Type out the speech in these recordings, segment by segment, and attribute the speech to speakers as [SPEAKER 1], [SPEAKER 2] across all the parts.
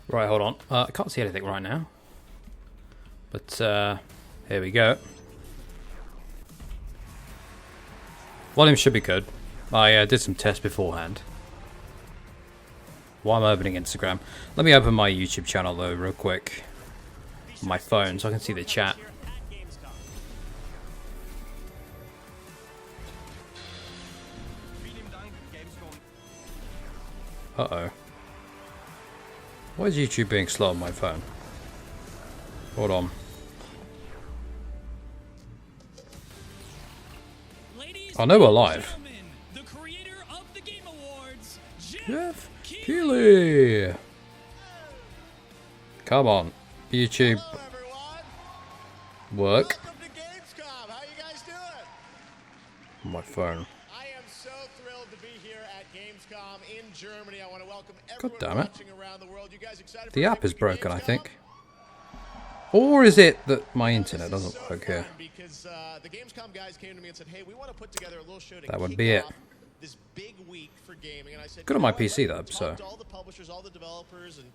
[SPEAKER 1] Right, hold on. I can't see anything right now. But, here we go. Volume should be good. I did some tests beforehand. While I'm opening Instagram. Let me open my YouTube channel, though, real quick. On my phone, so I can see the chat. Uh-oh. Why is YouTube being slow on my phone? Hold on. I know we're live. Jeff Keighley! Come on. YouTube. Work.
[SPEAKER 2] Welcome to Gamescom. How you guys doing?
[SPEAKER 1] My phone.
[SPEAKER 2] I am so thrilled to be here at Gamescom in Germany. I want to welcome
[SPEAKER 1] God
[SPEAKER 2] everyone
[SPEAKER 1] damn it.
[SPEAKER 2] watching around the world. You guys excited for
[SPEAKER 1] The app is
[SPEAKER 2] Gamescom?
[SPEAKER 1] broken, I think. Or is it that my internet doesn't
[SPEAKER 2] So
[SPEAKER 1] work here?
[SPEAKER 2] fun because the Gamescom guys came to me and said, "Hey, we want to put together a little show to
[SPEAKER 1] That would
[SPEAKER 2] kick
[SPEAKER 1] be it.
[SPEAKER 2] off this big week for gaming." And I said,
[SPEAKER 1] Good
[SPEAKER 2] "You
[SPEAKER 1] on
[SPEAKER 2] know
[SPEAKER 1] my
[SPEAKER 2] what?
[SPEAKER 1] PC,
[SPEAKER 2] I
[SPEAKER 1] though, so-
[SPEAKER 2] talked to all the publishers, all the developers, and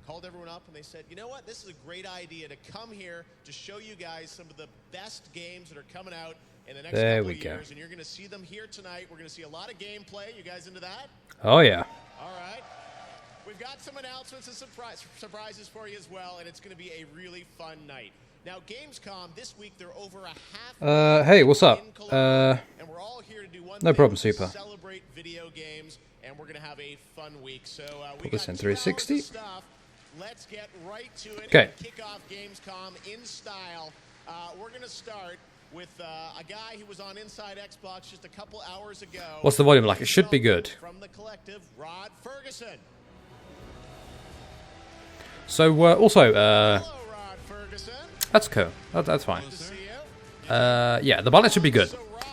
[SPEAKER 2] called everyone up, and they said, "You know what? This is a great idea to come here to show you guys some of the best games that are coming out in the next
[SPEAKER 1] There
[SPEAKER 2] couple
[SPEAKER 1] we
[SPEAKER 2] of
[SPEAKER 1] go.
[SPEAKER 2] years, and you're going to see them here tonight. We're going to see a lot of gameplay. You guys into that?
[SPEAKER 1] Oh, yeah.
[SPEAKER 2] All right. We've got some announcements and surprises for you as well, and it's going to be a really fun night. Now, Gamescom, this week, they're over a half...
[SPEAKER 1] Hey, what's up?
[SPEAKER 2] in Cologne, and we're all here to do one
[SPEAKER 1] No
[SPEAKER 2] thing,
[SPEAKER 1] problem,
[SPEAKER 2] to
[SPEAKER 1] Super.
[SPEAKER 2] celebrate video games, and we're going to have a fun week. So, we
[SPEAKER 1] Put this
[SPEAKER 2] got
[SPEAKER 1] in
[SPEAKER 2] 2 hours of
[SPEAKER 1] 360.
[SPEAKER 2] stuff. Let's get right to it
[SPEAKER 1] 'Kay.
[SPEAKER 2] and kick off Gamescom in style. We're going to start with a guy who was on Inside Xbox just a couple hours ago.
[SPEAKER 1] What's the volume like? It should be good.
[SPEAKER 2] From the collective, Rod Ferguson.
[SPEAKER 1] So, also,
[SPEAKER 2] Hello, Rod Ferguson.
[SPEAKER 1] that's cool. That's fine.
[SPEAKER 2] Good to see you.
[SPEAKER 1] Yeah, the balance should be good.
[SPEAKER 2] So, Rod,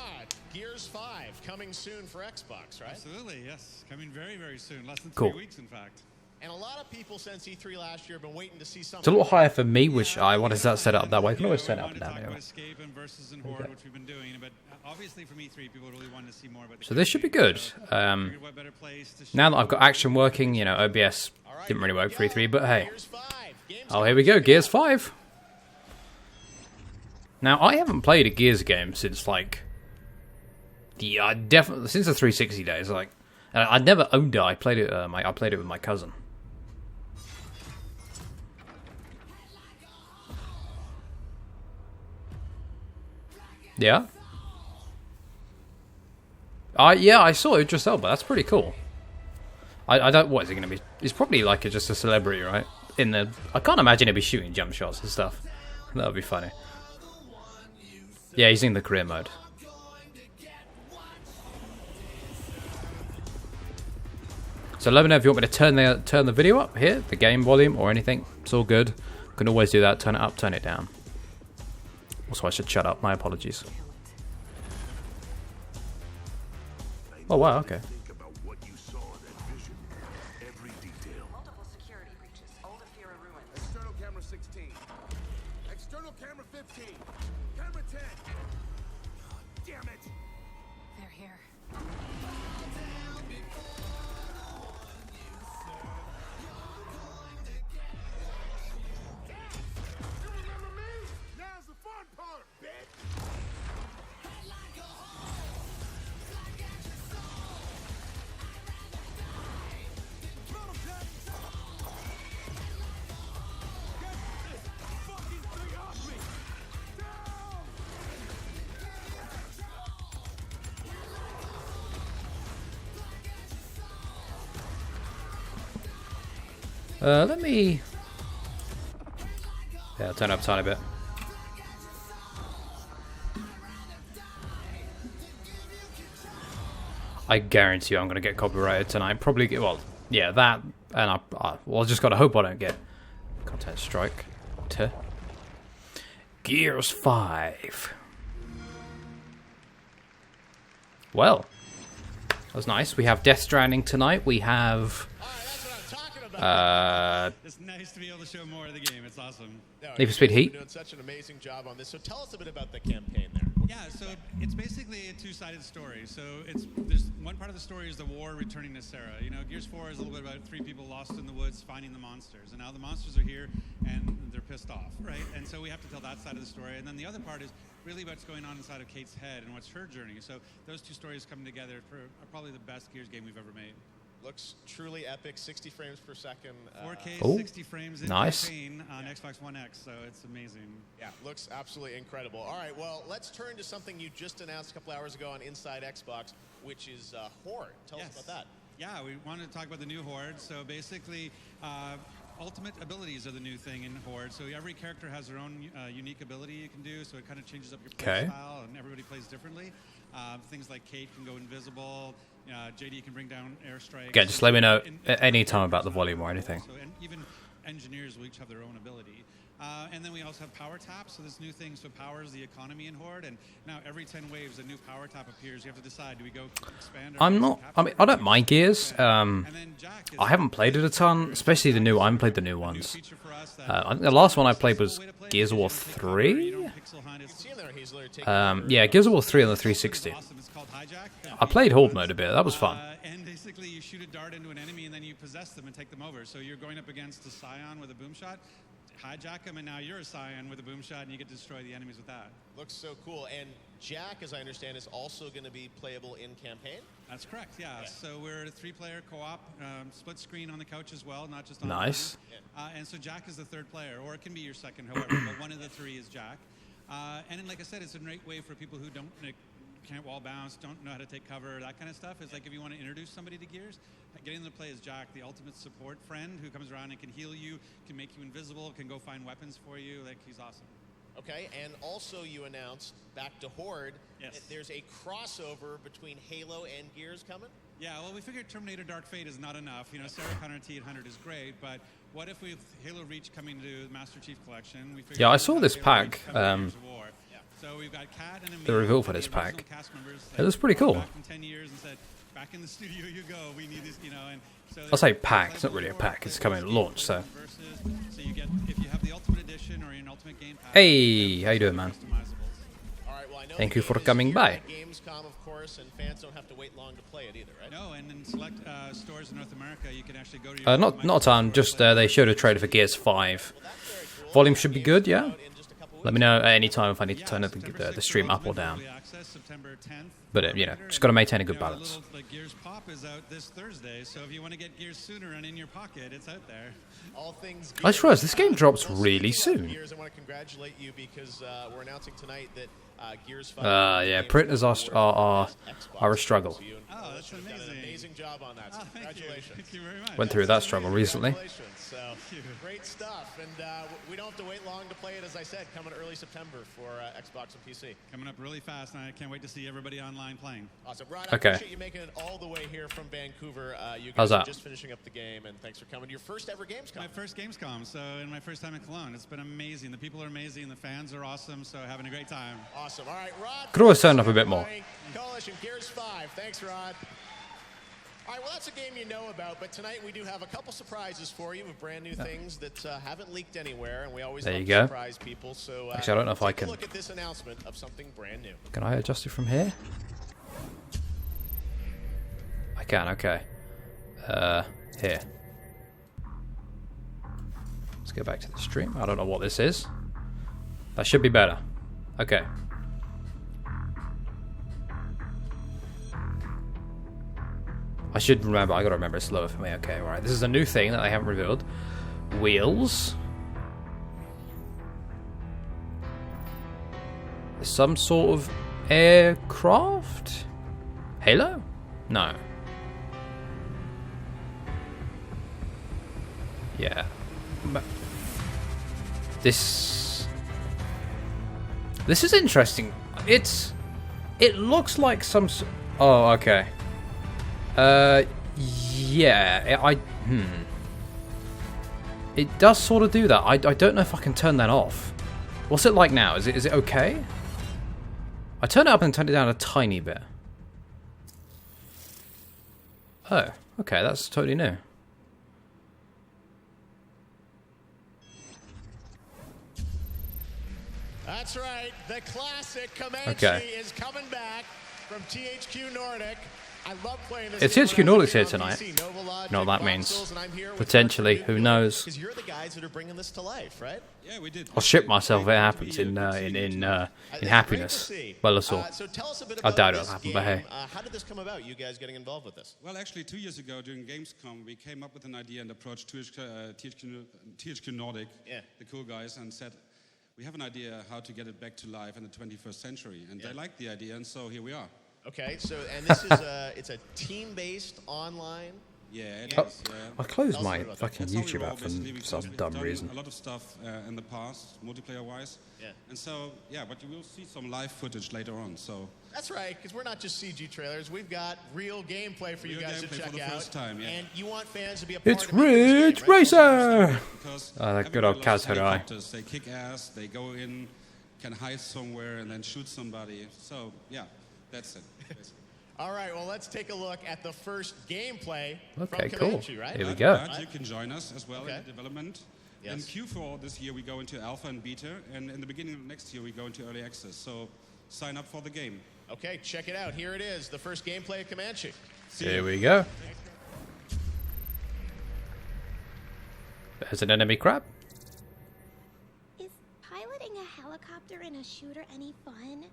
[SPEAKER 2] Gears 5 coming soon for Xbox, right?
[SPEAKER 3] Absolutely, yes. Coming very, very soon. Less than
[SPEAKER 1] Cool.
[SPEAKER 3] 3 weeks, in fact.
[SPEAKER 2] And a lot of people since E3 last year have been waiting to see something.
[SPEAKER 1] It's a little higher for me, which I wanted that set up that way. I can always turn it up and down
[SPEAKER 3] Talk
[SPEAKER 1] here.
[SPEAKER 3] about Escape and Versus and Horde,
[SPEAKER 1] Okay.
[SPEAKER 3] which we've been doing, but obviously from E3, people really wanted to see more about the
[SPEAKER 1] So this should be
[SPEAKER 3] campaign.
[SPEAKER 1] good.
[SPEAKER 3] So, figured what better place to
[SPEAKER 1] Now
[SPEAKER 3] show
[SPEAKER 1] that I've got action working, you know, OBS
[SPEAKER 2] All right,
[SPEAKER 1] didn't really
[SPEAKER 2] here we
[SPEAKER 1] work for E3,
[SPEAKER 2] go.
[SPEAKER 1] but hey.
[SPEAKER 2] Gears 5.
[SPEAKER 1] Oh, here we go, Gears 5. Now, I haven't played a Gears game since, like, definitely since the 360 days. Like, I never owned it. I played it. I played it with my cousin. Yeah. Yeah, I saw Idris Elba. That's pretty cool. I don't. What is it going to be? He's probably like just a celebrity, right? In the. I can't imagine he'd be shooting jump shots and stuff. That would be funny. Yeah, he's in the career mode. So let me know if you want me to turn the video up here, the game volume or anything. It's all good. Can always do that. Turn it up, turn it down. Also, I should shut up. My apologies. Oh wow, okay.
[SPEAKER 4] Think about what you saw in that vision. Every detail.
[SPEAKER 5] Multiple security breaches. Old Afira ruins.
[SPEAKER 4] External camera 16. External camera 15. Camera 10. Damn it!
[SPEAKER 5] They're here.
[SPEAKER 4] You remember me? Now's the fun part, bitch!
[SPEAKER 1] Let me. Yeah, I'll turn it up a tiny bit. I guarantee you I'm going to get copyrighted tonight. Probably, well, yeah, that, and well, I just got to hope I don't get content strike. Gears 5. Well, that was nice. We have Death Stranding tonight. We have
[SPEAKER 2] That's what I'm talking about.
[SPEAKER 3] It's nice to be able to show more of the game. It's awesome.
[SPEAKER 2] No,
[SPEAKER 1] Need for Speed
[SPEAKER 2] you've been
[SPEAKER 1] Heat.
[SPEAKER 2] doing such an amazing job on this. So tell us a bit about the campaign there.
[SPEAKER 3] Yeah, so it's basically a two-sided story. So there's one part of the story is the war returning to Sarah. You know, Gears 4 is a little bit about 3 people lost in the woods finding the monsters, and now the monsters are here and they're pissed off, right? And so we have to tell that side of the story. And then the other part is really what's going on inside of Kate's head and what's her journey. So those two stories come together for probably the best Gears game we've ever made.
[SPEAKER 2] Looks truly epic, 60 frames per second.
[SPEAKER 3] 4K,
[SPEAKER 1] Oh,
[SPEAKER 3] 60 frames in
[SPEAKER 1] nice.
[SPEAKER 3] campaign on Xbox One X, so it's amazing.
[SPEAKER 2] Yeah, looks absolutely incredible. All right, well, let's turn to something you just announced a couple hours ago on Inside Xbox, which is Horde. Tell us about that.
[SPEAKER 3] Yeah, we wanted to talk about the new Horde. So basically, ultimate abilities are the new thing in Horde. So every character has their own unique ability you can do, so it kind of changes up your play style, and everybody plays differently. Things like Kate can go invisible. JD can bring down airstrikes.
[SPEAKER 1] Okay, just let me know at any time about the volume or anything.
[SPEAKER 3] So, and even engineers will each have their own ability. And then we also have power taps. So this new thing powers the economy in Horde. And now every 10 waves, a new power tap appears. You have to decide, do we go expand?
[SPEAKER 1] I mean, I don't mind Gears. I haven't played it a ton, especially the new. I haven't played the new ones. I think the last one I played was Gears of War 3. Yeah, Gears of War 3 on the 360. I played Horde mode a bit. That was fun.
[SPEAKER 3] And basically, you shoot a dart into an enemy, and then you possess them and take them over. So you're going up against a Scion with a boom shot, hijack them, and now you're a Scion with a boom shot, and you get to destroy the enemies with that.
[SPEAKER 2] Looks so cool. And Jack, as I understand, is also going to be playable in campaign?
[SPEAKER 3] That's correct, yeah. So we're a 3-player co-op, split screen on the couch as well, not just on
[SPEAKER 1] Nice.
[SPEAKER 3] And so Jack is the third player, or it can be your second, however, but one of the 3 is Jack. And then, like I said, it's a great way for people who can't wall bounce, don't know how to take cover, that kind of stuff. It's like if you want to introduce somebody to Gears, getting them to play as Jack, the ultimate support friend who comes around and can heal you, can make you invisible, can go find weapons for you. Like, he's awesome.
[SPEAKER 2] Okay, and also you announced, back to Horde, that there's a crossover between Halo and Gears coming?
[SPEAKER 3] Yeah, well, we figured Terminator Dark Fate is not enough. You know, Sarah Connor T-800 is great, but what if with Halo Reach coming to Master Chief Collection? We figured
[SPEAKER 1] I saw this pack.
[SPEAKER 3] So we've got Kat and
[SPEAKER 1] The reveal for this pack. It looks pretty cool.
[SPEAKER 3] Back from 10 years and said, back in the studio you go. We need this, you know. And so
[SPEAKER 1] I'll say pack. It's not really a pack. It's coming at launch, so.
[SPEAKER 3] So you get, if you have the Ultimate Edition or an Ultimate Game Pass.
[SPEAKER 1] Hey, how you doing, man?
[SPEAKER 2] All right, well, I know
[SPEAKER 1] Thank you for
[SPEAKER 2] the game is
[SPEAKER 1] coming
[SPEAKER 2] here
[SPEAKER 1] by.
[SPEAKER 2] at Gamescom, of course, and fans don't have to wait long to play it either, right?
[SPEAKER 3] No, and in select stores in North America, you can actually go to your
[SPEAKER 1] Not a ton. Just they showed a trailer for Gears 5. Volume should be good, yeah. Let me know at any time if I need to turn the stream up or down. But you know, just got to maintain a good balance.
[SPEAKER 3] Like Gears Pop is out this Thursday, so if you want to get Gears sooner and in your pocket, it's out there.
[SPEAKER 2] All things
[SPEAKER 1] I just realized this game drops really soon.
[SPEAKER 2] Gears, I want to congratulate you because we're announcing tonight that Gears 5.
[SPEAKER 1] Yeah, printers are a struggle.
[SPEAKER 3] Oh, that's
[SPEAKER 2] Done an
[SPEAKER 3] amazing.
[SPEAKER 2] amazing job on that. So congratulations.
[SPEAKER 3] Thank you very much.
[SPEAKER 1] Went through that struggle recently.
[SPEAKER 2] Congratulations. So, great stuff. And we don't have to wait long to play it, as I said, coming early September for Xbox and PC.
[SPEAKER 3] Coming up really fast, and I can't wait to see everybody online playing.
[SPEAKER 2] Awesome. Rod,
[SPEAKER 1] Okay.
[SPEAKER 2] I appreciate you making it all the way here from Vancouver. You guys
[SPEAKER 1] How's
[SPEAKER 2] are
[SPEAKER 1] that?
[SPEAKER 2] just finishing up the game, and thanks for coming to your first ever Gamescom.
[SPEAKER 3] My first Gamescom, so and my first time in Cologne. It's been amazing. The people are amazing. The fans are awesome. So having a great time.
[SPEAKER 2] Awesome. All right, Rod.
[SPEAKER 1] Could always turn up a bit more.
[SPEAKER 2] Coalition Gears 5. Thanks, Rod. All right, well, that's a game you know about, but tonight we do have a couple surprises for you with brand new things that haven't leaked anywhere, and we always
[SPEAKER 1] There
[SPEAKER 2] love
[SPEAKER 1] you
[SPEAKER 2] to
[SPEAKER 1] go.
[SPEAKER 2] surprise people. So
[SPEAKER 1] Actually, I don't know if I
[SPEAKER 2] take a
[SPEAKER 1] can.
[SPEAKER 2] look at this announcement of something brand new.
[SPEAKER 1] Can I adjust it from here? I can, okay. Here. Let's go back to the stream. I don't know what this is. That should be better. Okay. I should remember. I gotta remember it's lower for me. Okay, alright. This is a new thing that I haven't revealed. Wheels. Some sort of aircraft? Halo? No. Yeah. This is interesting. It looks like some. Oh, okay. Yeah. It does sort of do that. I don't know if I can turn that off. What's it like now? Is it okay? I turn it up and turn it down a tiny bit. Oh, okay. That's totally new.
[SPEAKER 2] That's right. The classic Comanche
[SPEAKER 1] Okay.
[SPEAKER 2] is coming back from THQ Nordic. I love playing this.
[SPEAKER 1] It's
[SPEAKER 2] game
[SPEAKER 1] THQ
[SPEAKER 2] when I'm
[SPEAKER 1] Nordic's
[SPEAKER 2] here
[SPEAKER 1] here
[SPEAKER 2] on
[SPEAKER 1] tonight.
[SPEAKER 2] PC. Nova Logic,
[SPEAKER 1] You know what that
[SPEAKER 2] Voxels,
[SPEAKER 1] means.
[SPEAKER 2] and I'm here with
[SPEAKER 1] Potentially,
[SPEAKER 2] Mark
[SPEAKER 1] who
[SPEAKER 2] Newfield,
[SPEAKER 1] knows?
[SPEAKER 2] Because you're the guys that are bringing this to life, right?
[SPEAKER 3] Yeah, we did.
[SPEAKER 1] I'll shit myself if it happens in
[SPEAKER 2] It's
[SPEAKER 1] happiness.
[SPEAKER 2] great to see.
[SPEAKER 1] Well, that's all.
[SPEAKER 2] So tell us a bit
[SPEAKER 1] I
[SPEAKER 2] about
[SPEAKER 1] doubt
[SPEAKER 2] this
[SPEAKER 1] it'll happen,
[SPEAKER 2] game.
[SPEAKER 1] but hey.
[SPEAKER 2] How did this come about? You guys getting involved with this?
[SPEAKER 3] Well, actually, 2 years ago during Gamescom, we came up with an idea and approached THQ Nordic,
[SPEAKER 2] Yeah.
[SPEAKER 3] the cool guys, and said, we have an idea how to get it back to life in the 21st century. And they liked the idea, and so here we are.
[SPEAKER 2] Okay, so and this is it's a team-based online.
[SPEAKER 3] Yeah, it
[SPEAKER 1] Oh,
[SPEAKER 3] is.
[SPEAKER 1] I closed my
[SPEAKER 2] That's
[SPEAKER 1] fucking
[SPEAKER 3] That's how we
[SPEAKER 1] YouTube
[SPEAKER 3] roll,
[SPEAKER 1] app for
[SPEAKER 3] basically, because
[SPEAKER 1] some
[SPEAKER 3] we've
[SPEAKER 1] dumb
[SPEAKER 3] done
[SPEAKER 1] reason.
[SPEAKER 3] a lot of stuff in the past, multiplayer-wise.
[SPEAKER 2] Yeah.
[SPEAKER 3] And so, yeah, but you will see some live footage later on. So
[SPEAKER 2] That's right, because we're not just CG trailers. We've got real gameplay for you
[SPEAKER 3] Real
[SPEAKER 2] guys to
[SPEAKER 3] gameplay
[SPEAKER 2] check
[SPEAKER 3] for the
[SPEAKER 2] out.
[SPEAKER 3] first time, yeah.
[SPEAKER 2] And you want fans to be a part
[SPEAKER 1] It's
[SPEAKER 2] of making this
[SPEAKER 1] Ridge
[SPEAKER 2] game, right?
[SPEAKER 1] Racer!
[SPEAKER 3] because
[SPEAKER 1] that good old
[SPEAKER 3] everybody loves
[SPEAKER 1] Kaz Hirai.
[SPEAKER 3] helicopters. They kick ass. They go in, can hide somewhere, and then shoot somebody. So yeah, that's it. basically.
[SPEAKER 2] All right, well, let's take a look at the first gameplay
[SPEAKER 1] Okay,
[SPEAKER 2] from
[SPEAKER 1] cool.
[SPEAKER 2] Comanche, right?
[SPEAKER 1] Here we go.
[SPEAKER 3] But you can join us as well
[SPEAKER 2] Okay.
[SPEAKER 3] in the development.
[SPEAKER 2] Yes.
[SPEAKER 3] In Q4 this year, we go into alpha and beta, and in the beginning of next year, we go into early access. So sign up for the game.
[SPEAKER 2] Okay, check it out. Here it is, the first gameplay of Comanche.
[SPEAKER 1] Here we go. There's an enemy crab.
[SPEAKER 6] Is piloting a helicopter in a shooter any fun?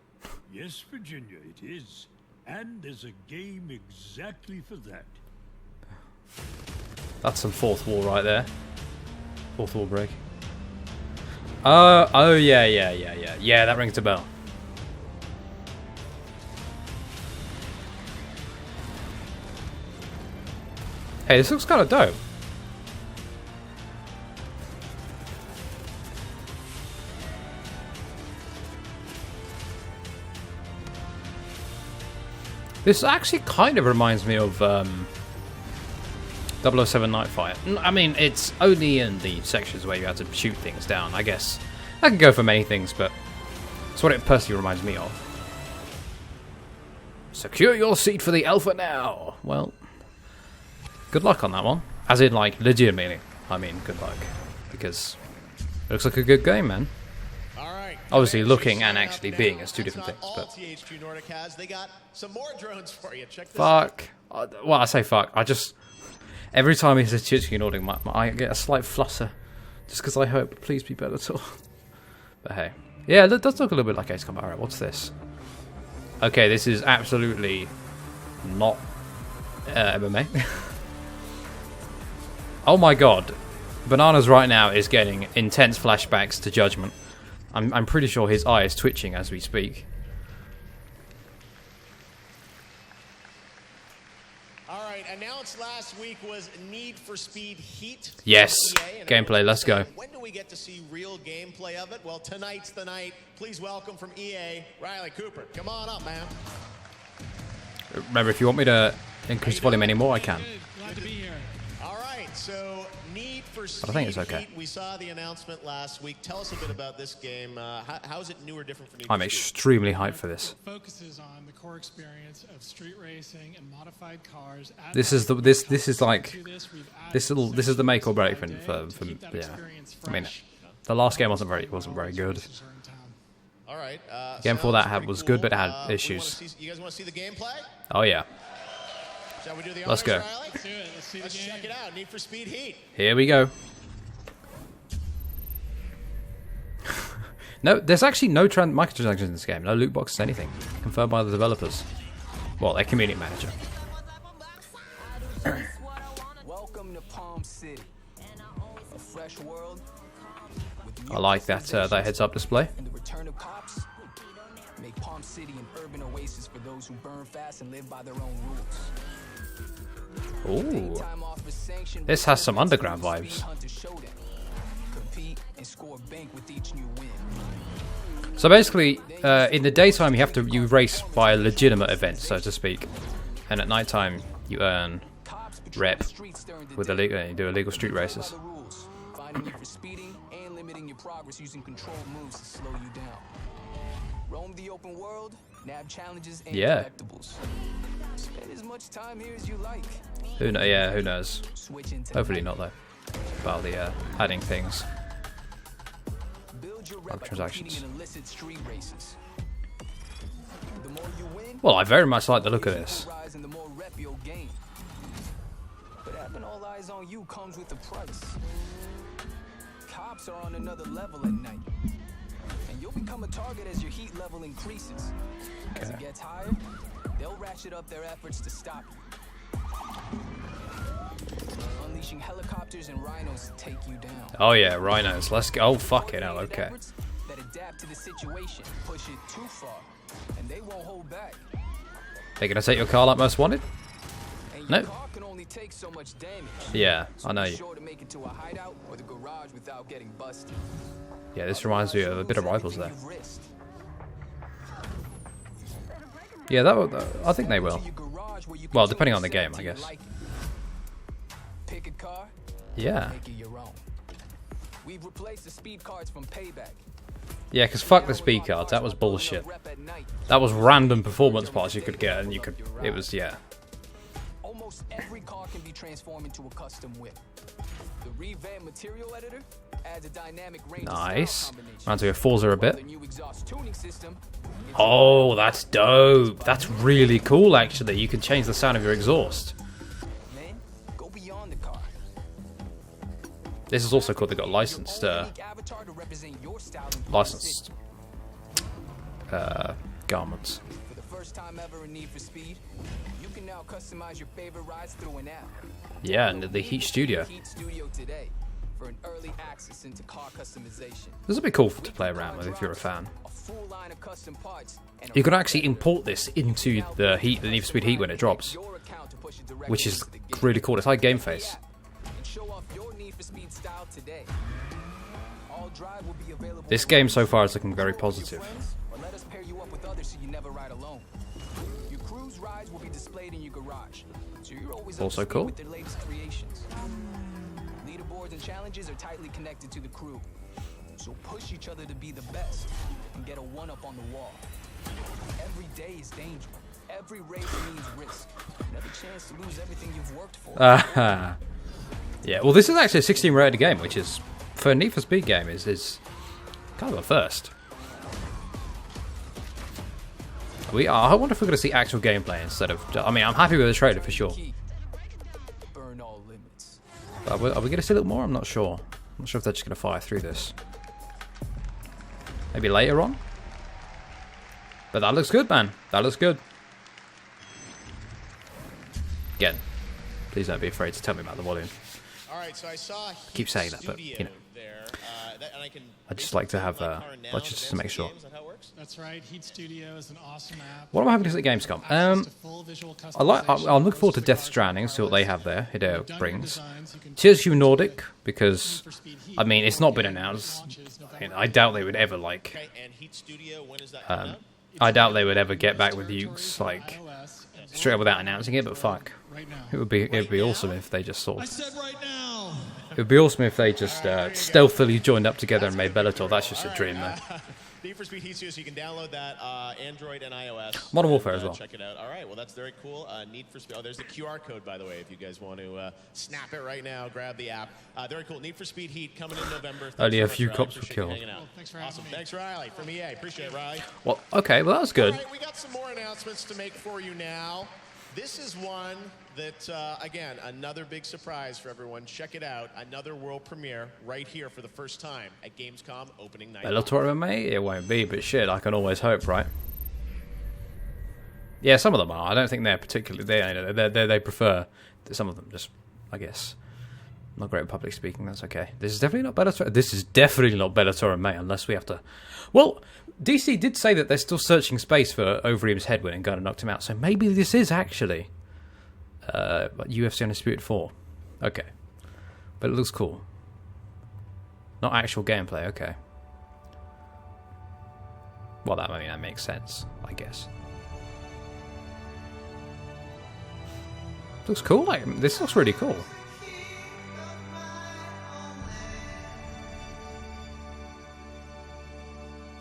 [SPEAKER 7] Yes, Virginia, it is. And there's a game exactly for that.
[SPEAKER 1] That's some fourth wall right there. Fourth wall break. Oh yeah. Yeah, that rings a bell. Hey, this looks kind of dope. This actually kind of reminds me of 007 Nightfire. I mean, it's only in the sections where you have to shoot things down. I guess I can go for many things, but it's what it personally reminds me of. Secure your seat for the alpha now. Well, good luck on that one. As in, like, legitimately. I mean, good luck. Because it looks like a good game, man.
[SPEAKER 2] All right.
[SPEAKER 1] Obviously,
[SPEAKER 2] Comanche
[SPEAKER 1] looking
[SPEAKER 2] sign
[SPEAKER 1] and
[SPEAKER 2] up
[SPEAKER 1] actually
[SPEAKER 2] now.
[SPEAKER 1] being is two
[SPEAKER 2] That's
[SPEAKER 1] different
[SPEAKER 2] not
[SPEAKER 1] things,
[SPEAKER 2] all
[SPEAKER 1] but-
[SPEAKER 2] THQ Nordic has. They got some more drones for you. Check this
[SPEAKER 1] Fuck. Well, I say fuck. I just... Every time he says THQ Nordic, I get a slight flutter. Just because I hope, please be better too. But hey. Yeah, it does look a little bit like Ace Combat. Alright, what's this? Okay, this is absolutely not MMA. Oh my god. Bananas right now is getting intense flashbacks to Judgment. I'm pretty sure his eye is twitching as we speak.
[SPEAKER 2] All right, announced last week was Need for Speed Heat. from
[SPEAKER 1] Yes.
[SPEAKER 2] EA, and
[SPEAKER 1] Gameplay,
[SPEAKER 2] everyone's
[SPEAKER 1] let's go.
[SPEAKER 2] saying, when do we get to see real gameplay of it? Well, tonight's the night. Please welcome from EA, Riley Cooper. Come on up, man.
[SPEAKER 1] Remember, if you want me to increase volume anymore, I can.
[SPEAKER 3] Glad to be here.
[SPEAKER 2] All right, so Need for Speed
[SPEAKER 1] I think it's okay.
[SPEAKER 2] Heat. We saw the announcement last week. Tell us a bit about this game. How is it new or different from Need
[SPEAKER 1] I'm
[SPEAKER 2] for Speed?
[SPEAKER 1] extremely hyped for this.
[SPEAKER 8] Focuses on the core experience of street racing and modified cars.
[SPEAKER 1] This is the this is like this is the make or break for yeah. I mean, the last game wasn't very good.
[SPEAKER 2] All right.
[SPEAKER 1] Game before
[SPEAKER 2] sounds
[SPEAKER 1] that
[SPEAKER 2] pretty
[SPEAKER 1] was
[SPEAKER 2] cool.
[SPEAKER 1] good, but it had
[SPEAKER 2] We wanna
[SPEAKER 1] issues.
[SPEAKER 2] see- you guys want to see the gameplay?
[SPEAKER 1] Oh yeah,
[SPEAKER 2] Shall we do the
[SPEAKER 1] Let's
[SPEAKER 2] honors,
[SPEAKER 1] go.
[SPEAKER 2] Riley?
[SPEAKER 8] Let's do it. Let's see the
[SPEAKER 2] Let's
[SPEAKER 8] game.
[SPEAKER 2] check it out. Need for Speed Heat.
[SPEAKER 1] here we go. No, there's actually no microtransactions in this game. No loot boxes, anything. Confirmed by the developers. Well, their community manager.
[SPEAKER 9] Welcome to Palm City, a fresh world. With
[SPEAKER 1] I like that that heads-up display.
[SPEAKER 9] and the return of cops. Make Palm City an urban oasis for those who burn fast and live by their own rules.
[SPEAKER 1] Ooh,
[SPEAKER 9] Time off is sanctioned.
[SPEAKER 1] this has some underground
[SPEAKER 9] Speed
[SPEAKER 1] vibes.
[SPEAKER 9] Hunter Showdown. Compete and score bank with each new win.
[SPEAKER 1] So basically, in the daytime you race by a legitimate event, so to speak, and at nighttime you earn
[SPEAKER 9] Cops patrol
[SPEAKER 1] rep
[SPEAKER 9] the streets during the
[SPEAKER 1] with
[SPEAKER 9] day.
[SPEAKER 1] illegal. You do illegal street races.
[SPEAKER 9] By the rules, finding you for speeding and limiting your progress using controlled moves to slow you down. Roam the open world, nab challenges and
[SPEAKER 1] Yeah.
[SPEAKER 9] collectibles. Spend as much time here as you like.
[SPEAKER 1] Who knows? Yeah, who knows?
[SPEAKER 9] Switch into
[SPEAKER 1] Hopefully
[SPEAKER 9] night.
[SPEAKER 1] not though. About the adding things.
[SPEAKER 9] Build build your rep by
[SPEAKER 1] transactions.
[SPEAKER 9] competing in illicit street races. The more you win,
[SPEAKER 1] Well, I very much like the look of this.
[SPEAKER 9] rise and the more rep you'll gain. But having all eyes on you comes with a price. Cops are on another level at night. And you'll become a target as your heat level increases. As it gets higher, they'll ratchet up their efforts to stop you. Unleashing helicopters and rhinos to take you down.
[SPEAKER 1] Oh yeah, rhinos. Let's go. Oh fuck it hell. Okay.
[SPEAKER 9] That adapt to the situation, push it too far, and they won't hold back.
[SPEAKER 1] They're gonna take your car like most wanted?
[SPEAKER 9] And
[SPEAKER 1] No.
[SPEAKER 9] your car can only take so much damage.
[SPEAKER 1] Yeah,
[SPEAKER 9] So
[SPEAKER 1] I know
[SPEAKER 9] be
[SPEAKER 1] you.
[SPEAKER 9] sure to make it to a hideout or the garage without getting busted.
[SPEAKER 1] Yeah, this reminds me of a bit of Rivals there.
[SPEAKER 9] You've risked.
[SPEAKER 1] Yeah, that would, I think they will.
[SPEAKER 9] To your garage where you
[SPEAKER 1] Well,
[SPEAKER 9] control
[SPEAKER 1] depending on the
[SPEAKER 9] yourself
[SPEAKER 1] game,
[SPEAKER 9] to
[SPEAKER 1] I
[SPEAKER 9] your
[SPEAKER 1] guess.
[SPEAKER 9] liking. Pick a car,
[SPEAKER 1] Yeah.
[SPEAKER 9] make it your own. We've replaced the speed cards from Payback.
[SPEAKER 1] Yeah, because fuck the speed cards. That was bullshit. That was random performance parts you could get, and you could. It was, yeah.
[SPEAKER 9] Almost every car can be transformed into a custom whip. The revamped material editor adds a dynamic range of
[SPEAKER 1] Nice.
[SPEAKER 9] style combinations.
[SPEAKER 1] Reminds me of Forza a
[SPEAKER 9] While
[SPEAKER 1] bit.
[SPEAKER 9] the new exhaust tuning system is
[SPEAKER 1] Oh, that's dope. That's really cool, actually. You can change the sound of your exhaust.
[SPEAKER 9] man, go beyond the car.
[SPEAKER 1] This is also cool. They got licensed,
[SPEAKER 9] Unique avatar to represent your style and
[SPEAKER 1] licensed garments.
[SPEAKER 9] For the first time ever in Need for Speed, you can now customize your favorite rides through an app.
[SPEAKER 1] Yeah, and the Heat Studio.
[SPEAKER 9] Heat Studio today for an early access into car customization.
[SPEAKER 1] This will be cool to play around with if you're a fan.
[SPEAKER 9] A full line of custom parts and a
[SPEAKER 1] You can actually import this into the Need for Speed Heat when it drops,
[SPEAKER 9] your account to push it directly
[SPEAKER 1] which is
[SPEAKER 9] into the game.
[SPEAKER 1] really cool. It's like Game Face.
[SPEAKER 9] And show off your Need for Speed style today. All drive will be available.
[SPEAKER 1] This game so far is looking very positive.
[SPEAKER 9] Or let us pair you up with others so you never ride alone. Your cruise rides will be displayed in your garage, so you're always up
[SPEAKER 1] Also
[SPEAKER 9] to speed
[SPEAKER 1] cool.
[SPEAKER 9] with their latest creations. Leaderboards and challenges are tightly connected to the crew, so push each other to be the best and get a one-up on the wall. Every day is danger. Every race means risk. Another chance to lose everything you've worked for.
[SPEAKER 1] Yeah, well, this is actually a 16 rated game, which is, for a Need for Speed game, is kind of a first. I wonder if we're going to see actual gameplay instead of. I mean, I'm happy with the trailer for sure.
[SPEAKER 9] Burn all limits.
[SPEAKER 1] But are we going to see a little more? I'm not sure. I'm not sure if they're just going to fire through this. Maybe later on? But that looks good, man. That looks good. Again, please don't be afraid to tell me about the volume.
[SPEAKER 2] All right, so I saw
[SPEAKER 1] Keep saying that, but, you know.
[SPEAKER 2] there, and I can
[SPEAKER 1] I'd just like to have,
[SPEAKER 2] my car now
[SPEAKER 1] let's just to make sure.
[SPEAKER 2] Is that how it works?
[SPEAKER 8] That's right. Heat Studio is an awesome app.
[SPEAKER 1] What am I having to see at Gamescom?
[SPEAKER 8] Access to full visual
[SPEAKER 1] I'll look forward to
[SPEAKER 8] customization,
[SPEAKER 1] Death Stranding, see what they have there.
[SPEAKER 8] You've
[SPEAKER 1] Hideo
[SPEAKER 8] done your
[SPEAKER 1] brings.
[SPEAKER 8] designs, you can
[SPEAKER 1] Tears You Nordic, because,
[SPEAKER 8] for Speed Heat.
[SPEAKER 1] I mean, it's not been announced. I mean, I doubt they would ever, like,
[SPEAKER 2] Okay, and Heat Studio, when is that coming out?
[SPEAKER 1] I doubt they would ever get back with Ukes, like,
[SPEAKER 8] iOS and
[SPEAKER 1] straight up without announcing it, but fuck.
[SPEAKER 8] right now.
[SPEAKER 1] It would be awesome if they just sort
[SPEAKER 8] I
[SPEAKER 1] of,
[SPEAKER 8] said right now.
[SPEAKER 1] it would be awesome if they just stealthily joined up together and made Bellator. That's just a dream, though.
[SPEAKER 2] Need for Speed Heat Studio, so you can download that, Android and iOS.
[SPEAKER 1] Modern Warfare
[SPEAKER 2] and,
[SPEAKER 1] as well.
[SPEAKER 2] Check it out. All right, well, that's very cool. Need for Speed. Oh, there's the QR code, by the way, if you guys want to snap it right now, grab the app. Very cool. Need for Speed Heat coming in November. Thanks
[SPEAKER 1] Only
[SPEAKER 2] so
[SPEAKER 1] a
[SPEAKER 2] much,
[SPEAKER 1] few
[SPEAKER 2] Riley.
[SPEAKER 1] cops were
[SPEAKER 2] Appreciate you
[SPEAKER 1] killed.
[SPEAKER 2] hanging out.
[SPEAKER 8] Thanks for having
[SPEAKER 2] Awesome.
[SPEAKER 8] me.
[SPEAKER 2] Thanks, Riley, from EA. Appreciate it, Riley.
[SPEAKER 1] Well, okay, well, that was good.
[SPEAKER 2] All right, we got some more announcements to make for you now. This is one that, again, another big surprise for everyone. Check it out. Another world premiere right here for the first time at Gamescom opening night.
[SPEAKER 1] Bellator MMA? It won't be, but shit, I can always hope, right? Yeah, some of them are. I don't think they're particularly. They prefer. Some of them just, I guess, not great at public speaking. That's okay. This is definitely not Bellator. This is definitely not Bellator MMA unless we have to. Well, DC did say that they're still searching space for Overeem's head when Gunnar knocked him out. So maybe this is actually UFC Undisputed 4. Okay, but it looks cool. Not actual gameplay. Okay. Well, that makes sense, I guess. Looks cool. Like, this looks really cool.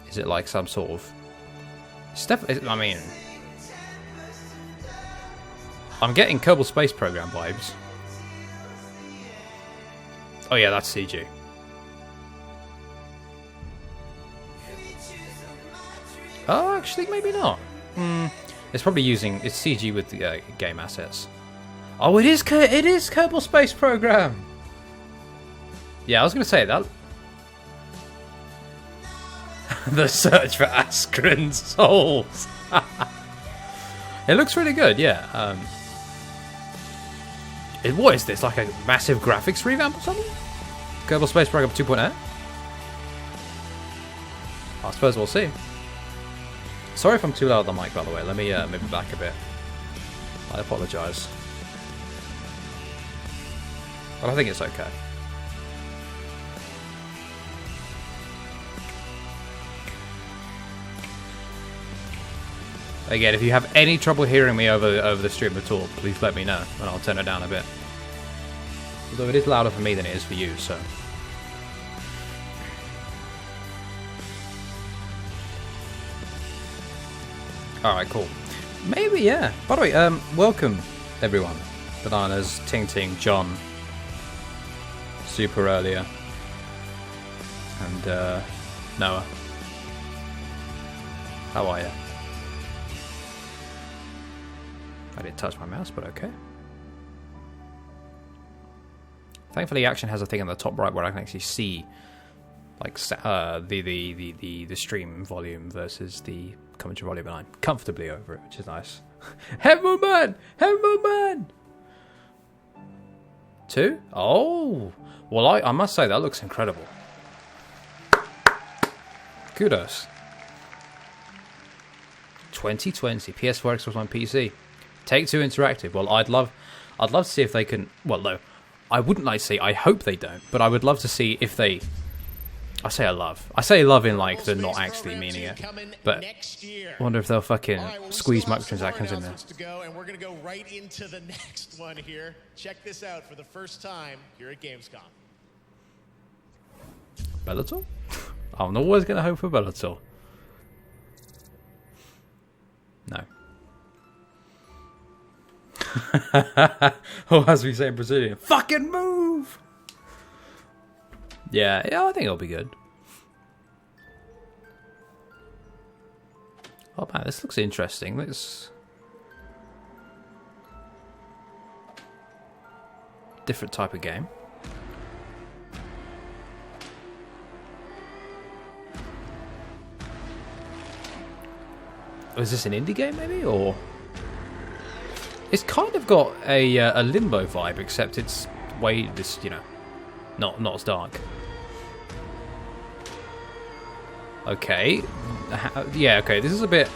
[SPEAKER 1] Is it like some sort of stuff? I mean, I'm getting Kerbal Space Program vibes. Oh yeah, that's CG. Oh, actually, maybe not. It's probably using it's CG with the game assets. Oh, it is Kerbal Space Program. Yeah, I was gonna say that. The search for Askren's souls. It looks really good, yeah. What is this? Like a massive graphics revamp or something? Kerbal Space Program 2.0? I suppose we'll see. Sorry if I'm too loud on the mic, by the way. Let me move it back a bit. I apologise. But I think it's okay. Again, if you have any trouble hearing me over the stream at all, please let me know, and I'll turn it down a bit. Although it is louder for me than it is for you, so... Alright, cool. Maybe, yeah. By the way, welcome, everyone. Bananas, Ting Ting, John, Super earlier, and Noah. How are you? I didn't touch my mouse, but okay. Thankfully, Action has a thing in the top right where I can actually see, like, the stream volume versus the commentary volume, and I'm comfortably over it, which is nice. Hemmelman! Hemmelman! 2? Oh! Well, I must say, that looks incredible. Kudos. 2020, PS4, Xbox One, PC. Take-Two Interactive. Well, I'd love to see if they can... Well, no. I wouldn't like to see... I hope they don't. But I would love to see if they... I say love in, like, the not actually meaning it. But I wonder if they'll fucking squeeze microtransactions in there.
[SPEAKER 2] To go, and we're going to go right into the next one here. Check this out for the first time here at Gamescom.
[SPEAKER 1] Bellator? I'm always going to hope for Bellator. No. Or as we say in Brazilian, fucking move! Yeah, I think it'll be good. Oh man, this looks interesting. Looks different type of game. Oh, is this an indie game maybe, or? It's kind of got a Limbo vibe, except it's way not as dark. Okay, yeah, okay. This is a bit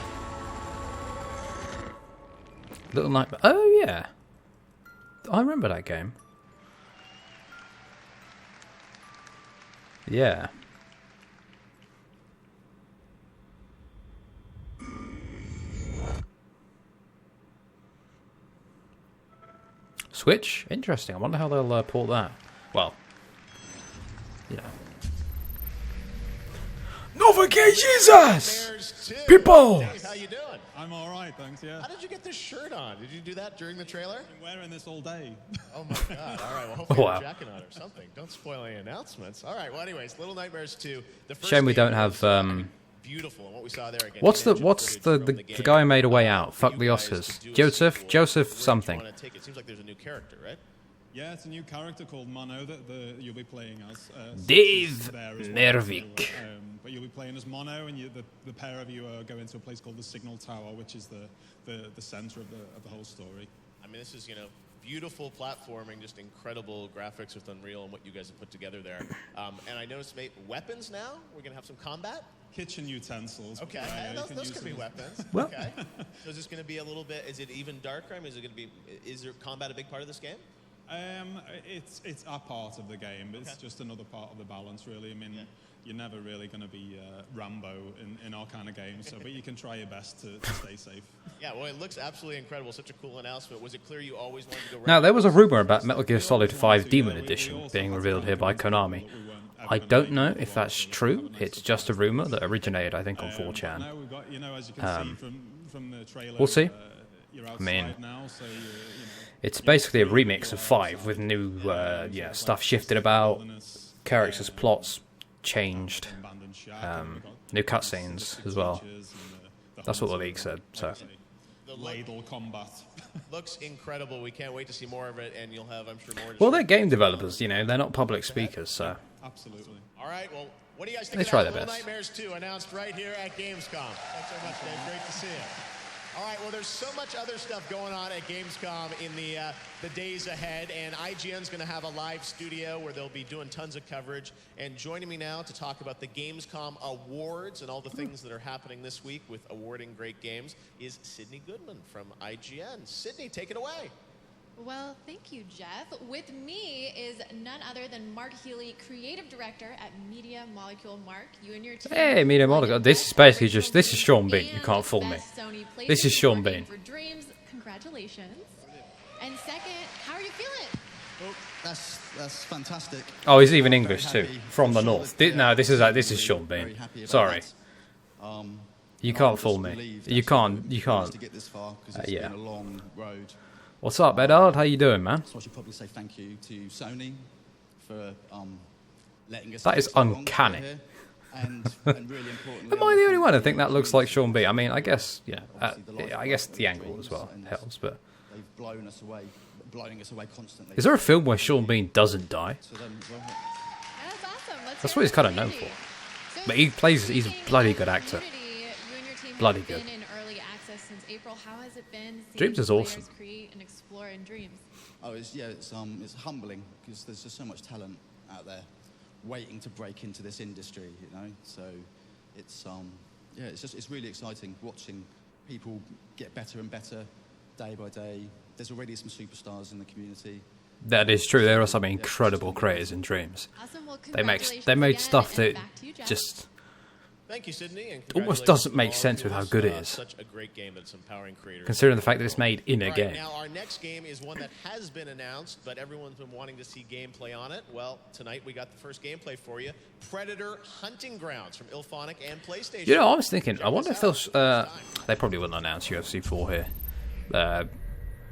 [SPEAKER 1] Little Nightmare. Oh yeah, I remember that game. Yeah. Switch? Interesting. I wonder how they'll port that. Well, you know. Nova Jesus! People!
[SPEAKER 2] How you doing?
[SPEAKER 3] I'm all right, thanks. Yeah.
[SPEAKER 2] How did you get this shirt on? Did you do that during the trailer?
[SPEAKER 3] I'm wearing this all day.
[SPEAKER 2] Oh my god! All right. Well, hopefully
[SPEAKER 1] Wow.
[SPEAKER 2] you're jacking on it or something. Don't spoil any announcements. All right. Well, anyways, Little Nightmares 2. The first
[SPEAKER 1] Shame we
[SPEAKER 2] game
[SPEAKER 1] don't have.
[SPEAKER 2] was, beautiful. And what we saw there again.
[SPEAKER 1] What's the
[SPEAKER 2] in-engine footage from
[SPEAKER 1] the guy who made A Way
[SPEAKER 2] game.
[SPEAKER 1] Out?
[SPEAKER 2] For
[SPEAKER 1] Fuck
[SPEAKER 2] you
[SPEAKER 1] the
[SPEAKER 2] guys
[SPEAKER 1] Oscars.
[SPEAKER 2] to do a
[SPEAKER 1] Joseph
[SPEAKER 2] sequel,
[SPEAKER 1] Joseph
[SPEAKER 2] which
[SPEAKER 1] something.
[SPEAKER 2] you wanna take? It seems like there's a new character, right?
[SPEAKER 3] Yeah, it's a new character called Mono that you'll be playing as.
[SPEAKER 1] Dave
[SPEAKER 3] there as well.
[SPEAKER 1] Mervik.
[SPEAKER 3] But you'll be playing as Mono, and the pair of you are going to a place called the Signal Tower, which is the center of the whole story.
[SPEAKER 2] I mean, this is, beautiful platforming, just incredible graphics with Unreal and what you guys have put together there. And I noticed weapons now? We're going to have some combat?
[SPEAKER 3] Kitchen utensils.
[SPEAKER 2] Okay, those could be weapons.
[SPEAKER 1] Well.
[SPEAKER 2] Okay. So is this going to be a little bit, is it even darker? I mean, is there combat a big part of this game?
[SPEAKER 3] It's a part of the game, but it's just another part of the balance, really. I mean, you're never really going to be Rambo in our kind of games, but you can try your best to stay safe.
[SPEAKER 2] Yeah, well, it looks absolutely incredible. Such a cool announcement. Was it clear you always wanted to go?
[SPEAKER 1] Now there was a rumor about Metal Gear Solid 5 Demon Edition being revealed here by Konami. I don't know if that's true. It's just a rumor that originated, I think, on 4chan.
[SPEAKER 3] No, we've got, as you can see from the trailer,
[SPEAKER 1] We'll see.
[SPEAKER 3] You're
[SPEAKER 1] I mean,
[SPEAKER 3] outside now, so
[SPEAKER 1] it's basically a remix of 5 with new stuff shifted about, characters, plots changed. New cutscenes as well. That's what the league said. So
[SPEAKER 2] The ladle combat looks incredible. We can't wait to see more of it, and you'll have, I'm sure, more.
[SPEAKER 1] well, they're game developers, you know. They're not public speakers, so
[SPEAKER 3] Absolutely.
[SPEAKER 2] All right. Well, what do you guys think?
[SPEAKER 1] They try their
[SPEAKER 2] Little
[SPEAKER 1] best.
[SPEAKER 2] Nightmares 2 announced right here at Gamescom. Thanks so much, Dave. Great to see you. All right, well, there's so much other stuff going on at Gamescom in the days ahead, and IGN's going to have a live studio where they'll be doing tons of coverage. And joining me now to talk about the Gamescom Awards and all the things that are happening this week with awarding great games is Sydney Goodman from IGN. Sydney, take it away.
[SPEAKER 10] Well, thank you, Jeff. With me is none other than Mark Healy, creative director at Media Molecule. Mark, you and your team.
[SPEAKER 1] hey, Media Molecule. This is basically just this is Sean Bean. You can't fool me. This is Sean Bean.
[SPEAKER 10] For Dreams, congratulations. And second, how are you feeling?
[SPEAKER 11] Oh, that's fantastic.
[SPEAKER 1] Oh, he's even English too, from the north. No, this is Sean Bean. Sorry, you can't fool me. You can't.
[SPEAKER 11] To get this far, because it's
[SPEAKER 1] yeah.
[SPEAKER 11] been a long road.
[SPEAKER 1] What's up, Edard? How you doing, man?
[SPEAKER 11] So I should probably say thank you to Sony for letting us.
[SPEAKER 1] That is uncanny.
[SPEAKER 11] And really importantly,
[SPEAKER 1] Am I the only one I think that looks like Sean B? I mean, I guess, yeah. I guess the angle as well helps, but
[SPEAKER 11] they've blowing us away constantly.
[SPEAKER 1] is there a film where Sean Bean doesn't die?
[SPEAKER 10] That's awesome.
[SPEAKER 1] That's what he's kind of known for. But he's a bloody good actor. Bloody good.
[SPEAKER 10] Been in early access since April. How has it been?
[SPEAKER 1] Dreams is awesome.
[SPEAKER 10] Create and explore in Dreams.
[SPEAKER 11] Oh, it's humbling because there's just so much talent out there waiting to break into this industry, you know. So it's it's really exciting watching people get better and better day by day. There's already some superstars in the community.
[SPEAKER 1] That is true. There are some incredible creators in Dreams.
[SPEAKER 10] Awesome. Well,
[SPEAKER 1] They made stuff that just
[SPEAKER 2] Thank you, Sydney, and
[SPEAKER 1] almost doesn't make sense with how good it is.
[SPEAKER 2] Such a great game that's empowering creators.
[SPEAKER 1] Considering the fact that it's made in a game.
[SPEAKER 2] Now, our next game is one that has been announced, but everyone's been wanting to see gameplay on it. Well, tonight we got the first gameplay for you. Predator Hunting Grounds from Ilphonic and PlayStation.
[SPEAKER 1] You know, I was thinking, I wonder if they'll... they probably wouldn't announce UFC 4 here. That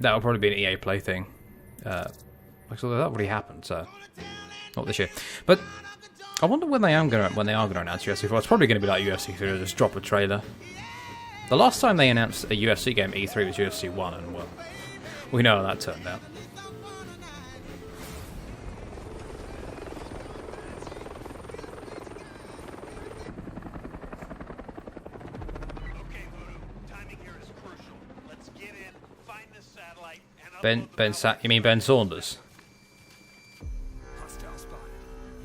[SPEAKER 1] would probably be an EA Play thing. Actually, that already happened, so... Not this year. But... I wonder when they are going to announce UFC 4. It's probably going to be like UFC 3, just drop a trailer. The last time they announced a UFC game at E3 was UFC 1, and well, we know how that turned out. You mean Ben Saunders?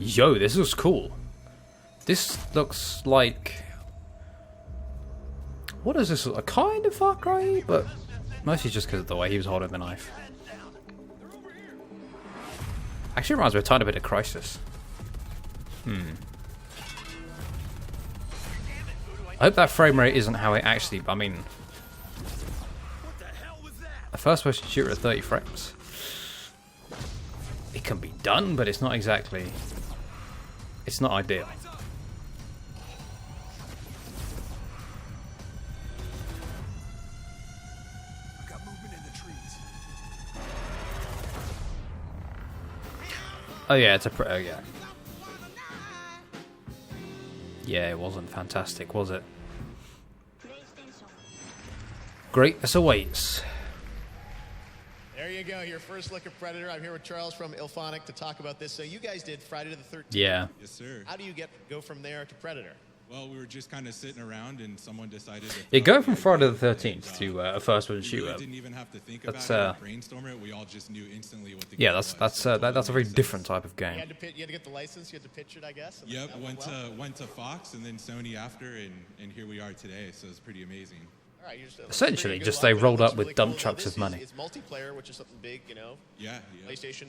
[SPEAKER 1] Yo, this looks cool. This looks like... What is this? A kind of Far Cry? But mostly just because of the way he was holding the knife. Actually reminds me a tiny bit of Crisis. I hope that frame rate isn't how it actually... I mean... A first-person shooter at 30 frames. It can be done, but it's not exactly... It's not ideal. Oh yeah, it's a oh yeah. Yeah, it wasn't fantastic, was it? Greatness awaits.
[SPEAKER 2] There you go, your first look at Predator. I'm here with Charles from Ilphonic to talk about this. So you guys did Friday the 13th.
[SPEAKER 1] Yeah.
[SPEAKER 3] Yes, sir.
[SPEAKER 2] How do you go from there to Predator?
[SPEAKER 3] Well, we were just kind of sitting around, and someone decided.
[SPEAKER 1] Yeah, going from Friday the 13th to a first-person shooter.
[SPEAKER 3] We really didn't even have to think about it, brainstorm it. We all just knew instantly what the game was.
[SPEAKER 1] That's a very different type of game.
[SPEAKER 2] You had to get the license. You had to pitch it, I guess.
[SPEAKER 3] Yep. Went to Fox and then Sony after, and here we are today. So it's pretty amazing.
[SPEAKER 2] All right,
[SPEAKER 1] Essentially, just they rolled up with dump trucks of money.
[SPEAKER 2] It's multiplayer, which is something big, you know.
[SPEAKER 3] Yeah.
[SPEAKER 2] PlayStation,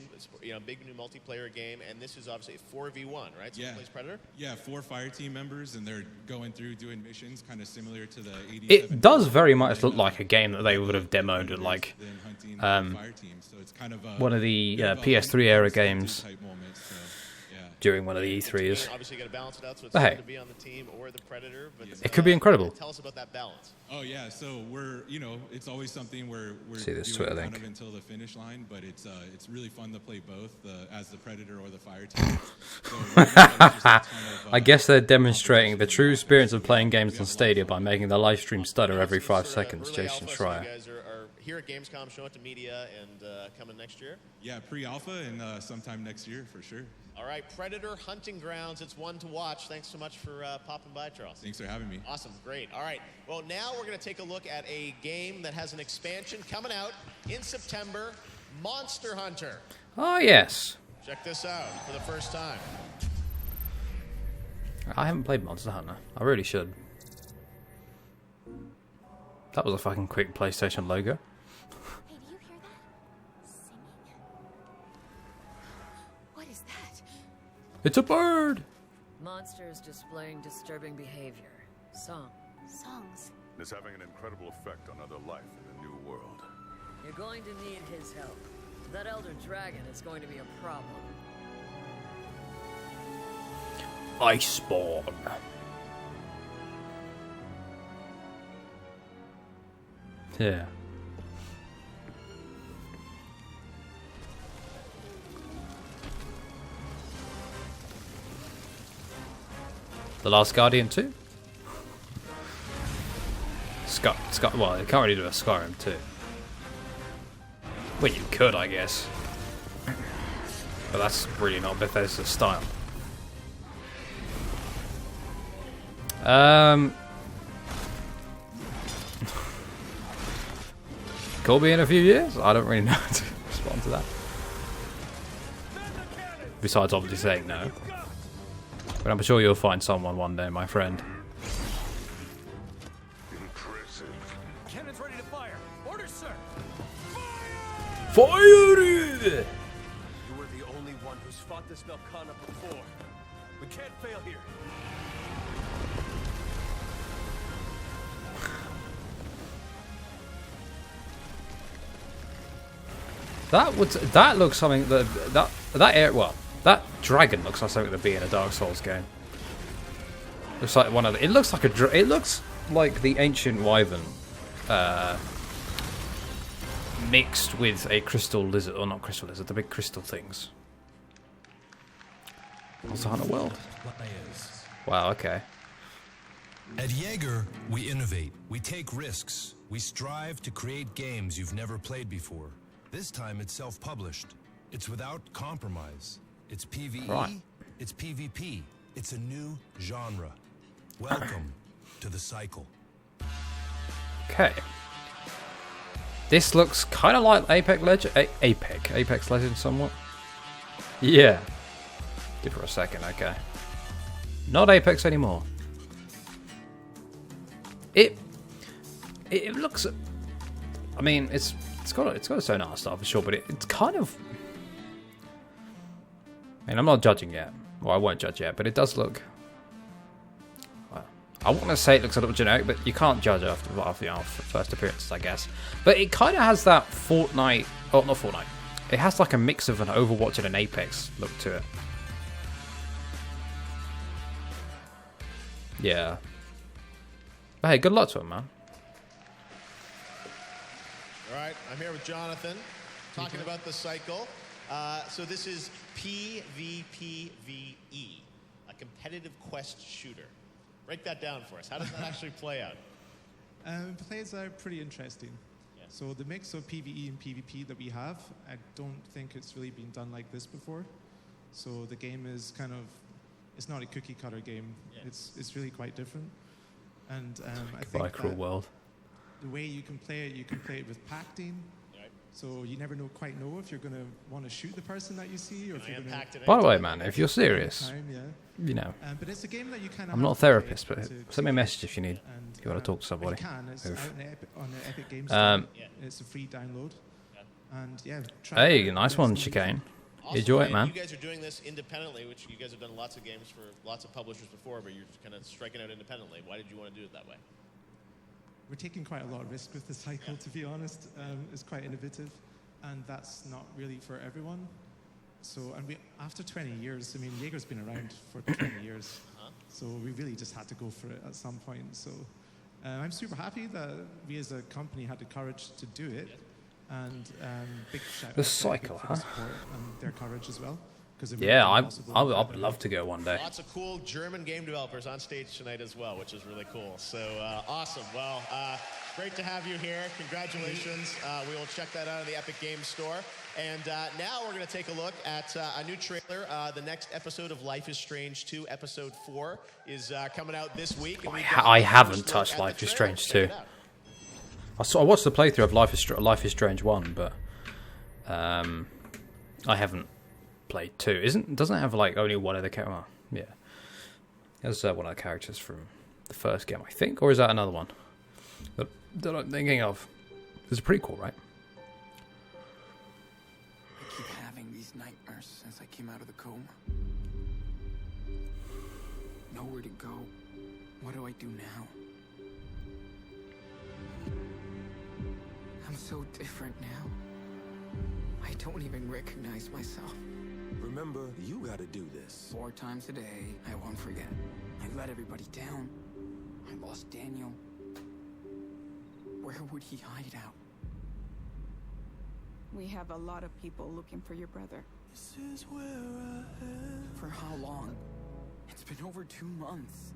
[SPEAKER 2] big new multiplayer game, and this is obviously a 4v1, right? So
[SPEAKER 3] yeah.
[SPEAKER 2] Plays Predator.
[SPEAKER 3] Yeah, 4 fire team members, and they're going through doing missions, kind of similar to the 87.
[SPEAKER 1] It does very much look like a game that they would have demoed at like one of the PS3 era games. During one of the E3s.
[SPEAKER 2] Obviously, you got to balance it out, so it's
[SPEAKER 1] But hey,
[SPEAKER 2] to be on the team or the Predator. But
[SPEAKER 1] it could be incredible.
[SPEAKER 2] Tell us about that balance.
[SPEAKER 3] Oh yeah, so we're it's always something where we're
[SPEAKER 1] see this
[SPEAKER 3] doing
[SPEAKER 1] Twitter
[SPEAKER 3] kind
[SPEAKER 1] link
[SPEAKER 3] of until the finish line, but it's really fun to play both as the Predator or the fire team. So just a ton
[SPEAKER 1] I guess they're demonstrating the true experience of playing games on Stadia by making the live stream stutter every 5 seconds.
[SPEAKER 2] Early
[SPEAKER 1] Jason
[SPEAKER 2] alpha, so
[SPEAKER 1] Schreier.
[SPEAKER 2] you guys are here at Gamescom, showing it to media, and coming next year?
[SPEAKER 12] Yeah, pre-alpha and sometime next year for sure.
[SPEAKER 2] All right, Predator Hunting Grounds. It's one to watch. Thanks so much for popping by, Charles.
[SPEAKER 12] Thanks for having me.
[SPEAKER 2] Awesome, great. All right, well, now we're going to take a look at a game that has an expansion coming out in September, Monster Hunter.
[SPEAKER 1] Oh, yes.
[SPEAKER 2] Check this out for the first time.
[SPEAKER 1] I haven't played Monster Hunter. I really should. That was a fucking quick PlayStation logo.
[SPEAKER 6] Hey, do you hear that? Singing? What is that?
[SPEAKER 1] It's a bird!
[SPEAKER 13] Monsters displaying disturbing behavior. Songs.
[SPEAKER 14] It's having an incredible effect on other life in the new world.
[SPEAKER 13] You're going to need his help. That Elder Dragon is going to be a problem.
[SPEAKER 1] Iceborne. Yeah. The Last Guardian 2? Well, you can't really do a Skyrim 2. Well, you could, I guess. But that's really not Bethesda's style. Could be in a few years? I don't really know how to respond to that. Besides obviously saying no. But I'm sure you'll find someone one day, my friend.
[SPEAKER 4] Cannon's ready to fire. Orders, sir.
[SPEAKER 1] Fire!
[SPEAKER 4] You were the only one who's fought this Melkana before. We can't fail here.
[SPEAKER 1] That looks something that dragon looks like something that'd be in a Dark Souls game. Looks like one of the, it looks like the ancient wyvern mixed with a crystal lizard, or not crystal lizard, the big crystal things. Monster Hunter World. Wow, okay.
[SPEAKER 15] At Jaeger, we innovate, we take risks, we strive to create games you've never played before. This time it's self-published. It's without compromise. It's PvE,
[SPEAKER 1] right.
[SPEAKER 15] It's PvP. It's a new genre. Welcome to the cycle.
[SPEAKER 1] Okay. This looks kind of like Apex Legends somewhat. Yeah. Give her a second, okay. Not Apex anymore. It looks, I mean, it's got its own art style for sure, but it's kind of, I mean, I'm not judging yet. Well, I won't judge yet, but it does look, well, I want to say it looks a little generic, but you can't judge after first appearances, I guess. But it kind of has that Fortnite, oh, not Fortnite. It has like a mix of an Overwatch and an Apex look to it. Yeah. But hey, good luck to him, man.
[SPEAKER 2] All right, I'm here with Jonathan, talking about the cycle. So this is PvPvE, a competitive quest shooter. Break that down for us. How does that actually play out?
[SPEAKER 16] It plays out pretty interesting.
[SPEAKER 2] Yeah.
[SPEAKER 16] So the mix of PvE and PvP that we have, I don't think it's really been done like this before. So the game is kind of, it's not a cookie cutter game.
[SPEAKER 2] Yeah.
[SPEAKER 16] It's really quite different. And I
[SPEAKER 1] Goodbye,
[SPEAKER 16] think
[SPEAKER 1] cruel world.
[SPEAKER 16] the way you can play it with pacting. So you never quite know if you're going to want to shoot the person that you see, or if you're going to.
[SPEAKER 1] By the way, man, if you're serious, you know.
[SPEAKER 16] But it's a game that you kind of.
[SPEAKER 1] I'm not a therapist, but send me a message if you need. If you want to talk to somebody.
[SPEAKER 16] You can. It's out on the Epic Games
[SPEAKER 1] Um,
[SPEAKER 16] Store. It's a free download. And yeah.
[SPEAKER 1] Hey, nice one, Chicane.
[SPEAKER 2] Also,
[SPEAKER 1] Enjoy it, man.
[SPEAKER 2] You guys are doing this independently, which you guys have done lots of games for lots of publishers before, but you're kind of striking out independently. Why did you want to do it that way?
[SPEAKER 16] We're taking quite a lot of risk with the cycle, to be honest. It's quite innovative, and that's not really for everyone. So, and after 20 years, I mean, Jaeger's been around for 20 years, so we really just had to go for it at some point. So, I'm super happy that we as a company had the courage to do it, and big shout out
[SPEAKER 1] The
[SPEAKER 16] to
[SPEAKER 1] cycle,
[SPEAKER 16] Epic for the support and their courage as well,
[SPEAKER 1] Yeah, I would love to go one day.
[SPEAKER 2] Lots of cool German game developers on stage tonight as well, which is really cool. So awesome. Well, great to have you here. Congratulations. We will check that out in the Epic Games Store. And now we're going to take a look at a new trailer. The next episode of Life is Strange 2, Episode 4, is coming out this week.
[SPEAKER 1] I haven't touched Life is Strange 2. I watched the playthrough of Life is Strange 1, but I haven't played 2. Doesn't it have like only one of the characters? Yeah, there's one of the characters from the first game, I think, or is that another one that I'm thinking of? It's a prequel, right?
[SPEAKER 17] I keep having these nightmares since I came out of the coma. Nowhere to go. What do I do now? I'm so different now. I don't even recognize myself.
[SPEAKER 4] Remember, you gotta do this.
[SPEAKER 17] 4 times a day, I won't forget. I let everybody down. I lost Daniel. Where would he hide out?
[SPEAKER 18] We have a lot of people looking for your brother.
[SPEAKER 17] This is where I am. For how long? It's been over 2 months.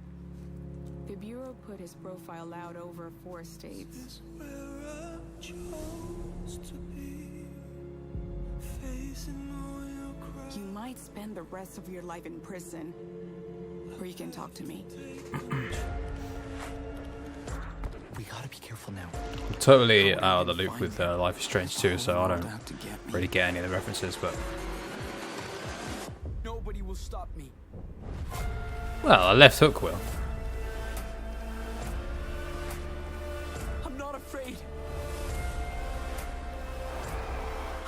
[SPEAKER 18] The Bureau put his profile out over 4 states.
[SPEAKER 17] This is where I chose to be. Facing all your cries.
[SPEAKER 18] You might spend the rest of your life in prison, or you can talk to me.
[SPEAKER 17] We gotta be careful now.
[SPEAKER 1] I'm totally out of the loop with Life is Strange 2, so I don't really get any of the references, but...
[SPEAKER 17] Nobody will stop me.
[SPEAKER 1] Well, a left hook will.
[SPEAKER 17] I'm not afraid.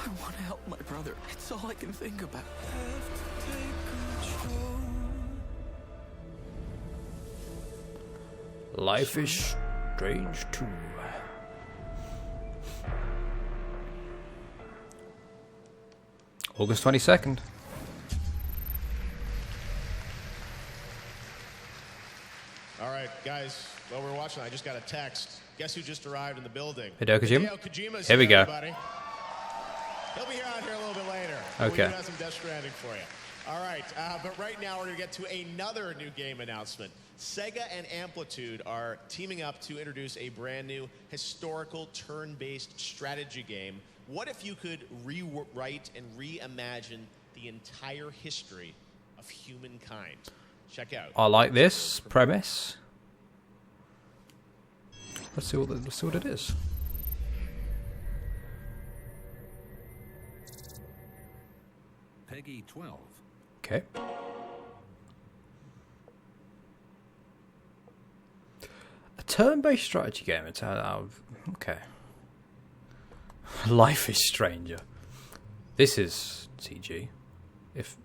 [SPEAKER 17] I want to help my brother. It's all I can think about.
[SPEAKER 1] Life is Strange 2. August 22nd.
[SPEAKER 2] All right, guys, while we're watching, I just got a text. Guess who just arrived in the building?
[SPEAKER 1] Hideo Kojima?
[SPEAKER 2] Hideo Kojima's
[SPEAKER 1] Here we go.
[SPEAKER 2] everybody. He'll be out here a little bit later.
[SPEAKER 1] Okay.
[SPEAKER 2] We do have some Death Stranding for you. All right, but right now we're going to get to another new game announcement. Sega and Amplitude are teaming up to introduce a brand new historical turn-based strategy game. What if you could rewrite and reimagine the entire history of humankind? Check out.
[SPEAKER 1] I like this premise. Let's see what it is.
[SPEAKER 7] Peggy 12.
[SPEAKER 1] Okay. A turn-based strategy game. It's out of okay. Life is Stranger. This is CG, if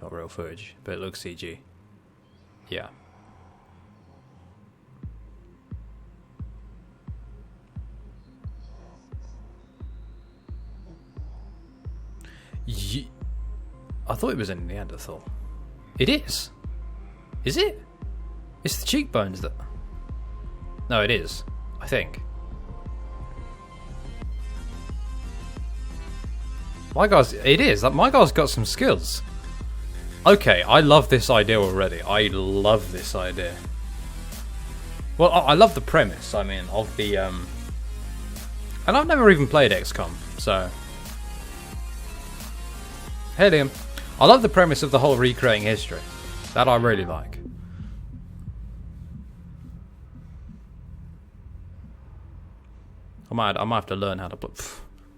[SPEAKER 1] not real footage, but it looks CG. Yeah. I thought it was in Neanderthal. It is. Is it? It's the cheekbones that... No, it is. I think. My guy's... It is. My guy's got some skills. Okay, I love this idea already. I love this idea. Well, I love the premise, I mean, of the... And I've never even played XCOM, so... Hey, Liam. I love the premise of the whole recreating history. That I really like. I might have to learn how to play...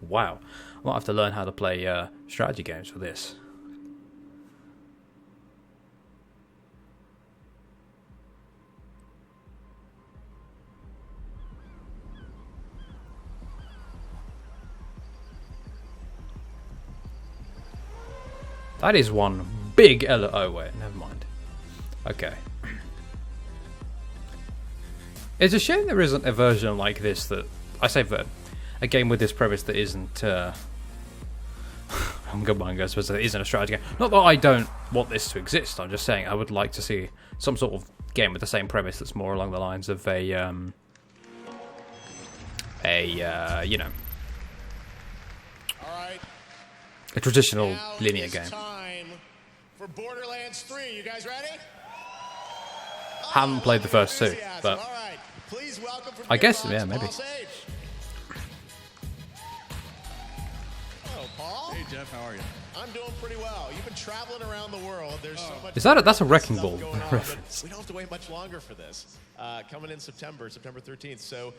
[SPEAKER 1] Wow. I might have to learn how to play strategy games for this. That is one big oh wait, never mind. Okay. It's a shame there isn't a version like this that... I say a game with this premise that isn't... Among Us, but it isn't a strategy game. Not that I don't want this to exist, I'm just saying I would like to see some sort of game with the same premise that's more along the lines of a you know... A traditional linear game.
[SPEAKER 2] Time for Borderlands 3. You guys ready?
[SPEAKER 1] Haven't played the first two, but
[SPEAKER 2] All right. Please welcome from
[SPEAKER 1] I guess,
[SPEAKER 2] Gearbox,
[SPEAKER 1] yeah, maybe.
[SPEAKER 2] Paul Sage. Hello, Paul.
[SPEAKER 3] Hey, Jeff, how are you?
[SPEAKER 2] I'm doing pretty well. You've been traveling around the world. There's so much.
[SPEAKER 1] That's a Wrecking
[SPEAKER 2] stuff
[SPEAKER 1] Ball
[SPEAKER 2] going on,
[SPEAKER 1] reference.
[SPEAKER 2] but we don't have to wait much longer for this. Coming in September 13th. So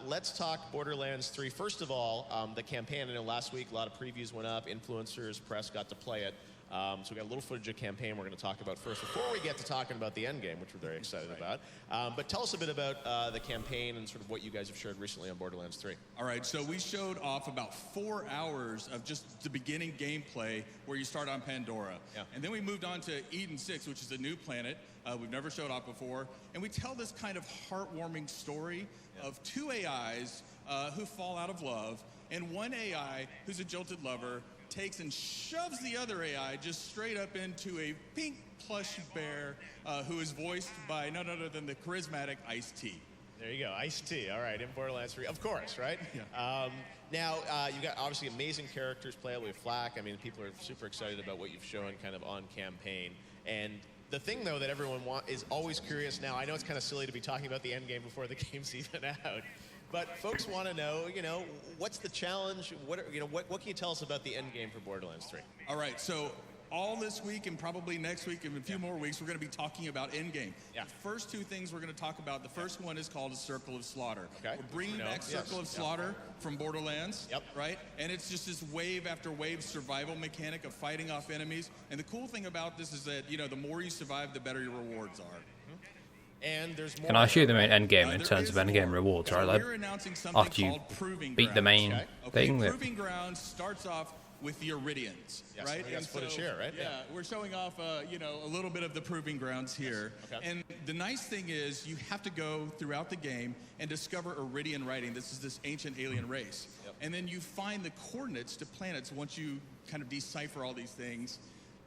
[SPEAKER 2] let's talk Borderlands 3. First of all, the campaign. I know last week a lot of previews went up. Influencers, press got to play it. So we got a little footage of campaign we're going to talk about first before we get to talking about the end game, which we're very excited about. But tell us a bit about the campaign and sort of what you guys have shared recently on Borderlands 3.
[SPEAKER 12] All right, so we showed off about 4 hours of just the beginning gameplay where you start on Pandora.
[SPEAKER 2] Yeah.
[SPEAKER 12] And then we moved on to Eden 6, which is a new planet we've never showed off before. And we tell this kind of heartwarming story of 2 AIs who fall out of love, and one AI who's a jilted lover takes and shoves the other AI just straight up into a pink plush bear who is voiced by none other than the charismatic Ice-T.
[SPEAKER 2] There you go, Ice-T. All right, in Borderlands 3, of course, right?
[SPEAKER 12] Yeah.
[SPEAKER 2] Now, you've got obviously amazing characters playable with Flak. I mean, people are super excited about what you've shown kind of on campaign. And the thing, though, that everyone is always curious now, I know it's kind of silly to be talking about the end game before the game's even out, but folks want to know, what's the challenge? What can you tell us about the end game for Borderlands 3?
[SPEAKER 12] All right, so all this week and probably next week and a few more weeks, we're going to be talking about endgame.
[SPEAKER 2] Yeah.
[SPEAKER 12] The first 2 things we're going to talk about, the first one is called a Circle of Slaughter.
[SPEAKER 2] Okay.
[SPEAKER 12] We're bringing back Circle of Slaughter from Borderlands, right? And it's just this wave after wave survival mechanic of fighting off enemies. And the cool thing about this is that, the more you survive, the better your rewards are.
[SPEAKER 2] And there's more.
[SPEAKER 1] Can I shoot the main end game in terms of end game rewards, right? Like, after you beat the main thing.
[SPEAKER 12] Okay, Proving Grounds starts off with the Iridians,
[SPEAKER 2] Yes,
[SPEAKER 12] right?
[SPEAKER 2] we got footage here, right?
[SPEAKER 12] Yeah, we're showing off, a little bit of the Proving Grounds here.
[SPEAKER 2] Yes. Okay.
[SPEAKER 12] And the nice thing is you have to go throughout the game and discover Iridian writing. This is this ancient alien race.
[SPEAKER 2] Yep.
[SPEAKER 12] And then you find the coordinates to planets once you kind of decipher all these things.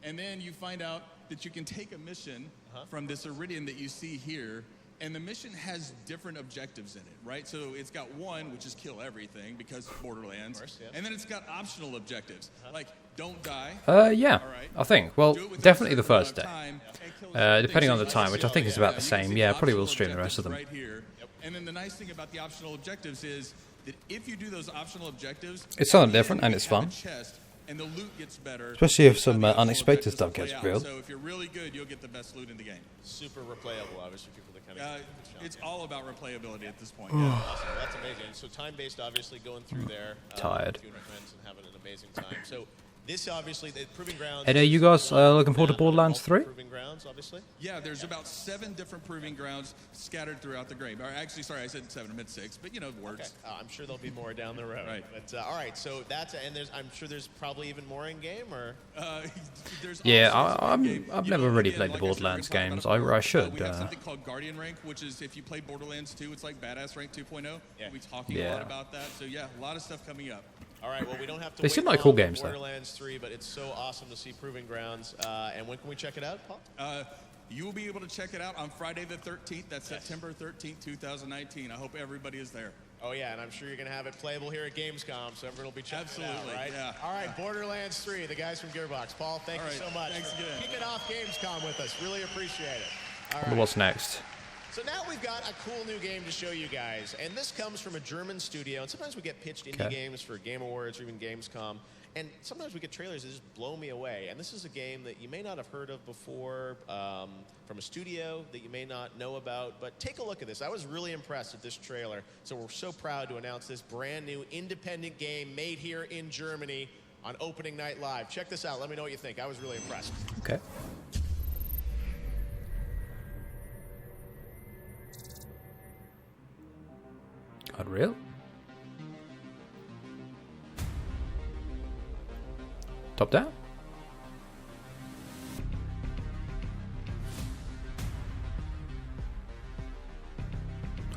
[SPEAKER 12] And then you find out that you can take a mission from this Iridian that you see here, and the mission has different objectives in it, right? So it's got one, which is kill everything, because Borderlands.
[SPEAKER 2] Of course, yeah.
[SPEAKER 12] And then it's got optional objectives, like don't die.
[SPEAKER 1] Yeah, I think. Well, definitely the first day. Depending on the time, which I think is about the same. Yeah, I probably will stream the rest of them.
[SPEAKER 12] Right here. And then the nice thing about the optional objectives is that if you do those optional objectives,
[SPEAKER 1] It's something different and it's fun.
[SPEAKER 12] And the loot gets better.
[SPEAKER 1] Especially if some unexpected stuff gets revealed.
[SPEAKER 12] So if you're really good, you'll get the best loot in the game.
[SPEAKER 2] Super replayable, obviously, people that kind of.
[SPEAKER 12] It's all about replayability at this point.
[SPEAKER 2] Awesome. That's amazing. So time-based, obviously, going through there.
[SPEAKER 1] Tired.
[SPEAKER 2] With you and your friends and having an amazing time. So this, obviously, the Proving Grounds.
[SPEAKER 1] And are you guys looking forward to Borderlands 3?
[SPEAKER 2] Proving Grounds, obviously.
[SPEAKER 12] Yeah, there's about 7 different Proving Grounds scattered throughout the game. Or actually, sorry, I said 7, I meant 6, but words.
[SPEAKER 2] Okay. I'm sure there'll be more down the road.
[SPEAKER 12] Right.
[SPEAKER 2] But all right, so I'm sure there's probably even more in game, or.
[SPEAKER 12] There's
[SPEAKER 1] I've never really played the Borderlands games. I should.
[SPEAKER 12] We have something called Guardian Rank, which is if you play Borderlands 2, it's like Badass Rank 2.0.
[SPEAKER 2] Yeah.
[SPEAKER 12] We'll be talking a lot about that. So yeah, a lot of stuff coming up.
[SPEAKER 2] All right, well, we don't have to
[SPEAKER 1] They
[SPEAKER 2] wait
[SPEAKER 1] seem like
[SPEAKER 2] long
[SPEAKER 1] cool
[SPEAKER 2] for
[SPEAKER 1] games, though.
[SPEAKER 2] Borderlands 3, but it's so awesome to see Proving Grounds. And when can we check it out, Paul?
[SPEAKER 12] You will be able to check it out on Friday the 13th. That's September 13th, 2019. I hope everybody is there.
[SPEAKER 2] Oh, yeah, and I'm sure you're going to have it playable here at Gamescom, so everyone will be checking it out, right?
[SPEAKER 12] Yeah.
[SPEAKER 2] All right, Borderlands 3, the guys from Gearbox. Paul, thank you so much
[SPEAKER 12] Thanks
[SPEAKER 2] for
[SPEAKER 12] again.
[SPEAKER 2] kicking off Gamescom with us. Really appreciate it. All
[SPEAKER 1] Wonder
[SPEAKER 2] right.
[SPEAKER 1] what's next.
[SPEAKER 2] So now we've got a cool new game to show you guys, and this comes from a German studio, and sometimes we get pitched indie games for Game Awards or even Gamescom, and sometimes we get trailers that just blow me away, and this is a game that you may not have heard of before, from a studio that you may not know about, but take a look at this. I was really impressed with this trailer, so we're so proud to announce this brand new independent game made here in Germany on opening night live. Check this out. Let me know what you think. I was really impressed.
[SPEAKER 1] Okay. Unreal. Top down.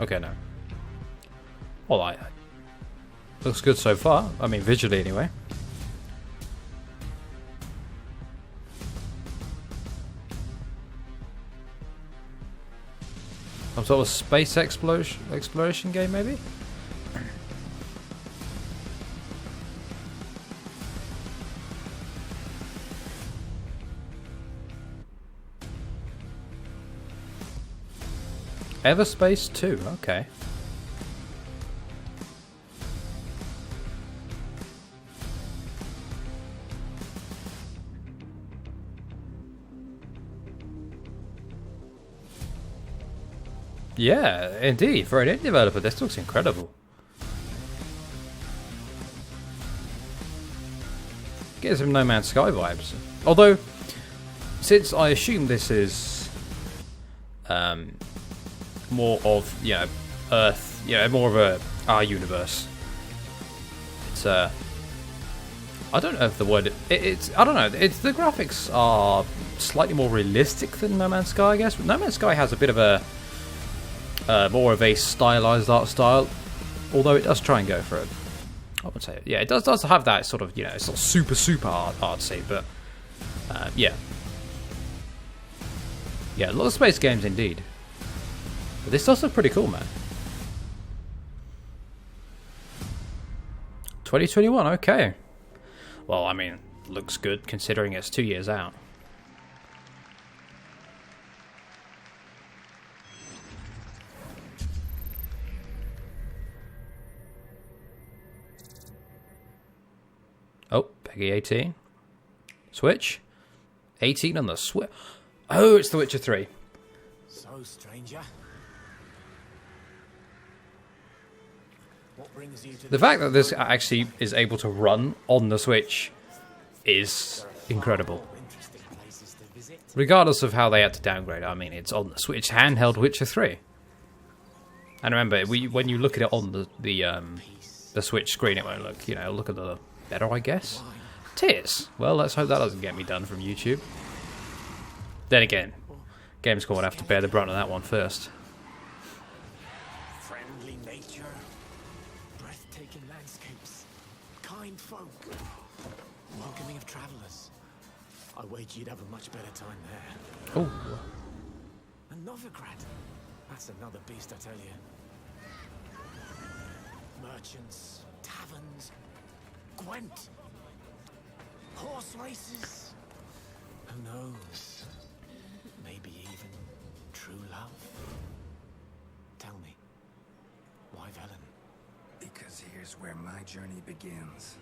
[SPEAKER 1] Okay, no. Well, looks good so far. I mean, visually anyway. Some sort of space exploration game, maybe? Everspace 2, okay. Yeah, indeed. For an indie developer, this looks incredible. Gives him No Man's Sky vibes. Although, since I assume this is more of, you know, Earth, you know, more of our universe. It's I don't know if the word it's I don't know. It's the graphics are slightly more realistic than No Man's Sky, I guess. But No Man's Sky has a bit of a more of a stylized art style, although it does try and go for it. I would say, yeah, it does have that sort of, you know, it's not super artsy, but yeah, a lot of space games indeed. But this does look pretty cool, man. 2021, okay. Well, I mean, looks good considering it's 2 years out. Oh, Peggy 18. Switch. 18 on the Switch. Oh, it's The Witcher 3.
[SPEAKER 17] So, stranger. What brings you to
[SPEAKER 1] The fact that this actually is able to run on the Switch is incredible. Regardless of how they had to downgrade it, I mean, it's on the Switch handheld Witcher 3. And remember, when you look at it on the Switch screen, it won't look, you know, look at the better, I guess. Tears. Well, let's hope that doesn't get me done from YouTube. Then again, Gamescom would have to bear the brunt of that one first.
[SPEAKER 17] friendly nature, breathtaking landscapes, kind folk, welcoming of travelers? I wager you'd have a much better time there.
[SPEAKER 1] Oh.
[SPEAKER 17] And Novigrad, that's another beast, I tell you. Merchants, taverns, Gwent, horse races. Who knows? Maybe even true love. Tell me, why Velen?
[SPEAKER 19] Because here's where my journey begins.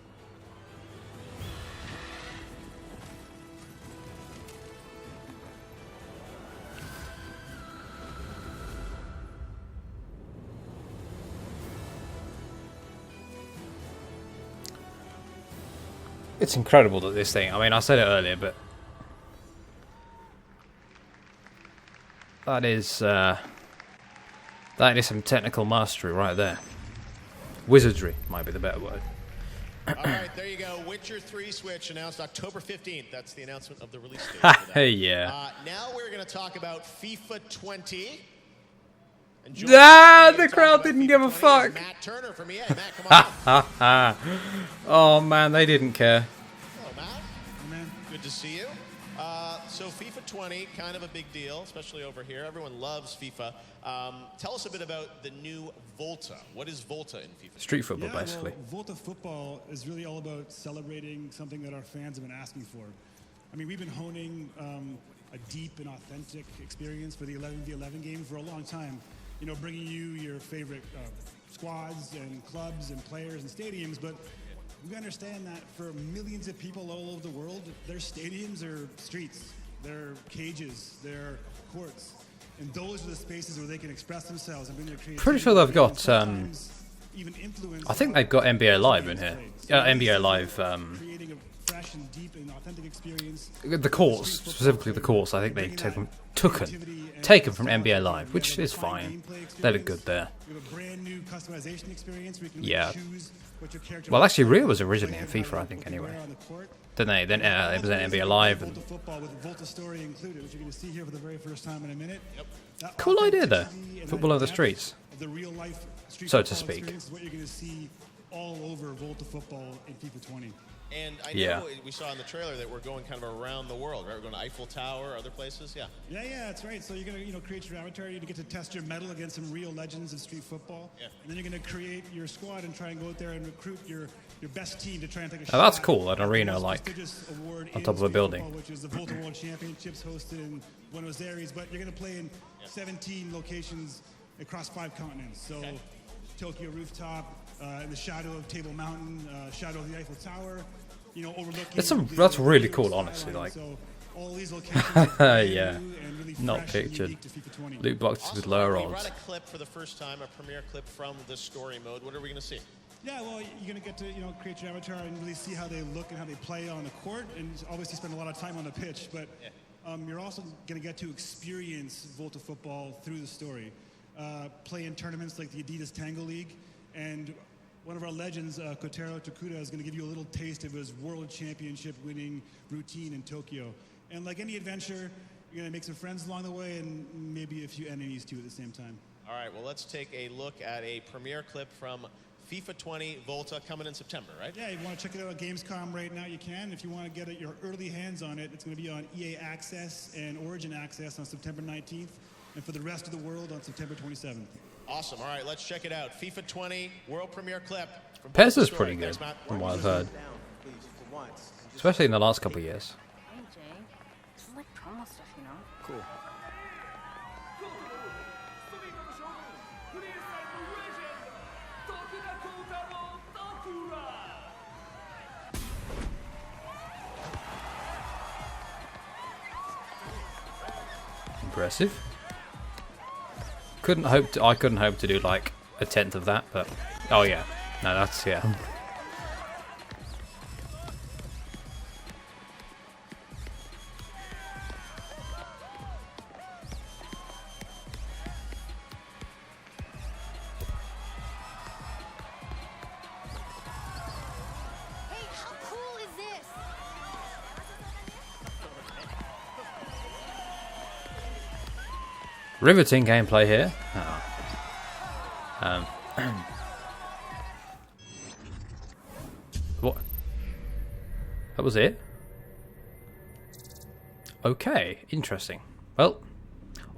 [SPEAKER 1] It's incredible that this thing, I mean, I said it earlier, but that is some technical mastery right there. Wizardry might be the better word.
[SPEAKER 2] All right, there you go. Witcher 3 Switch announced October 15th. That's the announcement of the release date.
[SPEAKER 1] Hey, yeah.
[SPEAKER 2] Now we're going to talk about FIFA 20.
[SPEAKER 1] The crowd didn't give a fuck.
[SPEAKER 2] Matt Turner from EA. Matt, come on.
[SPEAKER 1] Oh man, they didn't care.
[SPEAKER 2] Hello, Matt. Good to see you. So FIFA 20, kind of a big deal, especially over here. Everyone loves FIFA. Tell us a bit about the new Volta. What is Volta in FIFA?
[SPEAKER 1] Street football, basically.
[SPEAKER 20] Well, Volta football is really all about celebrating something that our fans have been asking for. I mean, we've been honing a deep and authentic experience for the 11v11 game for a long time. You know, bringing you your favorite squads and clubs and players and stadiums, but we understand that for millions of people all over the world, their stadiums are streets, they're cages, they're courts, and those are the spaces where they can express themselves and bring their creativity.
[SPEAKER 1] Pretty sure they've got, I think they've got NBA Live in here. NBA Live,
[SPEAKER 20] creating a fresh and deep and authentic experience.
[SPEAKER 1] The courts, specifically the courts, I think they've taken from NBA Live, which is fine. They look good there. Yeah. Well, actually, Rio was originally in FIFA, I think, anyway. Didn't they? Then it was in NBA Live. And cool idea, though. Football on the streets, so to speak.
[SPEAKER 20] What you're going to see all over Volta football in FIFA 20.
[SPEAKER 2] And I
[SPEAKER 1] Yeah.
[SPEAKER 2] know we saw in the trailer that we're going kind of around the world, right? We're going to Eiffel Tower, other places, yeah.
[SPEAKER 20] Yeah, that's right. So you're going to create your avatar. You get to test your mettle against some real legends of street football.
[SPEAKER 2] Yeah.
[SPEAKER 20] And then you're going to create your squad and try and go out there and recruit your best team to try and take a shot.
[SPEAKER 1] Now that's cool, an arena
[SPEAKER 20] at the most
[SPEAKER 1] like
[SPEAKER 20] prestigious award
[SPEAKER 1] on
[SPEAKER 20] in
[SPEAKER 1] top of a
[SPEAKER 20] street
[SPEAKER 1] building.
[SPEAKER 20] football, which is the Volta World Championships hosted in Buenos Aires. But you're going to play in 17 locations across 5 continents. So Tokyo rooftop, in the shadow of Table Mountain, shadow of the Eiffel Tower. You know, overlooking.
[SPEAKER 1] That's really cool, honestly. Like,
[SPEAKER 20] So all these locations are
[SPEAKER 1] yeah,
[SPEAKER 20] new and really
[SPEAKER 1] not
[SPEAKER 20] fresh and
[SPEAKER 1] pictured.
[SPEAKER 20] unique to FIFA 20.
[SPEAKER 1] Loot boxes with lower
[SPEAKER 2] We
[SPEAKER 1] odds.
[SPEAKER 2] brought a clip for the first time, a premiere clip from the story mode. What are we going to see?
[SPEAKER 20] Yeah, well, you're going to get to create your avatar and really see how they look and how they play on the court, and obviously spend a lot of time on the pitch. But you're also going to get to experience Volta football through the story, play in tournaments like the Adidas Tango League, and one of our legends, Kotaro Tokuda, is going to give you a little taste of his world championship winning routine in Tokyo. And like any adventure, you're going to make some friends along the way and maybe a few enemies too at the same time.
[SPEAKER 2] All right, well, let's take a look at a premiere clip from FIFA 20 Volta coming in September, right?
[SPEAKER 20] Yeah, you want to check it out at Gamescom right now, you can. If you want to get your early hands on it, it's going to be on EA Access and Origin Access on September 19th, and for the rest of the world on September 27th.
[SPEAKER 2] Awesome. All right, let's check it out. FIFA 20 world premiere clip. From
[SPEAKER 1] PES is
[SPEAKER 2] Story.
[SPEAKER 1] pretty good,
[SPEAKER 2] Thanks, Matt.
[SPEAKER 1] from what I've heard. Especially in the last couple of years.
[SPEAKER 13] Hey, Jay. This is like promo stuff, you know?
[SPEAKER 17] Cool.
[SPEAKER 1] Impressive. I couldn't hope to do like a tenth of that, but oh yeah, no, that's yeah.
[SPEAKER 6] Hey, how cool is this?
[SPEAKER 1] Riveting gameplay here. Oh. What? That was it? Okay, interesting. Well,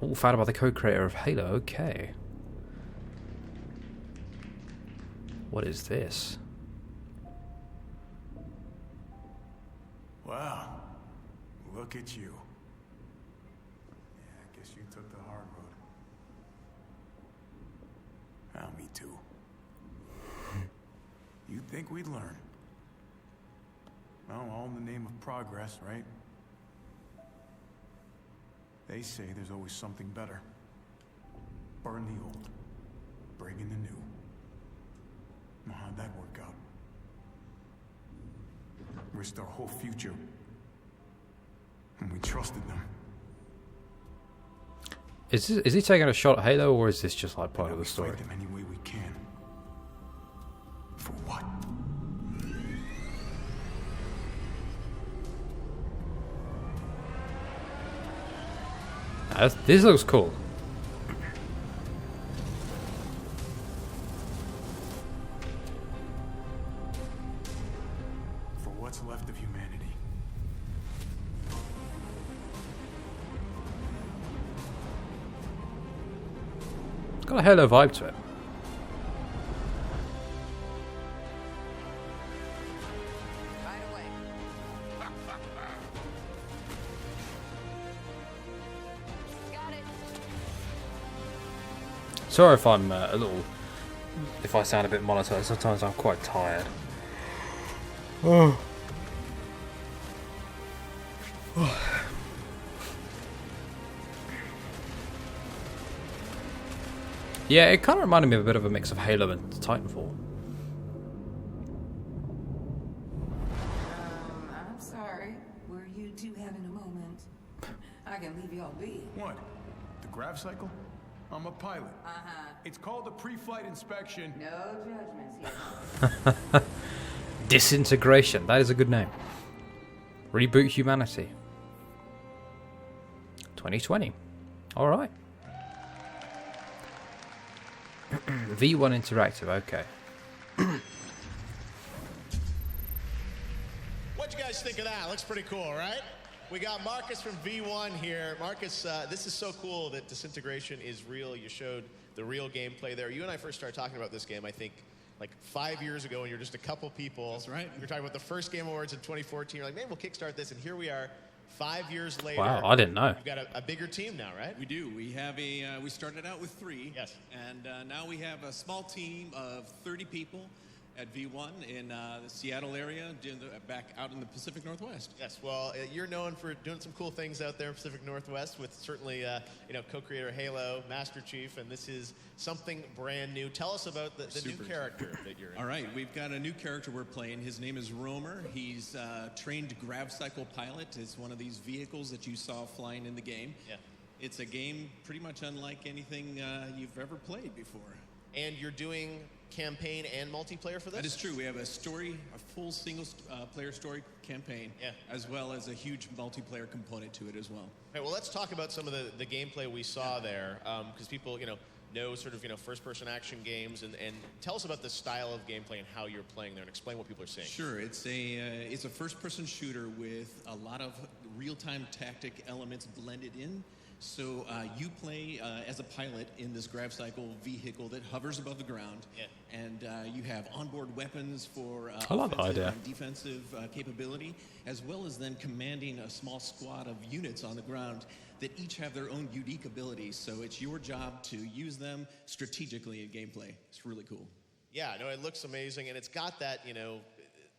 [SPEAKER 1] all found by the co-creator of Halo. Okay. What is this?
[SPEAKER 19] Wow. Look at you. Yeah, I guess you took the hard road. Well, me too. You'd think we'd learn. Well, all in the name of progress, right? They say there's always something better. Burn the old, bring in the new. Well, how'd that work out? Risked our whole future. And we trusted them.
[SPEAKER 1] Is he taking a shot at Halo, or is this just like part of the story?
[SPEAKER 19] Fight them any way we can. For what?
[SPEAKER 1] This looks cool.
[SPEAKER 19] For what's left of humanity.
[SPEAKER 1] It's got a Halo vibe to it. Sorry if I'm if I sound a bit monotone. Sometimes I'm quite tired. Oh. Yeah, it kind of reminded me of a bit of a mix of Halo and Titanfall.
[SPEAKER 21] I'm sorry. Were you two having a moment? I can leave y'all be.
[SPEAKER 19] What? The grav cycle? I'm a pilot.
[SPEAKER 21] Uh-huh.
[SPEAKER 19] It's called a pre-flight inspection.
[SPEAKER 21] No judgments here.
[SPEAKER 1] Disintegration. That is a good name. Reboot humanity. 2020. Alright. V1 Interactive, okay.
[SPEAKER 2] guys think of that? Looks pretty cool, right? We got Marcus from V1 here. Marcus, this is so cool that Disintegration is real. You showed the real gameplay there. You and I first started talking about this game, I think, like 5 years ago, and you're just a couple people.
[SPEAKER 12] That's right.
[SPEAKER 2] We were talking about the first Game Awards in 2014. You're like, man, we'll kickstart this, and here we are 5 years later.
[SPEAKER 1] Wow, I didn't know.
[SPEAKER 2] You've got a bigger team now, right?
[SPEAKER 5] We do. We have we started out with 3.
[SPEAKER 2] Yes.
[SPEAKER 5] And now we have a small team of 30 people at V1 in the Seattle area, back out in the Pacific Northwest.
[SPEAKER 2] Yes, well, you're known for doing some cool things out there in Pacific Northwest with certainly, co-creator Halo, Master Chief, and this is something brand new. Tell us about the new character that you're in.
[SPEAKER 5] All right, we've got a new character we're playing. His name is Romer. He's a trained grav cycle pilot. It's one of these vehicles that you saw flying in the game.
[SPEAKER 2] Yeah.
[SPEAKER 5] It's a game pretty much unlike anything you've ever played before.
[SPEAKER 2] And you're doing campaign and multiplayer for this?
[SPEAKER 5] That is true. We have a full single player story campaign, as well as a huge multiplayer component to it as well.
[SPEAKER 2] All right, well, let's talk about some of the gameplay we saw there, because people, know sort of, first-person action games, and tell us about the style of gameplay and how you're playing there, and explain what people are seeing.
[SPEAKER 5] Sure, it's a first-person shooter with a lot of real-time tactic elements blended in. So you play as a pilot in this grav cycle vehicle that hovers above the ground, and you have onboard weapons for offensive and defensive capability, as well as then commanding a small squad of units on the ground that each have their own unique abilities. So it's your job to use them strategically in gameplay. It's really cool.
[SPEAKER 2] Yeah, no, it looks amazing, and it's got that,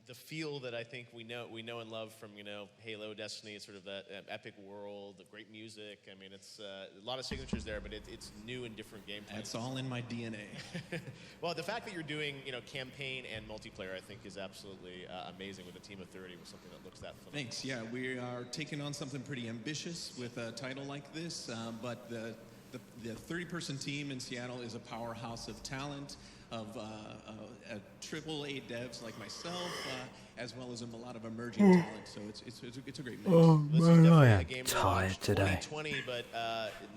[SPEAKER 2] the feel that I think we know and love from, Halo, Destiny. It's sort of that epic world, the great music. I mean, it's a lot of signatures there, but it's new and different gameplay.
[SPEAKER 5] That's all in my DNA.
[SPEAKER 2] Well, the fact that you're doing, campaign and multiplayer, I think, is absolutely amazing with a team of 30 with something that looks that phenomenal.
[SPEAKER 5] Thanks. Yeah, we are taking on something pretty ambitious with a title like this, but the 30-person team in Seattle is a powerhouse of talent, of AAA devs like myself, as well as a lot of emerging talent. So it's a great mix.
[SPEAKER 1] This is definitely a game tired today.
[SPEAKER 2] 2020, but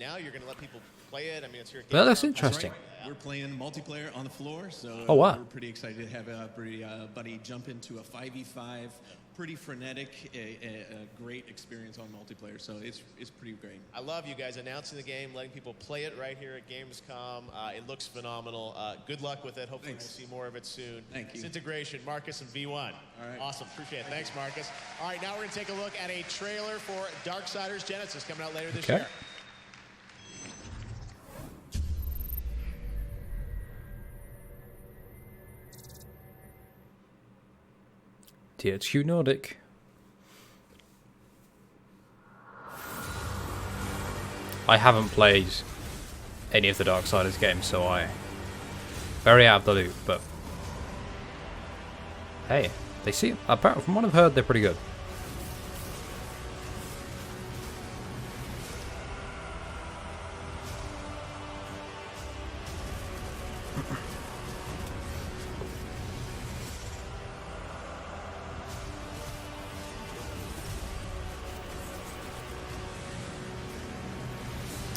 [SPEAKER 2] now you're going to let people play it. I mean, it's your game.
[SPEAKER 1] Well, that's interesting.
[SPEAKER 5] Right. We're playing multiplayer on the floor, so
[SPEAKER 1] wow.
[SPEAKER 5] We're pretty excited to have a buddy jump into a 5v5. Pretty frenetic, a great experience on multiplayer, so it's pretty great.
[SPEAKER 2] I love you guys announcing the game, letting people play it right here at Gamescom. It looks phenomenal. Good luck with it. Hopefully we'll see more of it soon.
[SPEAKER 5] Thank you.
[SPEAKER 2] Disintegration, Marcus and V1.
[SPEAKER 5] All right.
[SPEAKER 2] Awesome. Appreciate it. Thanks, Marcus. All right, now we're going to take a look at a trailer for Darksiders Genesis coming out later this year.
[SPEAKER 1] THQ Nordic. I haven't played any of the Darksiders games, so I very out of the loop, but hey, they seem, apparently from what I've heard, they're pretty good.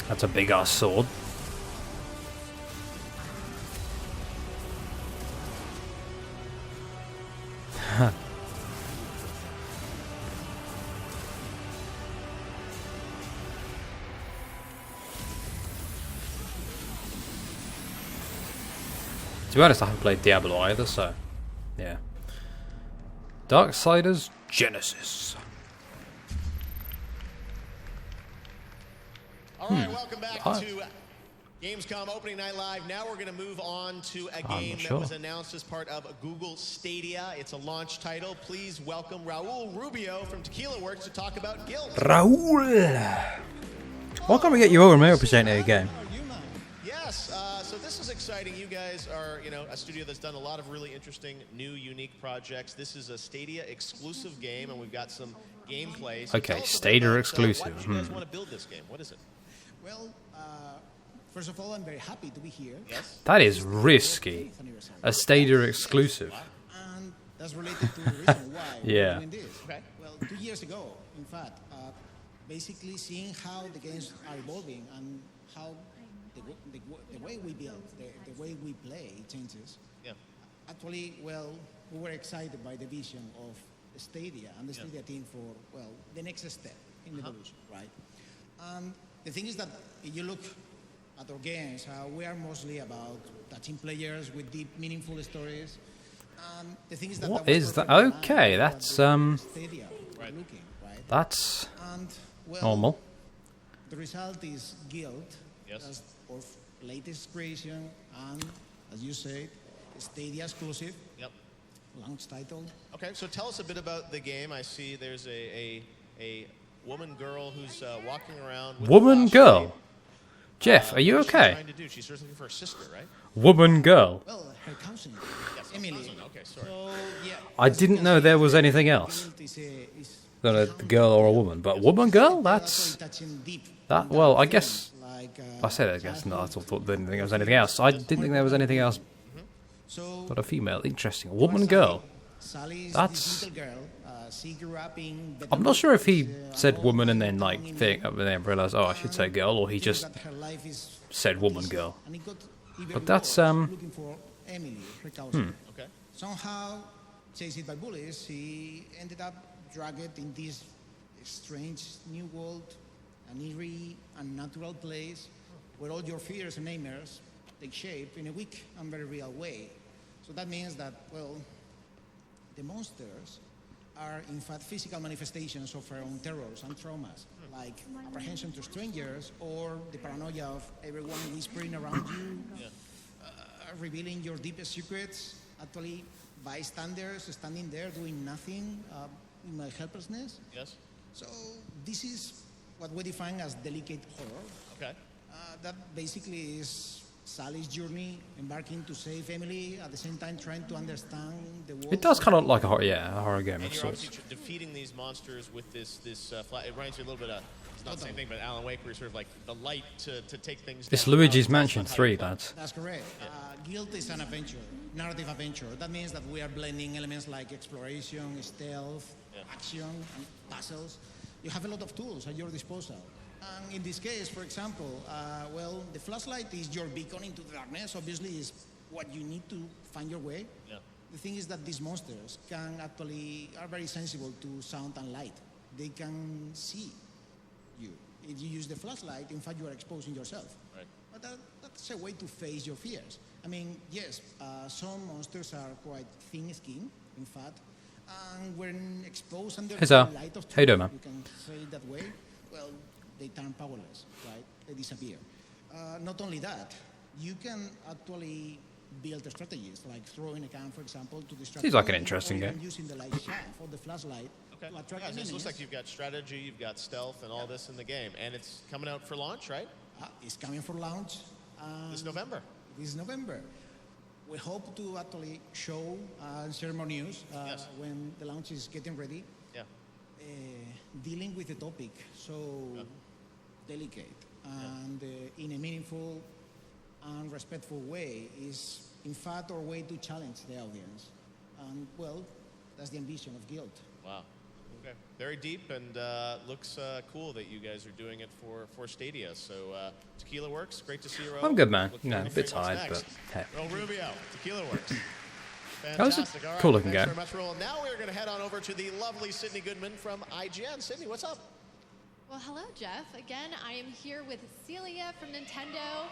[SPEAKER 1] That's a big ass sword. To be honest, I haven't played Diablo either, so yeah. Darksiders Genesis.
[SPEAKER 2] All right, welcome back to Gamescom Opening Night Live. Now we're going to move on to a game that was announced as part of Google Stadia. It's a launch title. Please welcome Raul Rubio from Tequila Works to talk about Guild.
[SPEAKER 1] Raul! Why can't we get you over and represent a game?
[SPEAKER 2] Yes, so this is exciting. You guys are, a studio that's done a lot of really interesting, new, unique projects. This is a Stadia exclusive game, and we've got some gameplay. So
[SPEAKER 1] okay, Stadia exclusive.
[SPEAKER 2] Why did you guys want to build this game? What is it?
[SPEAKER 22] Well, first of all, I'm very happy to be here.
[SPEAKER 2] Yes.
[SPEAKER 1] That is risky. A Stadia exclusive.
[SPEAKER 22] And that's related to the reason why we're doing this.
[SPEAKER 2] Okay.
[SPEAKER 22] Well, 2 years ago, in fact, basically seeing how the games are evolving and how the way we build, the way we play changes.
[SPEAKER 2] Yeah.
[SPEAKER 22] Actually, well, we were excited by the vision of Stadia and the Stadia team for, well, the next step in evolution, right? The thing is that if you look at our games, we are mostly about touching players with deep, meaningful stories. The thing is that
[SPEAKER 1] What is that? Okay, that's
[SPEAKER 22] Stadia looking, right?
[SPEAKER 1] that's
[SPEAKER 22] And, well,
[SPEAKER 1] normal.
[SPEAKER 22] The result is Guild, as our latest creation, and as you said, Stadia exclusive.
[SPEAKER 2] Yep.
[SPEAKER 22] Launch title.
[SPEAKER 2] Okay, so tell us a bit about the game. I see there's a woman girl who's walking around. With
[SPEAKER 1] Woman
[SPEAKER 2] a
[SPEAKER 1] girl.
[SPEAKER 2] flashlight.
[SPEAKER 1] She's are you
[SPEAKER 2] What's
[SPEAKER 1] okay?
[SPEAKER 2] She trying to do? She's looking for a sister, right?
[SPEAKER 1] Woman girl.
[SPEAKER 22] Well, her cousin,
[SPEAKER 2] Yes,
[SPEAKER 22] Emily.
[SPEAKER 2] cousin. Okay, sorry.
[SPEAKER 22] So, yeah.
[SPEAKER 1] I didn't know there was anything else than a girl or a woman, but woman girl. That's that. Well, I guess I said I guess. No, I thought there was anything else. I didn't think there was anything else. But a female, interesting. Woman girl. That's.
[SPEAKER 22] She grew up in
[SPEAKER 1] I'm not sure if he said woman and then realized, oh, I should say girl, or he just said woman girl. But that's
[SPEAKER 22] looking for Emily, her cousin.
[SPEAKER 2] Okay.
[SPEAKER 22] Somehow, chased by bullies, he ended up dragged in this strange new world, an eerie, unnatural place where all your fears and nightmares take shape in a weak and very real way. So that means that, well, the monsters are in fact physical manifestations of our own terrors and traumas, like apprehension to strangers or the paranoia of everyone whispering around you, revealing your deepest secrets, actually bystanders standing there doing nothing in my helplessness.
[SPEAKER 2] Yes.
[SPEAKER 22] So this is what we define as delicate horror.
[SPEAKER 2] Okay.
[SPEAKER 22] That basically is Sally's journey, embarking to save Emily, at the same time trying to understand the world.
[SPEAKER 1] it does kind of look like a horror game
[SPEAKER 2] And
[SPEAKER 1] of
[SPEAKER 2] you're
[SPEAKER 1] sorts.
[SPEAKER 2] obviously defeating these monsters with this it reminds you a little bit of, it's not the same thing, but Alan Wake, where you're sort of like the light to take things
[SPEAKER 1] It's
[SPEAKER 2] down.
[SPEAKER 1] Luigi's Mansion 3, lads.
[SPEAKER 22] That's correct. Guild is an adventure, narrative adventure. That means that we are blending elements like exploration, stealth, action, and puzzles. You have a lot of tools at your disposal. And in this case, for example, well, the flashlight is your beacon into the darkness. Obviously, is what you need to find your way.
[SPEAKER 2] Yeah.
[SPEAKER 22] The thing is that these monsters are very sensible to sound and light. They can see you. If you use the flashlight, in fact, you are exposing yourself.
[SPEAKER 2] Right.
[SPEAKER 22] But that's a way to face your fears. I mean, yes, some monsters are quite thin-skinned, in fact, and when exposed under the light of
[SPEAKER 1] How you doing, man?
[SPEAKER 22] you can say it that way, well, they turn powerless, right? They disappear. Not only that, you can actually build strategies, like throwing a can, for example, to distract.
[SPEAKER 1] Seems like an
[SPEAKER 22] them,
[SPEAKER 1] interesting
[SPEAKER 22] or even
[SPEAKER 1] game.
[SPEAKER 22] using the light shaft or the flashlight
[SPEAKER 2] Okay.
[SPEAKER 22] to attract
[SPEAKER 2] Yeah, so it
[SPEAKER 22] enemies.
[SPEAKER 2] looks like you've got strategy, you've got stealth, and all this in the game, and it's coming out for launch, right?
[SPEAKER 22] It's coming for launch.
[SPEAKER 2] This November.
[SPEAKER 22] This November. We hope to actually show and share more news when the launch is getting ready.
[SPEAKER 2] Yeah.
[SPEAKER 22] Dealing with the topic so delicate and in a meaningful and respectful way is, in fact, our way to challenge the audience. And, well, that's the ambition of Guild.
[SPEAKER 2] Wow. Okay. Very deep, and looks cool that you guys are doing it for Stadia. So Tequila Works, great to see you.
[SPEAKER 1] I'm good, man.
[SPEAKER 2] Look
[SPEAKER 1] No, a
[SPEAKER 2] forward to
[SPEAKER 1] bit
[SPEAKER 2] hearing what's
[SPEAKER 1] tired,
[SPEAKER 2] next.
[SPEAKER 1] but hey.
[SPEAKER 2] Roll Rubio, Tequila Works.
[SPEAKER 1] That was a
[SPEAKER 2] Fantastic. All right.
[SPEAKER 1] cool looking
[SPEAKER 2] Thanks
[SPEAKER 1] game.
[SPEAKER 2] very much, Roll. Now we're going to head on over to the lovely Sydney Goodman from IGN. Sydney, what's up?
[SPEAKER 10] Well, hello, Jeff. Again, I am here with Celia from Nintendo.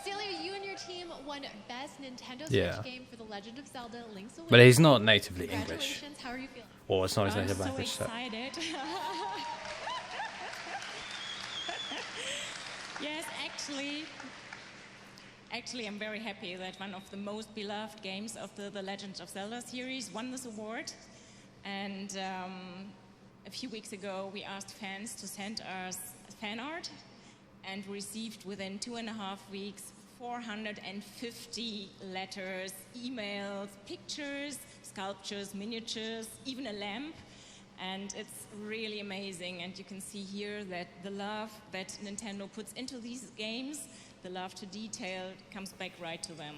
[SPEAKER 10] Celia, you and your team won Best Nintendo Switch Game for The Legend of Zelda: Link's Awakening.
[SPEAKER 1] But he's not natively English.
[SPEAKER 10] Congratulations. How are you feeling?
[SPEAKER 1] Or it's not his
[SPEAKER 8] I'm
[SPEAKER 1] native
[SPEAKER 8] so
[SPEAKER 1] language. So.
[SPEAKER 8] excited. Yes, actually, I'm very happy that one of the most beloved games of the Legend of Zelda series won this award. And a few weeks ago, we asked fans to send us fan art, and received within 2.5 weeks 450 letters, emails, pictures, sculptures, miniatures, even a lamp. And it's really amazing. And you can see here that the love that Nintendo puts into these games, the love to detail, comes back right to them.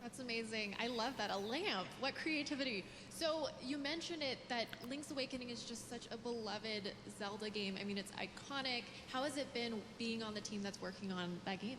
[SPEAKER 10] That's amazing. I love that. A lamp. What creativity. So you mentioned it that Link's Awakening is just such a beloved Zelda game. I mean, it's iconic. How has it been being on the team that's working on that game?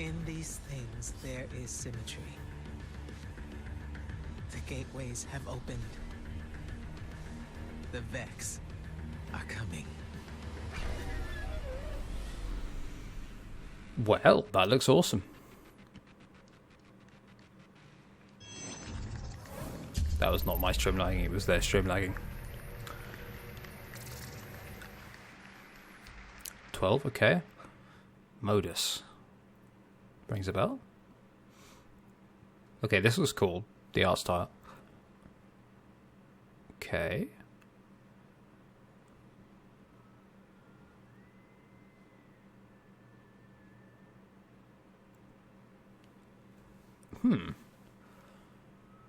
[SPEAKER 23] In these things, there is symmetry. The gateways have opened. The Vex are coming.
[SPEAKER 1] Well, that looks awesome. That was not my stream lagging, it was their stream lagging. 12, okay. Modus. Rings a bell. Okay, this was cool. The art style. Okay.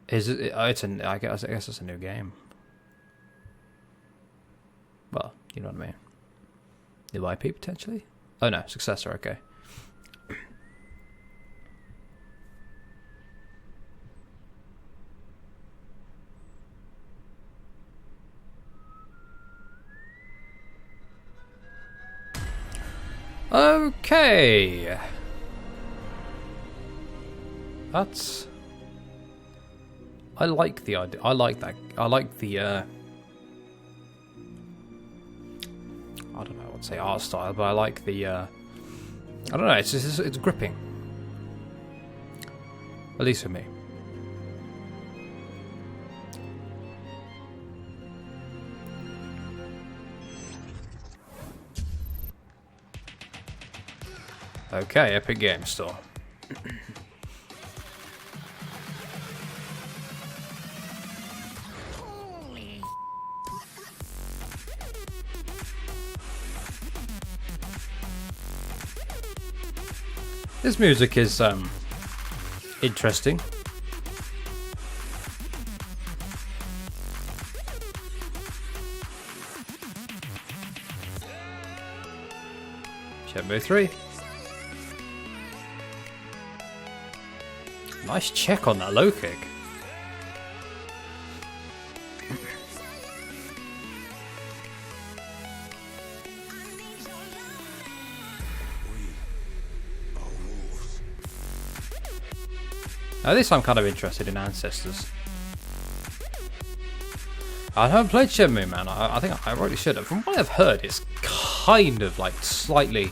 [SPEAKER 1] Is it? It's an. I guess it's a new game. Well, you know what I mean. New IP potentially. Oh no, successor. Okay. Okay. That's... I like the idea. I like that. I like the, I don't know, I would say art style, but I like the, I don't know, it's gripping. At least for me. Okay, Epic Games Store. This music is interesting. Shenmue 3. Nice check on that low kick. Now this I'm kind of interested in Ancestors. I haven't played Shenmue, man. I think I really should have. From what I've heard, it's kind of like slightly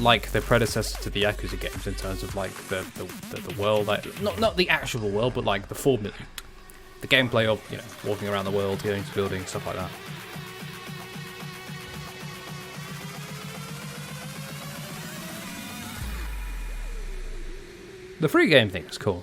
[SPEAKER 1] like the predecessor to the Yakuza games in terms of like the world, like, not the actual world, but like the formula, the gameplay of, you know, walking around the world, going to buildings, stuff like that. The free game thing is cool.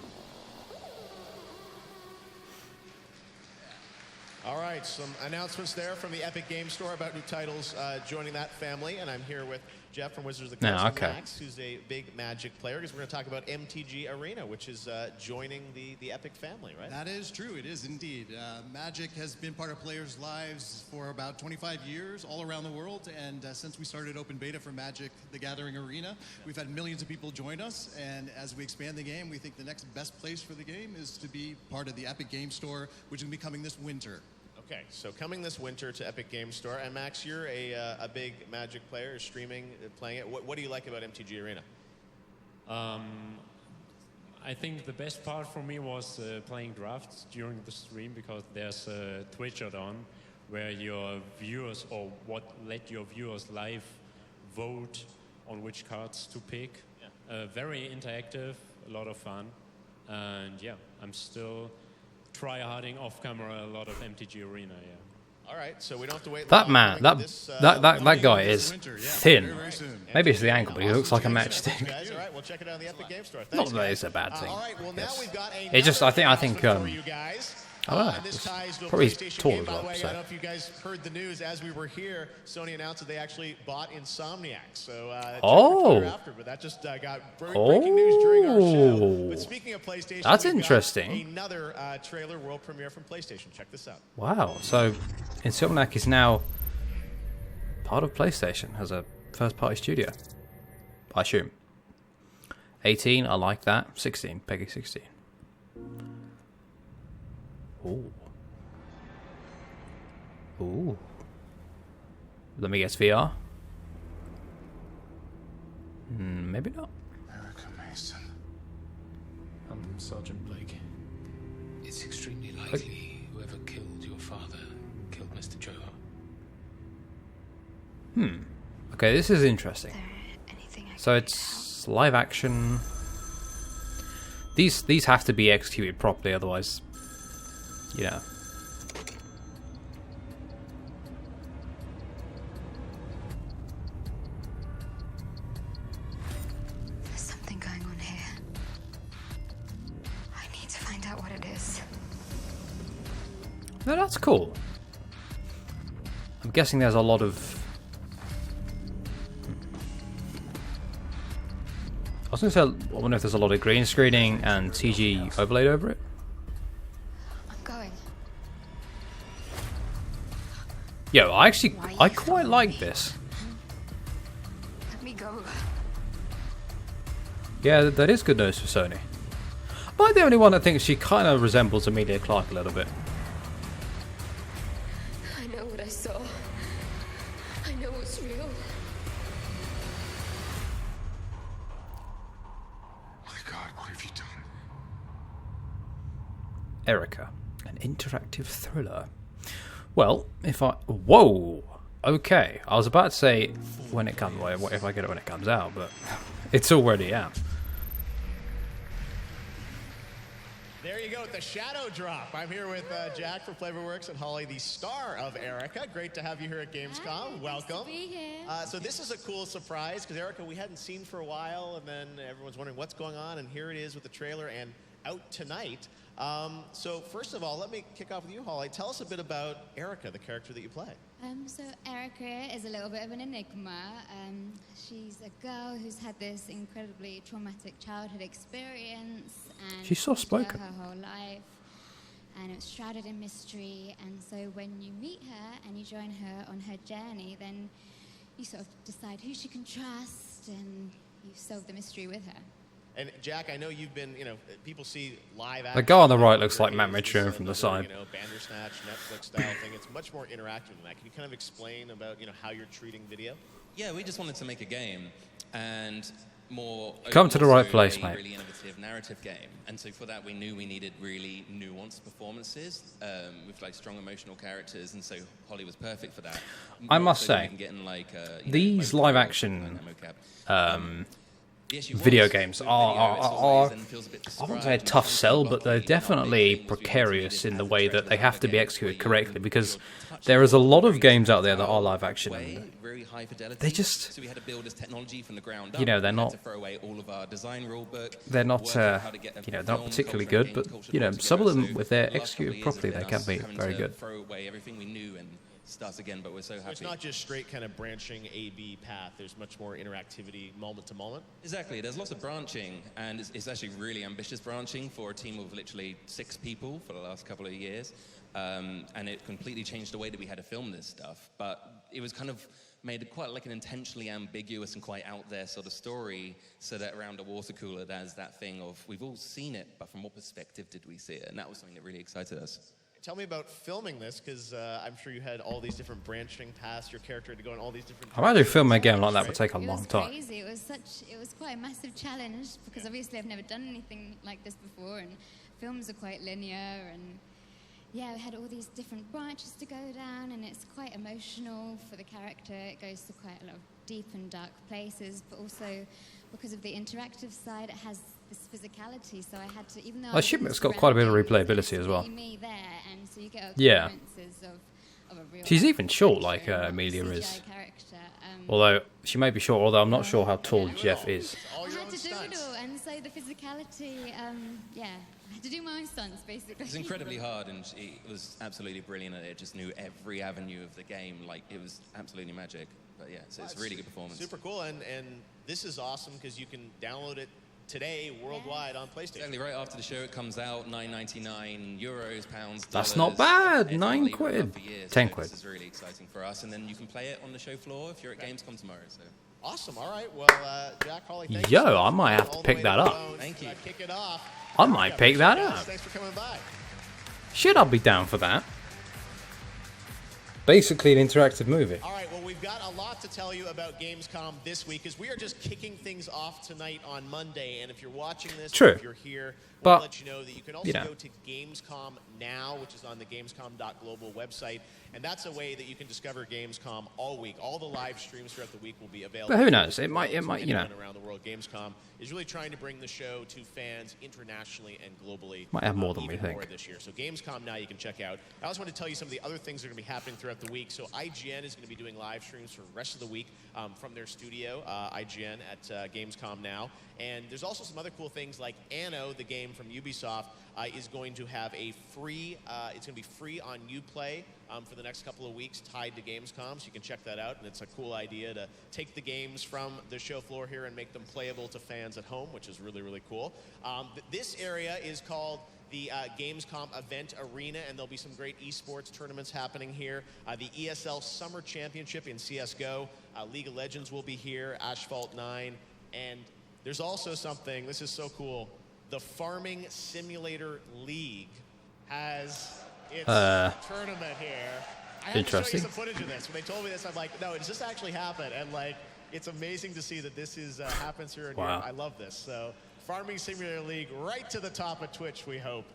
[SPEAKER 2] All right, some announcements there from the Epic Games Store about new titles joining that family, and I'm here with Jeff from Wizards of the Coast, and Max, who's a big Magic player, because we're going to talk about MTG Arena, which is joining the Epic family, right?
[SPEAKER 14] That is true. It is indeed. Magic has been part of players' lives for about 25 years all around the world, and since we started open beta for Magic: The Gathering Arena, we've had millions of people join us, and as we expand the game, we think the next best place for the game is to be part of the Epic Games Store, which is going to be coming this winter.
[SPEAKER 2] Okay, so coming this winter to Epic Games Store, and Max, you're a big Magic player, streaming, playing it. What do you like about MTG Arena?
[SPEAKER 15] I think the best part for me was playing drafts during the stream, because there's a Twitch on where your viewers, or let your viewers live vote on which cards to pick. Yeah. Very interactive, a lot of fun, and yeah, I'm still try-harding off camera a lot of MTG Arena, yeah.
[SPEAKER 2] All right, so we don't have to wait.
[SPEAKER 1] That man, that guy is thin. Maybe it's the ankle, but he looks like a matchstick.
[SPEAKER 2] All right, we'll check it out on the Epic Games Store.
[SPEAKER 1] Not that it's a bad thing.
[SPEAKER 2] All right, well, now we've got
[SPEAKER 1] It just, I think,
[SPEAKER 2] I don't know.
[SPEAKER 1] It's
[SPEAKER 2] ties to a
[SPEAKER 1] probably
[SPEAKER 2] PlayStation
[SPEAKER 1] tall
[SPEAKER 2] game,
[SPEAKER 1] as
[SPEAKER 2] by
[SPEAKER 1] well.
[SPEAKER 2] the way.
[SPEAKER 1] So.
[SPEAKER 2] I don't know if you guys heard the news. As we were here, Sony announced that they actually bought Insomniac. So check your Twitter after, but that just got breaking news during our show. But speaking of PlayStation,
[SPEAKER 1] that's
[SPEAKER 2] we've
[SPEAKER 1] interesting.
[SPEAKER 2] got another trailer world premiere from PlayStation. Check this out.
[SPEAKER 1] Wow. So Insomniac is now part of PlayStation as a first-party studio, I assume. 18, I like that. 16, Peggy 16. Ooh. Ooh. Let me guess, VR? Maybe not.
[SPEAKER 19] America.
[SPEAKER 4] son. I'm Sergeant Blake. It's extremely likely whoever killed your father killed Mr. Joe.
[SPEAKER 1] Okay, this is interesting. So it's live action. These have to be executed properly, otherwise, you know.
[SPEAKER 16] There's something going on here. I need to find out what it is.
[SPEAKER 1] No, that's cool. I'm guessing there's a lot of... I was going to say, I wonder if there's a lot of green screening and CG overlaid over it.
[SPEAKER 16] I'm going.
[SPEAKER 1] Yo, I quite like this.
[SPEAKER 16] Let me go.
[SPEAKER 1] Yeah, that is good news for Sony. Am I the only one that thinks she kind of resembles Emilia Clarke a little bit?
[SPEAKER 16] I know what I saw. I know what's real.
[SPEAKER 4] What have you done?
[SPEAKER 1] Erica, an interactive thriller. Well, if I... Whoa! Okay, I was about to say when it comes... Well, if I get it when it comes out, but it's already out.
[SPEAKER 2] There you go, the shadow drop. I'm here with Jack from Flavorworks and Holly, the star of Erica. Great to have you here at Gamescom.
[SPEAKER 10] Hi,
[SPEAKER 2] welcome.
[SPEAKER 10] Nice to be here.
[SPEAKER 2] So this is a cool surprise because Erica we hadn't seen for a while, and then everyone's wondering what's going on, and here it is with the trailer and out tonight. So first of all, let me kick off with you, Holly. Tell us a bit about Erica, the character that you play.
[SPEAKER 18] So Erica is a little bit of an enigma. She's a girl who's had this incredibly traumatic childhood experience, and
[SPEAKER 1] She's soft-spoken.
[SPEAKER 18] her whole life, and it's shrouded in mystery. And so when you meet her and you join her on her journey, then you sort of decide who she can trust, and you solve the mystery with her.
[SPEAKER 2] And Jack, I know you've been, people see live action.
[SPEAKER 1] The guy on the right looks like Matt Mitchum from the side.
[SPEAKER 2] Bandersnatch, Netflix style thing. It's much more interactive than that. Can you kind of explain about, how you're treating video?
[SPEAKER 24] Yeah, we just wanted to make a game and more.
[SPEAKER 1] Come to the right place,
[SPEAKER 24] a
[SPEAKER 1] mate.
[SPEAKER 24] Really innovative narrative game, and so for that we knew we needed really nuanced performances with like strong emotional characters, and so Holly was perfect for that.
[SPEAKER 1] I must
[SPEAKER 24] So we
[SPEAKER 1] say,
[SPEAKER 24] can get in, like,
[SPEAKER 1] these live action
[SPEAKER 24] Yes,
[SPEAKER 1] video games are I won't say a tough sell, but they're definitely precarious in the way that they have to be executed correctly, because there is a lot of games out there that are live action.
[SPEAKER 24] Very high fidelity.
[SPEAKER 1] They just,
[SPEAKER 24] so we had to build this technology from the ground up.
[SPEAKER 1] they're
[SPEAKER 24] We had
[SPEAKER 1] not.
[SPEAKER 24] to throw away all of our design rule book.
[SPEAKER 1] They're not,
[SPEAKER 24] work out how to get
[SPEAKER 1] they're not
[SPEAKER 24] film,
[SPEAKER 1] particularly
[SPEAKER 24] culture,
[SPEAKER 1] good, but
[SPEAKER 24] game culture
[SPEAKER 1] some of them,
[SPEAKER 24] together.
[SPEAKER 1] if they're
[SPEAKER 24] So the last couple
[SPEAKER 1] executed
[SPEAKER 24] of years
[SPEAKER 1] properly,
[SPEAKER 24] have
[SPEAKER 1] they
[SPEAKER 24] been
[SPEAKER 1] can be
[SPEAKER 24] us having
[SPEAKER 1] very
[SPEAKER 24] to
[SPEAKER 1] good.
[SPEAKER 24] Throw away everything we knew and start again, but we're so happy.
[SPEAKER 2] So it's not just straight kind of branching A-B path. There's much more interactivity moment to moment.
[SPEAKER 24] Exactly. There's lots of branching, and it's actually really ambitious branching for a team of literally 6 people for the last couple of years. And it completely changed the way that we had to film this stuff. But it was kind of made quite like an intentionally ambiguous and quite out there sort of story, so that around a water cooler there's that thing of, we've all seen it, but from what perspective did we see it? And that was something that really excited us.
[SPEAKER 2] Tell me about filming this, because I'm sure you had all these different branching paths. Your character had to go in all these different.
[SPEAKER 1] I imagine filming a game like that would take a long time.
[SPEAKER 18] Crazy. It was quite a massive challenge, because obviously I've never done anything like this before, and films are quite linear, and yeah, we had all these different branches to go down, and it's quite emotional for the character. It goes to quite a lot of deep and dark places, but also because of the interactive side, it has this physicality. So I had to, even though
[SPEAKER 1] I assume it's got quite a bit of replayability as well.
[SPEAKER 18] me there, and so you get
[SPEAKER 1] Yeah.
[SPEAKER 18] occurrences of a real
[SPEAKER 1] She's even short, like Amelia is.
[SPEAKER 18] CGI character.
[SPEAKER 1] Although she may be short, although I'm not sure how tall Jeff is.
[SPEAKER 18] I had to do it all, and so the physicality, I had to do my own stunts, basically.
[SPEAKER 24] It's incredibly hard, and she was absolutely brilliant at it. Just knew every avenue of the game. Like, it was absolutely magic. But yeah, so it's a really good performance.
[SPEAKER 2] Super cool, and this is awesome because you can download it today worldwide on PlayStation.
[SPEAKER 24] Exactly, right after the show it comes out, €9.99, pounds,
[SPEAKER 1] That's
[SPEAKER 24] dollars.
[SPEAKER 1] not bad.
[SPEAKER 24] It's
[SPEAKER 1] 9
[SPEAKER 24] only
[SPEAKER 1] quid.
[SPEAKER 24] run for years,
[SPEAKER 1] 10
[SPEAKER 24] so
[SPEAKER 1] quid.
[SPEAKER 24] This is really exciting for us, and then you can play it on the show floor if you're at Gamescom tomorrow. So.
[SPEAKER 2] Awesome. All right. Well, Jack, Holly, thank
[SPEAKER 1] Yo,
[SPEAKER 2] you.
[SPEAKER 1] I might have to
[SPEAKER 2] All the
[SPEAKER 1] pick
[SPEAKER 2] way
[SPEAKER 1] that
[SPEAKER 2] to the
[SPEAKER 1] up.
[SPEAKER 2] phone.
[SPEAKER 24] Thank you.
[SPEAKER 2] Kick it off.
[SPEAKER 1] I might pick that up.
[SPEAKER 2] Thanks for coming by.
[SPEAKER 1] Should I be down for that? basically an interactive movie.
[SPEAKER 2] All right, well, we've got a lot to tell you about Gamescom this week, because we are just kicking things off tonight on Monday. And if you're watching this,
[SPEAKER 1] True.
[SPEAKER 2] or if you're here, we'll
[SPEAKER 1] But,
[SPEAKER 2] let you know that you can also
[SPEAKER 1] you know.
[SPEAKER 2] go to Gamescom Now, which is on the Gamescom.global website. And that's a way that you can discover Gamescom all week. All the live streams throughout the week will be available.
[SPEAKER 1] But who knows? It might,
[SPEAKER 2] So
[SPEAKER 1] you know.
[SPEAKER 2] anyone around the world. Gamescom is really trying to bring the show to fans internationally and globally.
[SPEAKER 1] Might have more than we
[SPEAKER 2] even
[SPEAKER 1] think.
[SPEAKER 2] more this year. So Gamescom Now you can check out. I also want to tell you some of the other things that are going to be happening throughout the week. So IGN is going to be doing live streams for the rest of the week from their studio, IGN at Gamescom Now. And there's also some other cool things like Anno, the game from Ubisoft, is going to have a free, it's going to be free on Uplay for the next couple of weeks tied to Gamescom, so you can check that out. And it's a cool idea to take the games from the show floor here and make them playable to fans at home, which is really, really cool. This area is called the Gamescom Event Arena, and there'll be some great esports tournaments happening here. The ESL Summer Championship in CSGO, League of Legends will be here, Asphalt 9, and there's also something, this is so cool, the Farming Simulator League has its tournament here. I had to show you some footage of this. When they told me this, I'm like, no, does this actually happen? And like, it's amazing to see that this is happens here and here. I love this. So Farming Simulator League right to the top of Twitch, we hope,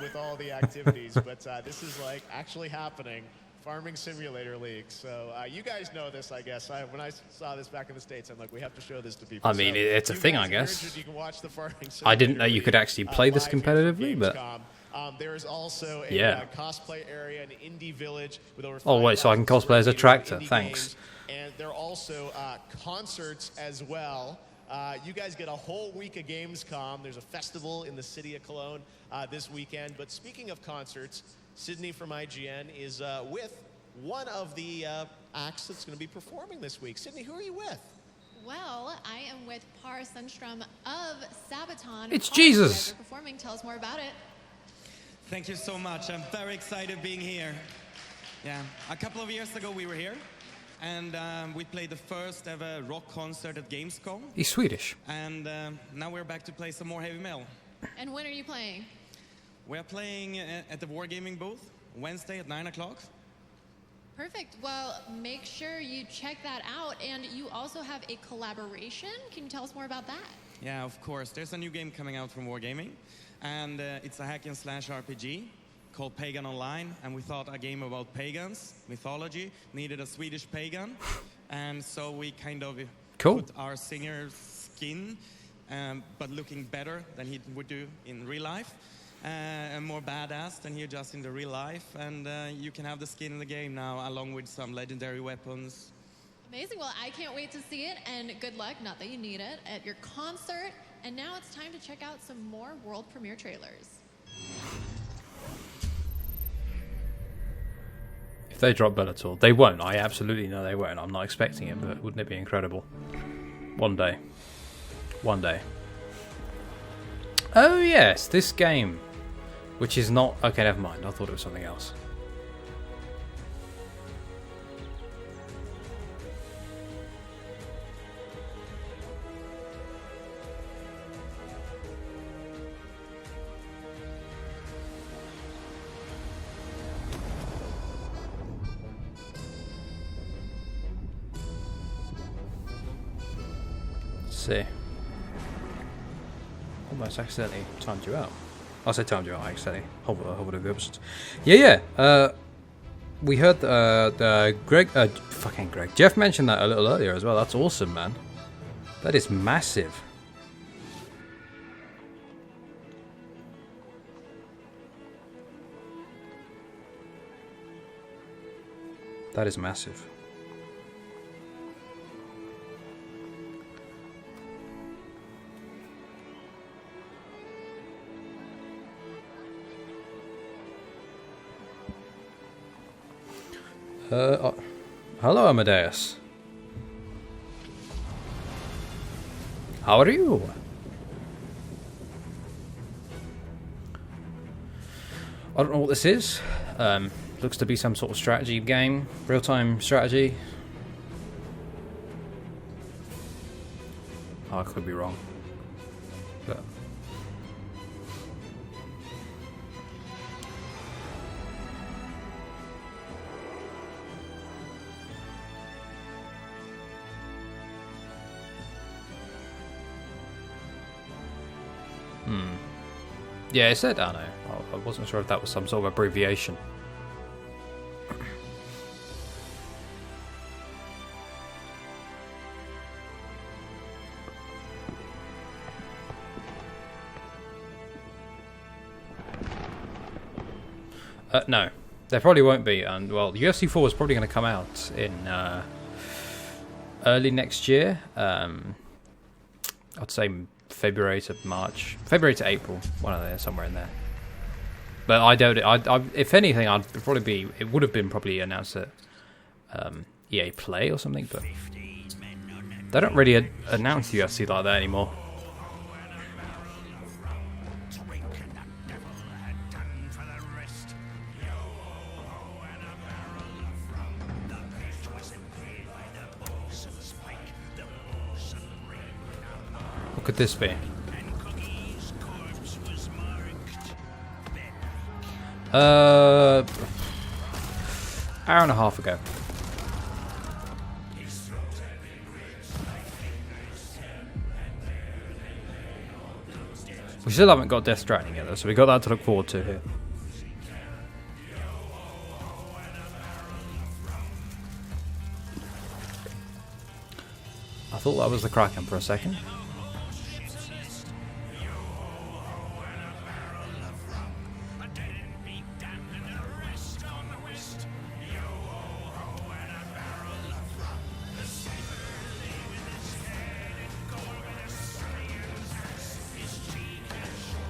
[SPEAKER 2] with all the activities. But this is like actually happening. Farming Simulator League. So you guys know this, I guess. When I saw this back in the States, I'm like, we have to show this to people.
[SPEAKER 1] I mean,
[SPEAKER 2] so
[SPEAKER 1] it's a
[SPEAKER 2] you
[SPEAKER 1] thing,
[SPEAKER 2] guys
[SPEAKER 1] I guess.
[SPEAKER 2] You can watch the Farming
[SPEAKER 1] I didn't
[SPEAKER 2] Simulator
[SPEAKER 1] know you could
[SPEAKER 2] League,
[SPEAKER 1] actually play this
[SPEAKER 2] live here from
[SPEAKER 1] competitively, but
[SPEAKER 2] Gamescom. There is also a cosplay area, an indie village with over.
[SPEAKER 1] Oh wait, so I can cosplay as a tractor. Thanks.
[SPEAKER 2] And there are also concerts as well. You guys get a whole week of Gamescom. There's a festival in the city of Cologne this weekend. But speaking of concerts, Sydney from IGN is with one of the acts that's going to be performing this week. Sydney, who are you with?
[SPEAKER 10] Well, I am with Par Sundstrom of Sabaton.
[SPEAKER 1] It's
[SPEAKER 10] Par,
[SPEAKER 1] Jesus.
[SPEAKER 10] They're performing. Tell us more about it.
[SPEAKER 3] Thank you so much. I'm very excited being here. Yeah, a couple of years ago we were here, and we played the first ever rock concert at Gamescom.
[SPEAKER 1] He's Swedish.
[SPEAKER 3] And now we're back to play some more heavy metal.
[SPEAKER 10] And when are you playing?
[SPEAKER 3] We're playing at the Wargaming booth Wednesday at 9 o'clock.
[SPEAKER 10] Perfect. Well, make sure you check that out. And you also have a collaboration. Can you tell us more about that?
[SPEAKER 3] Yeah, of course. There's a new game coming out from Wargaming, and it's a hack and slash RPG called Pagan Online. And we thought a game about pagans, mythology, needed a Swedish pagan, and so we kind of put our singer's skin, but looking better than he would do in real life. And more badass than he does in the real life, and you can have the skin in the game now, along with some legendary weapons.
[SPEAKER 10] Amazing. Well, I can't wait to see it, and good luck, not that you need it, at your concert. And now it's time to check out some more world premiere trailers.
[SPEAKER 1] If they drop Bellator, they won't. I absolutely know they won't. I'm not expecting it, but wouldn't it be incredible? One day. One day. Oh yes, this game. Which is not... Okay, never mind. I thought it was something else. Let's see. Almost accidentally timed you out. I said timed you out, I accidentally hovered over the options. Yeah. We heard fucking Greg. Jeff mentioned that a little earlier as well. That's awesome, man. That is massive. That is massive. Hello, Amadeus. How are you? I don't know what this is. Looks to be some sort of strategy game, real-time strategy. Oh, I could be wrong. But Yeah, it said, I don't know. I wasn't sure if that was some sort of abbreviation. No, there probably won't be. And well, UFC 4 is probably going to come out in early next year. I'd say February to March, February to April, one of there, somewhere in there. But I don't. If anything, it would have been probably announced at EA Play or something. But they don't really announce UFC like that anymore. What could this be? Hour and a half ago. We still haven't got Death Stranding yet though, so we got that to look forward to here. I thought that was the Kraken for a second.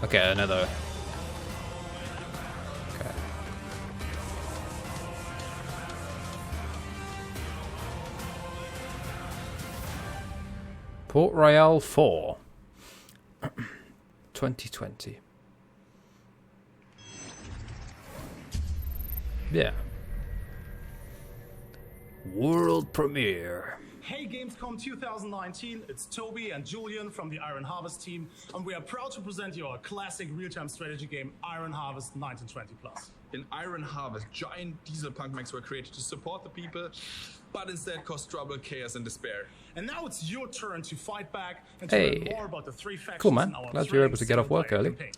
[SPEAKER 1] Okay, another. Okay. Port Royale 4 2020. Yeah. World premiere.
[SPEAKER 7] Hey Gamescom 2019, it's Toby and Julian from the Iron Harvest team, and we are proud to present you our classic real-time strategy game, Iron Harvest 1920+.
[SPEAKER 13] In Iron Harvest, giant diesel punk mechs were created to support the people, but instead caused trouble, chaos, and despair.
[SPEAKER 7] And now it's your turn to fight back and to learn more about the three factions.
[SPEAKER 1] Cool, man.
[SPEAKER 7] In our
[SPEAKER 1] Glad you were able to get off work early.
[SPEAKER 7] campaign.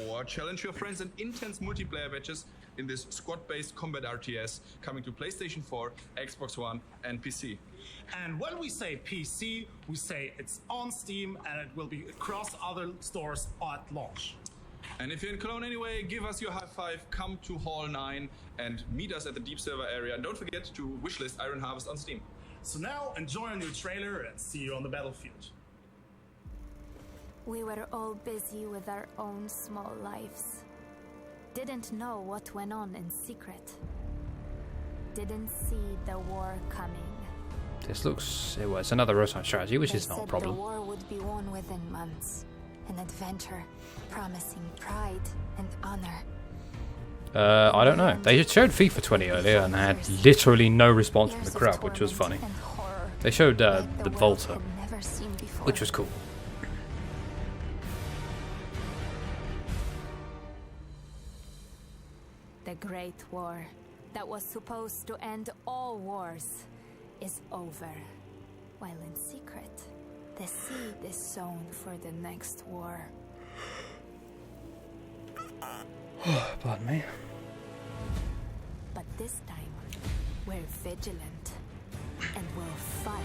[SPEAKER 13] Or challenge your friends in intense multiplayer matches in this squad-based combat RTS coming to PlayStation 4, Xbox One, and PC.
[SPEAKER 7] And when we say PC, we say it's on Steam and it will be across other stores at launch.
[SPEAKER 13] And if you're in Cologne anyway, give us your high five, come to Hall 9 and meet us at the Deep Server area. And don't forget to wishlist Iron Harvest on Steam.
[SPEAKER 7] So now enjoy a new trailer and see you on the battlefield.
[SPEAKER 17] We were all busy with our own small lives. Didn't know what went on in secret. Didn't see the war coming.
[SPEAKER 1] This looks... Well, it's another real-time strategy, which is not a problem.
[SPEAKER 17] The war would be won within months. An adventure promising pride and honor.
[SPEAKER 1] I don't know. They showed FIFA 20 earlier and had literally no response from the crowd, which was funny. They showed the Volta, which was cool.
[SPEAKER 17] The Great War, that was supposed to end all wars, is over. While in secret, the seed is sown for the next war.
[SPEAKER 1] Pardon me.
[SPEAKER 17] But this time, we're vigilant and we'll fight.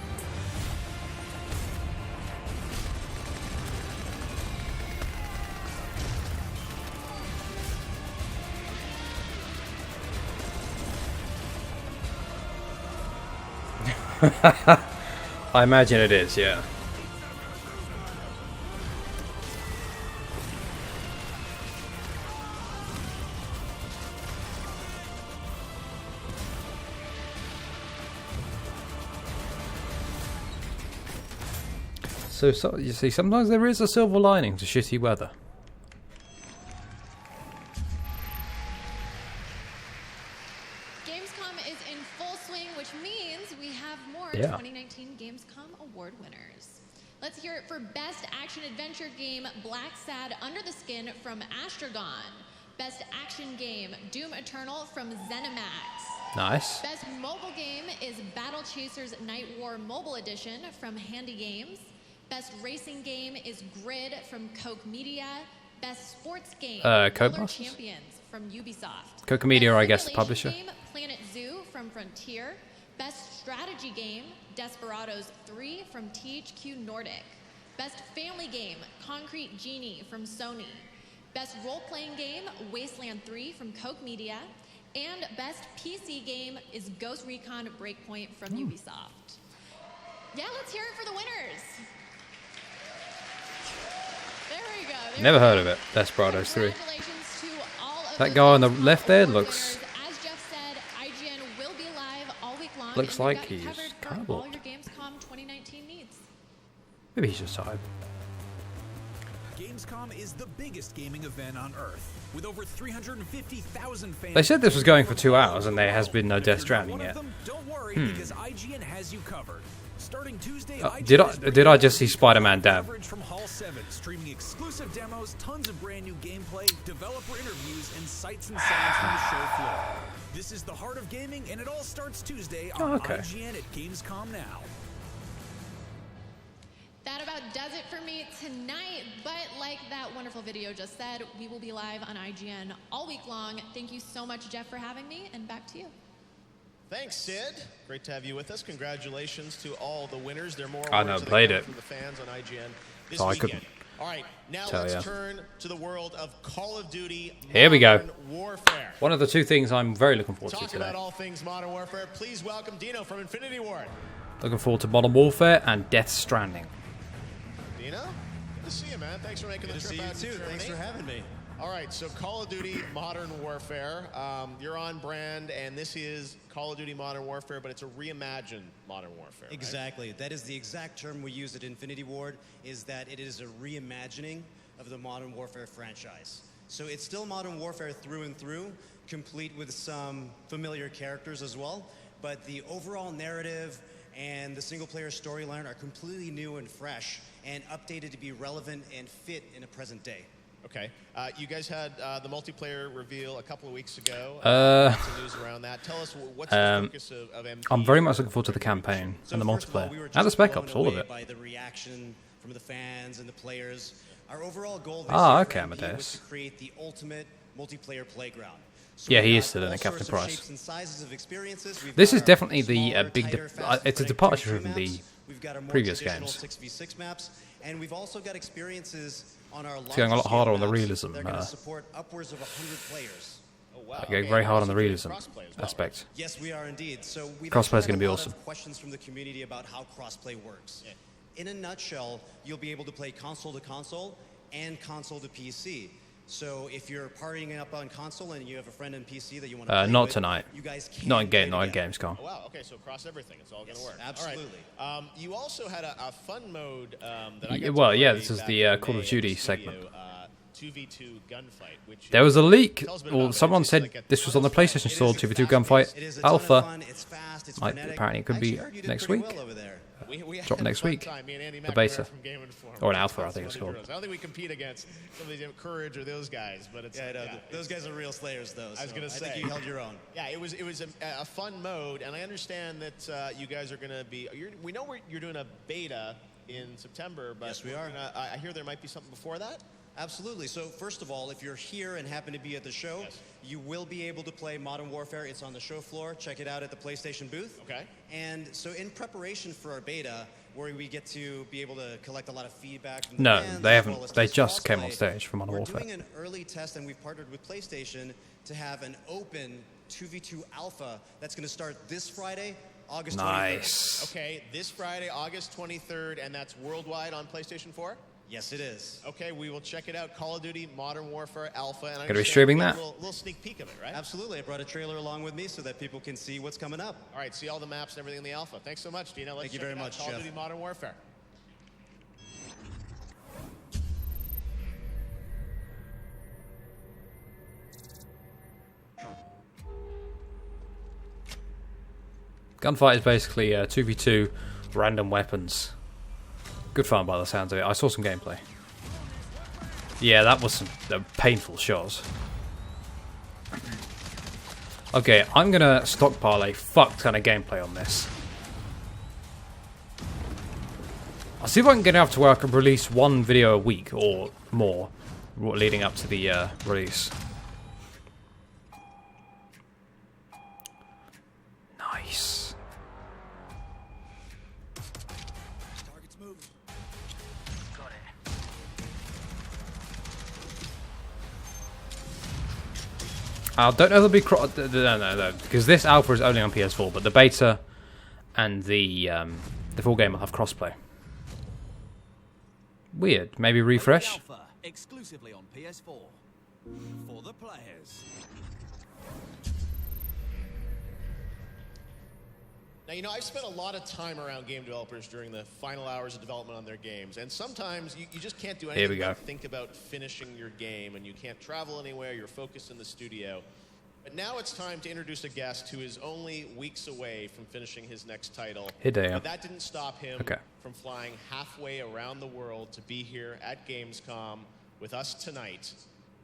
[SPEAKER 1] I imagine it is, yeah. So you see, sometimes there is a silver lining to shitty weather.
[SPEAKER 10] Gamescom is in full swing, which means we have more 2019 Gamescom award winners. Let's hear it for Best Action Adventure Game, Black Sad Under the Skin from Astragon. Best Action Game, Doom Eternal from ZeniMax.
[SPEAKER 1] Nice.
[SPEAKER 10] Best Mobile Game is Battle Chasers Night War Mobile Edition from Handy Games. Best Racing Game is Grid from Koch Media. Best Sports Game,
[SPEAKER 1] Codemasters?
[SPEAKER 10] Champions from Ubisoft.
[SPEAKER 1] Coca Media,
[SPEAKER 10] Best
[SPEAKER 1] I guess, the
[SPEAKER 10] Simulation
[SPEAKER 1] publisher.
[SPEAKER 10] Game, Planet Zoo from Frontier. Best Strategy Game, Desperados 3 from THQ Nordic. Best Family Game, Concrete Genie from Sony. Best Role-Playing Game, Wasteland 3 from Coke Media. And Best PC Game is Ghost Recon Breakpoint from Ubisoft. Yeah, let's hear it for the winners. There we go.
[SPEAKER 1] Never heard of it. Desperados 3. That guy on the left there looks
[SPEAKER 10] As Jeff said, IGN will be live all week long.
[SPEAKER 1] looks
[SPEAKER 10] and we've
[SPEAKER 1] like
[SPEAKER 10] got you
[SPEAKER 1] he's
[SPEAKER 10] covered for
[SPEAKER 1] cardboard.
[SPEAKER 10] all your Gamescom 2019 needs.
[SPEAKER 1] Maybe he's just tired.
[SPEAKER 6] Gamescom is the biggest gaming event on Earth, with over 350,000 fans.
[SPEAKER 1] They said this was going for 2 hours, and there has been no Death Stranding yet.
[SPEAKER 6] Don't worry, because IGN has you covered. Starting Tuesday,
[SPEAKER 1] Did I just see Spider-Man dab?
[SPEAKER 6] coverage from Hall 7, streaming exclusive demos, tons of brand new gameplay, developer interviews, and sights and sounds from the show floor. This is the heart of gaming, and it all starts Tuesday on IGN at Gamescom Now.
[SPEAKER 10] That about does it for me tonight, but like that wonderful video just said, we will be live on IGN all week long. Thank you so much, Jeff, for having me, and back to you.
[SPEAKER 2] Thanks, Sid. Great to have you with us. Congratulations to all the winners. There are more
[SPEAKER 1] I
[SPEAKER 2] awards
[SPEAKER 1] never
[SPEAKER 2] that
[SPEAKER 1] played
[SPEAKER 2] come
[SPEAKER 1] it.
[SPEAKER 2] from the fans on IGN this
[SPEAKER 1] So I
[SPEAKER 2] weekend.
[SPEAKER 1] couldn't
[SPEAKER 2] All right, now
[SPEAKER 1] tell
[SPEAKER 2] let's
[SPEAKER 1] ya.
[SPEAKER 2] turn to the world of Call of Duty
[SPEAKER 1] Here we go.
[SPEAKER 2] Modern Warfare.
[SPEAKER 1] One of the two things I'm very looking forward to
[SPEAKER 2] Talk
[SPEAKER 1] today.
[SPEAKER 2] about all things Modern Warfare. Please welcome Dino from Infinity Ward.
[SPEAKER 1] Looking forward to Modern Warfare and Death Stranding.
[SPEAKER 2] Dino, good to see you, man. Thanks for making the
[SPEAKER 12] Good to
[SPEAKER 2] trip
[SPEAKER 12] see you
[SPEAKER 2] out to
[SPEAKER 12] too.
[SPEAKER 2] Germany.
[SPEAKER 12] Thanks for having me.
[SPEAKER 2] All right, so Call of Duty Modern Warfare. You're on brand, and this is Call of Duty Modern Warfare, but it's a reimagined Modern Warfare. Right?
[SPEAKER 12] Exactly. That is the exact term we use at Infinity Ward, is that it is a reimagining of the Modern Warfare franchise. So it's still Modern Warfare through and through, complete with some familiar characters as well, but the overall narrative and the single-player storyline are completely new and fresh and updated to be relevant and fit in a present day.
[SPEAKER 2] Okay. You guys had the multiplayer reveal a couple of weeks ago.
[SPEAKER 1] Uh,
[SPEAKER 2] Lots of news around that. Tell us what's the focus of MP?
[SPEAKER 1] I'm very much looking forward to the campaign and the multiplayer. And the Spec Ops, all of it.
[SPEAKER 12] By the reaction from the fans and the players, our overall goal this
[SPEAKER 1] Ah,
[SPEAKER 12] year
[SPEAKER 1] okay,
[SPEAKER 12] for MP was
[SPEAKER 1] Amadeus.
[SPEAKER 12] to create the ultimate multiplayer playground.
[SPEAKER 1] Yeah,
[SPEAKER 12] we've
[SPEAKER 1] he
[SPEAKER 12] got
[SPEAKER 1] is still in
[SPEAKER 12] all
[SPEAKER 1] it, Captain
[SPEAKER 12] sorts of
[SPEAKER 1] Price.
[SPEAKER 12] shapes and sizes of experiences. We've
[SPEAKER 1] This
[SPEAKER 12] got
[SPEAKER 1] is
[SPEAKER 12] our
[SPEAKER 1] definitely the
[SPEAKER 12] smaller,
[SPEAKER 1] big.
[SPEAKER 12] tighter, faster
[SPEAKER 1] It's a
[SPEAKER 12] playing
[SPEAKER 1] departure
[SPEAKER 12] 2v2
[SPEAKER 1] from the
[SPEAKER 12] maps. We've got our more
[SPEAKER 1] previous
[SPEAKER 12] traditional
[SPEAKER 1] games.
[SPEAKER 12] 6v6 maps, and we've also got experiences on our
[SPEAKER 1] It's going a lot
[SPEAKER 12] larger
[SPEAKER 1] harder on the
[SPEAKER 12] scale maps.
[SPEAKER 1] realism.
[SPEAKER 12] They're going to support upwards of 100 players.
[SPEAKER 2] Oh, wow.
[SPEAKER 1] They go very hard on the realism aspect.
[SPEAKER 12] Yes, we are indeed. So we've
[SPEAKER 1] Crossplay's
[SPEAKER 12] actually
[SPEAKER 1] gonna be
[SPEAKER 12] had a lot
[SPEAKER 1] awesome.
[SPEAKER 12] of questions from the community about how crossplay works. In a nutshell, you'll be able to play console to console and console to PC. So if you're partying up on console and you have a friend on PC that you want to play
[SPEAKER 1] Not
[SPEAKER 12] with,
[SPEAKER 1] tonight.
[SPEAKER 12] you guys can
[SPEAKER 1] Not in
[SPEAKER 12] play
[SPEAKER 1] Not in
[SPEAKER 12] together.
[SPEAKER 1] Gamescom.
[SPEAKER 2] Oh, wow. Okay, so across everything, it's all going to work.
[SPEAKER 12] absolutely.
[SPEAKER 2] All right. You also had a fun mode that I got
[SPEAKER 1] Well,
[SPEAKER 2] to
[SPEAKER 1] yeah,
[SPEAKER 2] play
[SPEAKER 1] this is
[SPEAKER 2] back
[SPEAKER 1] the
[SPEAKER 2] in
[SPEAKER 1] Call of
[SPEAKER 2] May
[SPEAKER 1] Duty
[SPEAKER 2] at the studio,
[SPEAKER 1] segment.
[SPEAKER 2] 2v2 gunfight, which
[SPEAKER 1] There was a leak,
[SPEAKER 2] tell us a bit
[SPEAKER 1] or
[SPEAKER 2] about it.
[SPEAKER 1] someone
[SPEAKER 2] It's
[SPEAKER 1] said
[SPEAKER 2] like a
[SPEAKER 1] this was on the PlayStation Store, 2v2 Gunfight Alpha. Apparently it could be next week.
[SPEAKER 2] We
[SPEAKER 1] Drop
[SPEAKER 2] had
[SPEAKER 1] next
[SPEAKER 2] a fun
[SPEAKER 1] week.
[SPEAKER 2] time. Me and Andy
[SPEAKER 1] The
[SPEAKER 2] McNamara
[SPEAKER 1] beta.
[SPEAKER 2] from Game Informer.
[SPEAKER 1] Or an alpha, I think it's
[SPEAKER 2] Some of
[SPEAKER 1] called.
[SPEAKER 2] the heroes. I don't think we compete against some of the Courage or those guys, but it's
[SPEAKER 12] those guys are real slayers, though.
[SPEAKER 2] I was
[SPEAKER 12] so
[SPEAKER 2] going to say
[SPEAKER 12] I think you held your own.
[SPEAKER 2] Yeah, it was a fun mode, and I understand that you guys are going to be. We know you're doing a beta in September, but
[SPEAKER 12] Yes, we are.
[SPEAKER 2] I hear there might be something before that.
[SPEAKER 12] Absolutely. So first of all, if you're here and happen to be at the show, you will be able to play Modern Warfare. It's on the show floor. Check it out at the PlayStation booth.
[SPEAKER 2] Okay.
[SPEAKER 12] And so in preparation for our beta, where we get to be able to collect a lot of feedback from the
[SPEAKER 1] No,
[SPEAKER 12] fans,
[SPEAKER 1] they
[SPEAKER 12] as
[SPEAKER 1] haven't.
[SPEAKER 12] well as
[SPEAKER 1] They
[SPEAKER 12] test
[SPEAKER 1] just came
[SPEAKER 12] crossplay,
[SPEAKER 1] on stage for Modern
[SPEAKER 12] we're
[SPEAKER 1] Warfare.
[SPEAKER 12] doing an early test, and we've partnered with PlayStation to have an open 2v2 alpha that's going to start this Friday, August 23rd.
[SPEAKER 1] Nice.
[SPEAKER 2] Okay, this Friday, August 23rd, and that's worldwide on PlayStation 4?
[SPEAKER 12] Yes, it is.
[SPEAKER 2] Okay, we will check it out. Call of Duty Modern Warfare Alpha. And I
[SPEAKER 1] Gonna be
[SPEAKER 2] understand
[SPEAKER 1] streaming
[SPEAKER 2] we'll
[SPEAKER 1] that?
[SPEAKER 2] get a little sneak peek of it, right?
[SPEAKER 12] Absolutely. I brought a trailer along with me so that people can see what's coming up.
[SPEAKER 2] All right, see all the maps and everything in the alpha. Thanks so much, Dino. Let's
[SPEAKER 12] Thank you
[SPEAKER 2] check
[SPEAKER 12] very
[SPEAKER 2] it out.
[SPEAKER 12] much,
[SPEAKER 2] Call of
[SPEAKER 12] Jeff.
[SPEAKER 2] Duty Modern Warfare.
[SPEAKER 1] Gunfight is basically 2v2 random weapons. Good fun by the sounds of it. I saw some gameplay. Yeah, that was some painful shots. Okay, I'm gonna stockpile a fuck ton of gameplay on this. I'll see if I can get it up to where I can release one video a week or more. leading up to the release. Nice.
[SPEAKER 6] Target's moving.
[SPEAKER 5] Got it.
[SPEAKER 1] I don't know if there'll be no, because this alpha is only on PS4, but the beta and the full game will have crossplay. Weird. Maybe refresh.
[SPEAKER 6] Alpha, exclusively on PS4 for the players.
[SPEAKER 2] Now, you know, I've spent a lot of time around game developers during the final hours of development on their games, and sometimes you just can't do anything but think about finishing your game, and you can't travel anywhere, you're focused in the studio. But now it's time to introduce a guest who is only weeks away from finishing his next title.
[SPEAKER 1] Hideo.
[SPEAKER 2] But that didn't stop him from flying halfway around the world to be here at Gamescom with us tonight.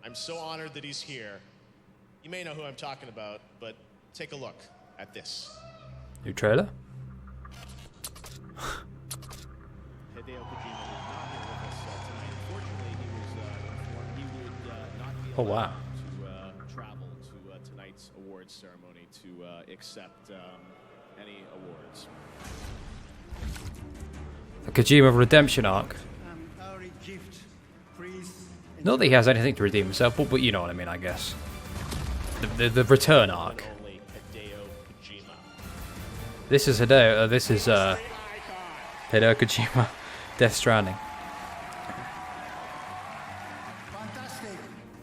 [SPEAKER 2] I'm so honored that he's here. You may know who I'm talking about, but take a look at this.
[SPEAKER 1] New trailer?
[SPEAKER 2] Hideo Kojima is not here with us tonight. Unfortunately, he was informed he would not be
[SPEAKER 1] Oh, wow.
[SPEAKER 2] allowed to travel to tonight's awards ceremony to accept any awards.
[SPEAKER 1] The Kojima redemption arc. Not that he has anything to redeem himself, but you know what I mean, I guess. The return arc. This is Hideo. This is Hideo Kojima, Death Stranding.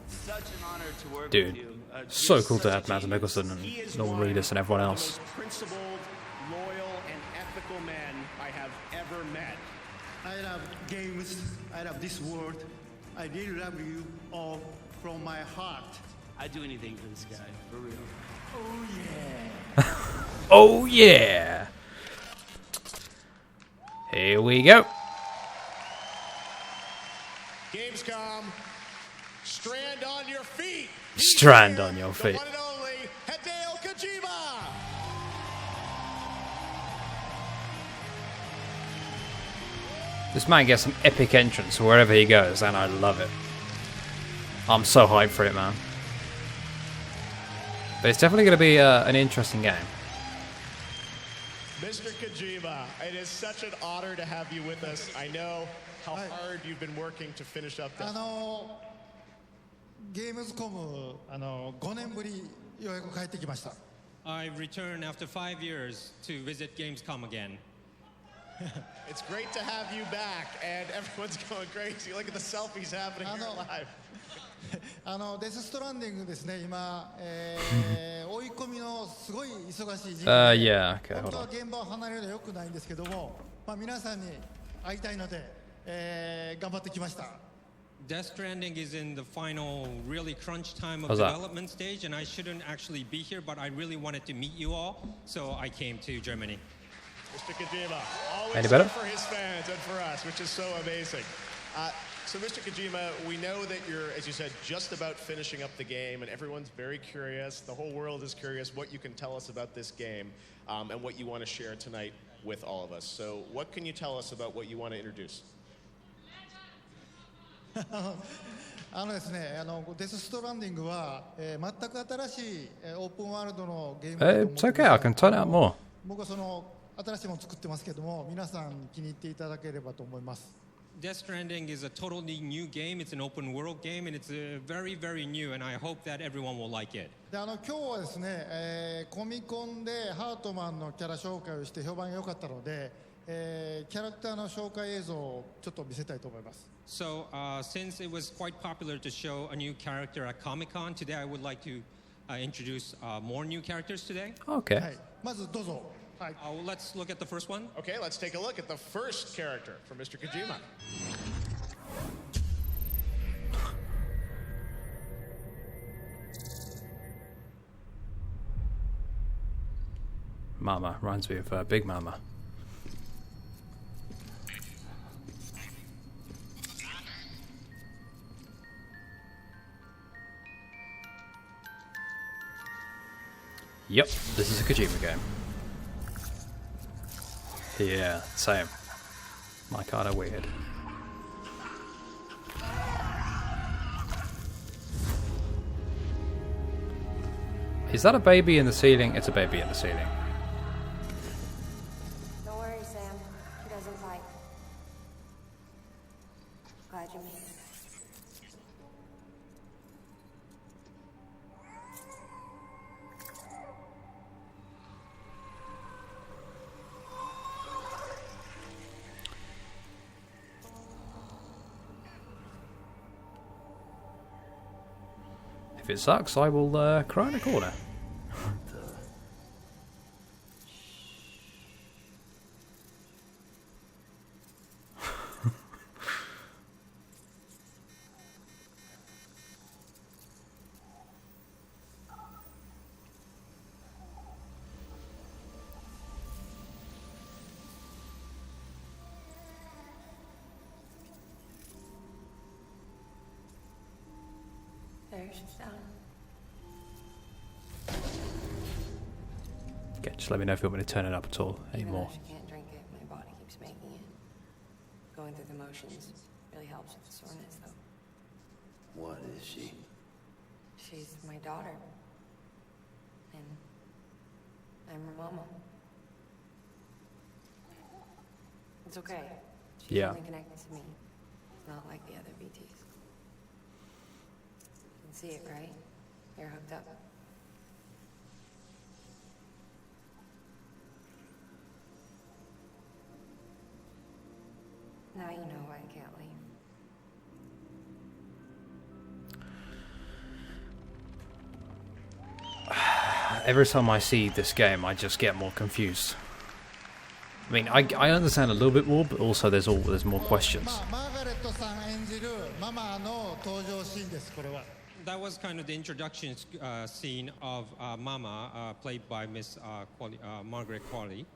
[SPEAKER 5] Such an honor to work
[SPEAKER 1] Dude,
[SPEAKER 5] with you.
[SPEAKER 1] so cool to have Mads Mikkelsen and Norman Reedus and everyone else.
[SPEAKER 2] The most principled, loyal, and ethical man I have ever met.
[SPEAKER 20] I love games. I love this world. I really love you all from my heart.
[SPEAKER 5] I'd do anything for this guy, for real.
[SPEAKER 20] Oh yeah.
[SPEAKER 1] Oh yeah! Here we go.
[SPEAKER 2] Gamescom, strand on your feet.
[SPEAKER 1] Strand on your feet.
[SPEAKER 2] The one and only Hideo Kojima.
[SPEAKER 1] This man gets an epic entrance wherever he goes, and I love it. I'm so hyped for it, man. But it's definitely going to be an interesting game.
[SPEAKER 2] Mr. Kojima, it is such an honor to have you with us. I know how hard you've been working to finish up this.
[SPEAKER 20] ゲームズコム5年ぶりようやく帰ってきました。
[SPEAKER 21] I returned after 5 years to visit Gamescom again.
[SPEAKER 2] It's great to have you back, and everyone's going crazy. Look at the selfies happening here live.
[SPEAKER 20] デスストランディングですね、今、追い込みのすごい忙しい時期で、
[SPEAKER 1] yeah, okay,
[SPEAKER 20] 本当
[SPEAKER 1] hold
[SPEAKER 20] は
[SPEAKER 1] on.
[SPEAKER 20] 現場を離れるのは良くないんですけども、皆さんに会いたいので、頑張ってきました。
[SPEAKER 21] Death Stranding is in the final, really crunch time of
[SPEAKER 1] How's that?
[SPEAKER 21] development stage, and I shouldn't actually be here, but I really wanted to meet you all, so I came to Germany.
[SPEAKER 2] Mr. Kojima, always
[SPEAKER 1] Any better?
[SPEAKER 2] here for his fans and for us, which is so amazing. So, Mr. Kojima, we know that you're, as you said, just about finishing up the game, and everyone's very curious. The whole world is curious what you can tell us about this game and what you want to share tonight with all of us. So, what can you tell us about what you want to introduce?
[SPEAKER 20] ですね、デスストランディングは、全く新しいオープンワールドのゲームだと思ってます。
[SPEAKER 1] It's okay, I can turn it up more.
[SPEAKER 20] 僕はその新しいものを作ってますけども、皆さん気に入っていただければと思います。
[SPEAKER 21] Death Stranding is a totally new game. It's an open world game, and it's very, very new, and I hope that everyone will like it.
[SPEAKER 20] で今日はですね、コミコンでハートマンのキャラ紹介をして評判が良かったので、キャラクターの紹介映像をちょっと見せたいと思います。
[SPEAKER 21] So, since it was quite popular to show a new character at Comic-Con, today I would like to introduce more new characters today.
[SPEAKER 1] Okay.
[SPEAKER 20] はい、まずどうぞ。はい。
[SPEAKER 21] Let's look at the first one.
[SPEAKER 2] Okay, let's take a look at the first character from Mr. Kojima.
[SPEAKER 1] Mama reminds me of Big Mama. Yep, this is a Kojima game. Yeah, same. My kind of weird. Is that a baby in the ceiling? It's a baby in the ceiling.
[SPEAKER 16] Don't worry, Sam. He doesn't fight. Glad you made it.
[SPEAKER 1] If it sucks, I will cry in a corner.
[SPEAKER 16] There, she's down.
[SPEAKER 1] Okay, just let me know if you want me to turn it up at all anymore.
[SPEAKER 16] Even though she can't drink it, my body keeps making it. Going through the motions really helps with the soreness, though.
[SPEAKER 5] What is she?
[SPEAKER 16] She's my daughter. And I'm her mama. It's okay. She's
[SPEAKER 1] Yeah.
[SPEAKER 16] only connected to me. Not like the other VTs. You can see it, right? You're hooked up. Now you know why I can't leave.
[SPEAKER 1] Every time I see this game, I just get more confused. I mean, I understand a little bit more, but also there's more questions.
[SPEAKER 21] That was kind of the introduction scene of Mama, played by Miss Margaret Qualley.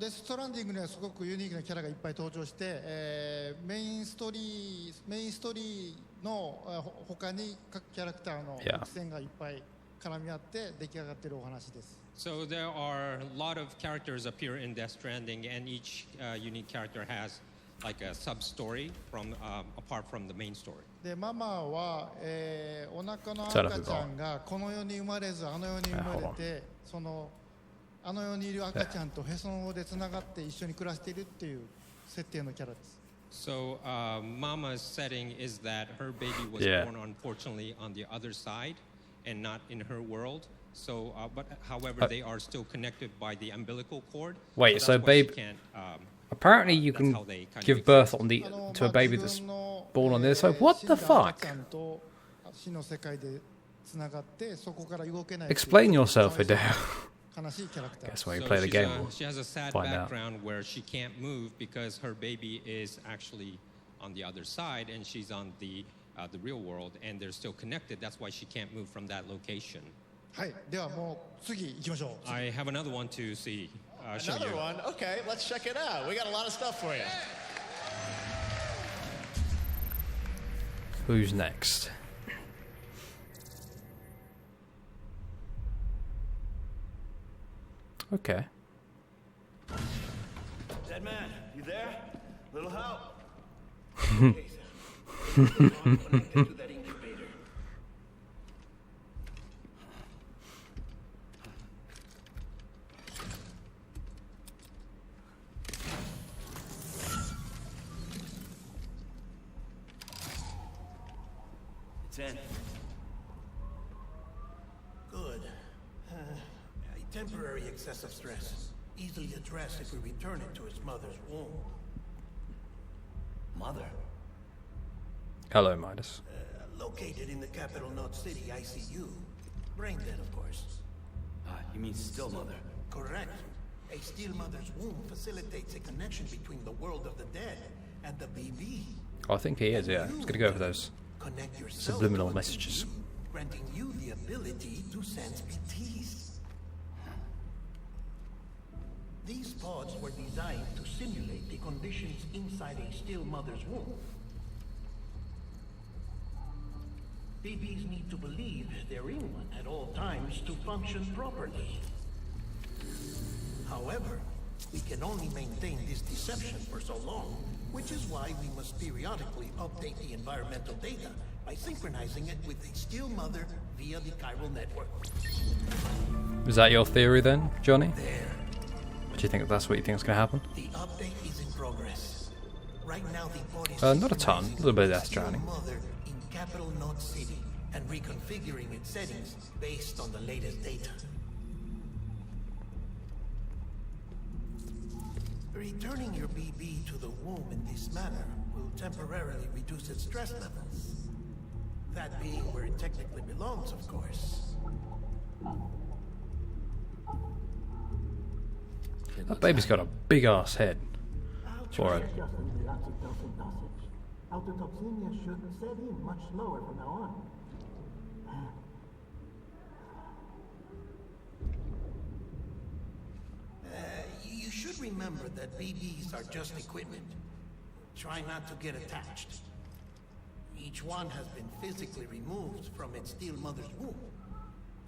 [SPEAKER 20] デス・ストランディングにはすごくユニークなキャラがいっぱい登場して、メインストーリーの他に各キャラクターの伏線がいっぱい絡み合って出来上がっているお話です。
[SPEAKER 21] So there are a lot of characters appear in Death Stranding, and each unique character has like a sub-story from apart from the main story.
[SPEAKER 20] でママは、お腹の赤ちゃんがこの世に生まれずあの世に生まれて、そのあの世にいる赤ちゃんとへその緒でつながって一緒に暮らしているっていう設定のキャラです。
[SPEAKER 21] So Mama's setting is that her baby was born unfortunately on the other side and not in her world. So, but however, they are still connected by the umbilical cord.
[SPEAKER 1] Wait, so babe, apparently you can give birth on to a baby that's born on this side. What the fuck? Explain yourself, Hideo. Guess when you play the game,
[SPEAKER 21] she has a sad background where she can't move because her baby is actually on the other side and she's on the real world, and they're still connected. That's why she can't move from that location.
[SPEAKER 20] はい、ではもう次行きましょう。
[SPEAKER 21] I have another one to see. Show
[SPEAKER 2] Another
[SPEAKER 21] you.
[SPEAKER 2] one? Okay, let's check it out. We got a lot of stuff for you.
[SPEAKER 1] Who's next? Okay.
[SPEAKER 5] Dead man, you there? Little help? Connected to that incubator. It's in.
[SPEAKER 8] Good. A temporary excessive stress. Easily addressed if we return it to its mother's womb.
[SPEAKER 5] Mother?
[SPEAKER 1] Hello, Midas.
[SPEAKER 8] Located in the capital Node City ICU. Brain dead, of course.
[SPEAKER 5] You mean still mother?
[SPEAKER 8] Correct. A still mother's womb facilitates a connection between the world of the dead and the BB.
[SPEAKER 1] Oh, I think he is, yeah. He's going to go for those subliminal messages.
[SPEAKER 8] Granting you the ability to sense BTs. These pods were designed to simulate the conditions inside a still mother's womb. BBs need to believe they're in one at all times to function properly. However, we can only maintain this deception for so long which is why we must periodically update the environmental data by synchronizing it with the still mother via the chiral network.
[SPEAKER 1] Is that your theory then, Johnny?
[SPEAKER 8] There.
[SPEAKER 1] Do you think that's what you think is going to happen?
[SPEAKER 8] The update is in progress. Right now the pod is
[SPEAKER 1] Not a ton, a little bit of Death Stranding.
[SPEAKER 8] mother in Capital Knot City and reconfiguring its settings based on the latest data. Returning your BB to the womb in this manner will temporarily reduce its stress levels. That being where it technically belongs, of course.
[SPEAKER 1] That baby's got a big ass head. For it.
[SPEAKER 8] Autotoxemia should set in much slower from now on. You should remember that BBs are just equipment. Try not to get attached. Each one has been physically removed from its steel mother's womb.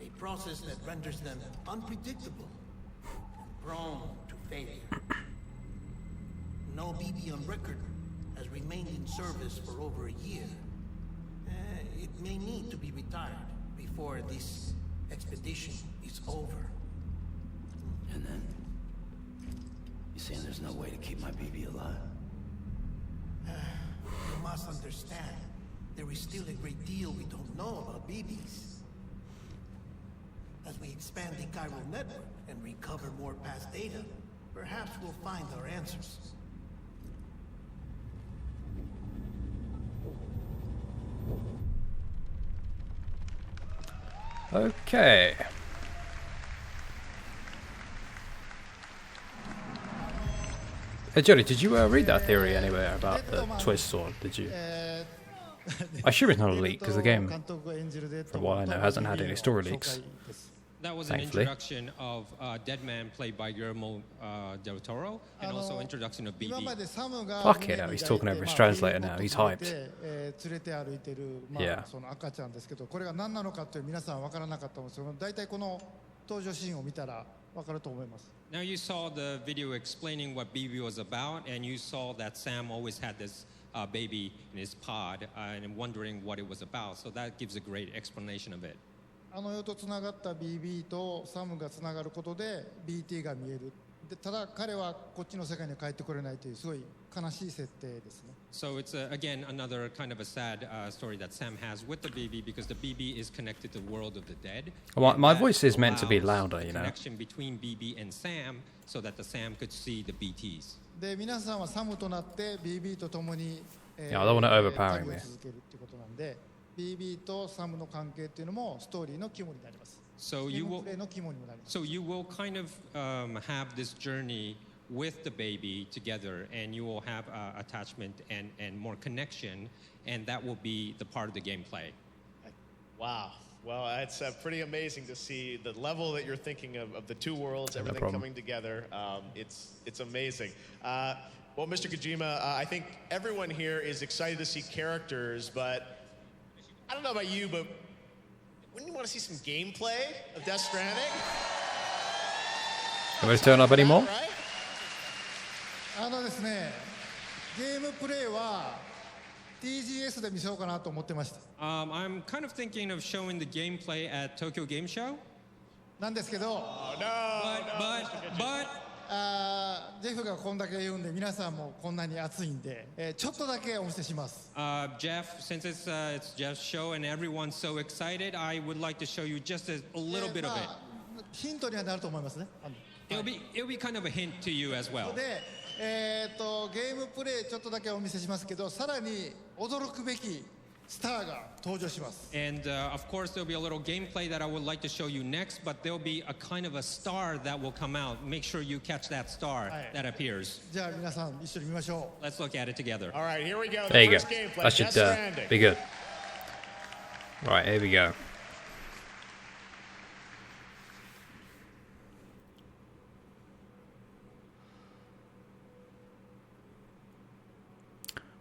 [SPEAKER 8] A process that renders them unpredictable and prone to failure. No BB on record has remained in service for over a year. It may need to be retired before this expedition is over.
[SPEAKER 5] And then? You saying there's no way to keep my BB alive?
[SPEAKER 8] You must understand, there is still a great deal we don't know about BBs. As we expand the chiral network and recover more past data, perhaps we'll find our answers.
[SPEAKER 1] Okay. Hey Jody, did you read that theory anywhere about the twist, or did you? I assume it's not a leak because the game, from what I know, hasn't had any story leaks.
[SPEAKER 21] That was an
[SPEAKER 1] Thankfully.
[SPEAKER 21] introduction of Dead Man, played by Guillermo del Toro, and also introduction of BB.
[SPEAKER 1] Fuck it, he's talking over his translator now. He's hyped.
[SPEAKER 20] 連れて歩いてる、
[SPEAKER 1] Yeah.
[SPEAKER 20] その赤ちゃんですけど、これが何なのかという皆さん分からなかったんですけど、大体この登場シーンを見たら分かると思います。
[SPEAKER 21] Now you saw the video explaining what BB was about, and you saw that Sam always had this baby in his pod, and wondering what it was about. So that gives a great explanation of it.
[SPEAKER 20] あの世とつながった BB とサムがつながることで BT が見える。でただ彼はこっちの世界には帰ってこれないというすごい悲しい設定ですね。
[SPEAKER 21] So it's again another kind of a sad story that Sam has with the BB, because the BB is connected to the world of the dead.
[SPEAKER 1] My voice is meant to be louder, you know.
[SPEAKER 21] Connection between BB and Sam, so that the Sam could see the BTs.
[SPEAKER 20] で皆さんはサムとなって BB と共に、
[SPEAKER 1] Yeah, I don't want it overpowering me.
[SPEAKER 20] 旅を続けるっていうことなんで、BB とサムの関係っていうのもストーリーの肝になります。
[SPEAKER 21] So you will,
[SPEAKER 20] ゲームプレイの肝にもなります。
[SPEAKER 21] so you will kind of have this journey with the baby together, and you will have attachment and more connection, and that will be the part of the gameplay.
[SPEAKER 2] Wow. Well, it's pretty amazing to see the level that you're thinking of the two worlds, everything coming together. It's amazing. Well, Mr. Kojima, I think everyone here is excited to see characters, but I don't know about you, but wouldn't you want to see some gameplay of Death Stranding?
[SPEAKER 1] Can we turn up anymore?
[SPEAKER 20] あのですね、ゲームプレイは TGS で見せようかなと思ってました。
[SPEAKER 21] I'm kind of thinking of showing the gameplay at Tokyo Game Show.
[SPEAKER 20] なんですけど、ジェフがこんだけ言うんで皆さんもこんなに熱いんで、ちょっとだけお見せします。
[SPEAKER 21] Jeff, since it's Jeff's show and everyone's so excited, I would like to show you just a little bit of it.
[SPEAKER 20] ヒントにはなると思いますね。
[SPEAKER 21] It'll be kind of a hint to you as well.
[SPEAKER 20] で、ゲームプレイちょっとだけお見せしますけど、さらに驚くべきスターが登場します。
[SPEAKER 21] And of course there'll be a little gameplay that I would like to show you next, but there'll be a kind of a star that will come out. Make sure you catch that star that appears.
[SPEAKER 20] じゃあ皆さん一緒に見ましょう。
[SPEAKER 21] Let's look at it together.
[SPEAKER 2] All right, here we go.
[SPEAKER 1] There
[SPEAKER 2] The
[SPEAKER 1] you
[SPEAKER 2] first
[SPEAKER 1] go.
[SPEAKER 2] gameplay,
[SPEAKER 1] That should
[SPEAKER 2] Death Stranding.
[SPEAKER 1] be good. Right, here we go.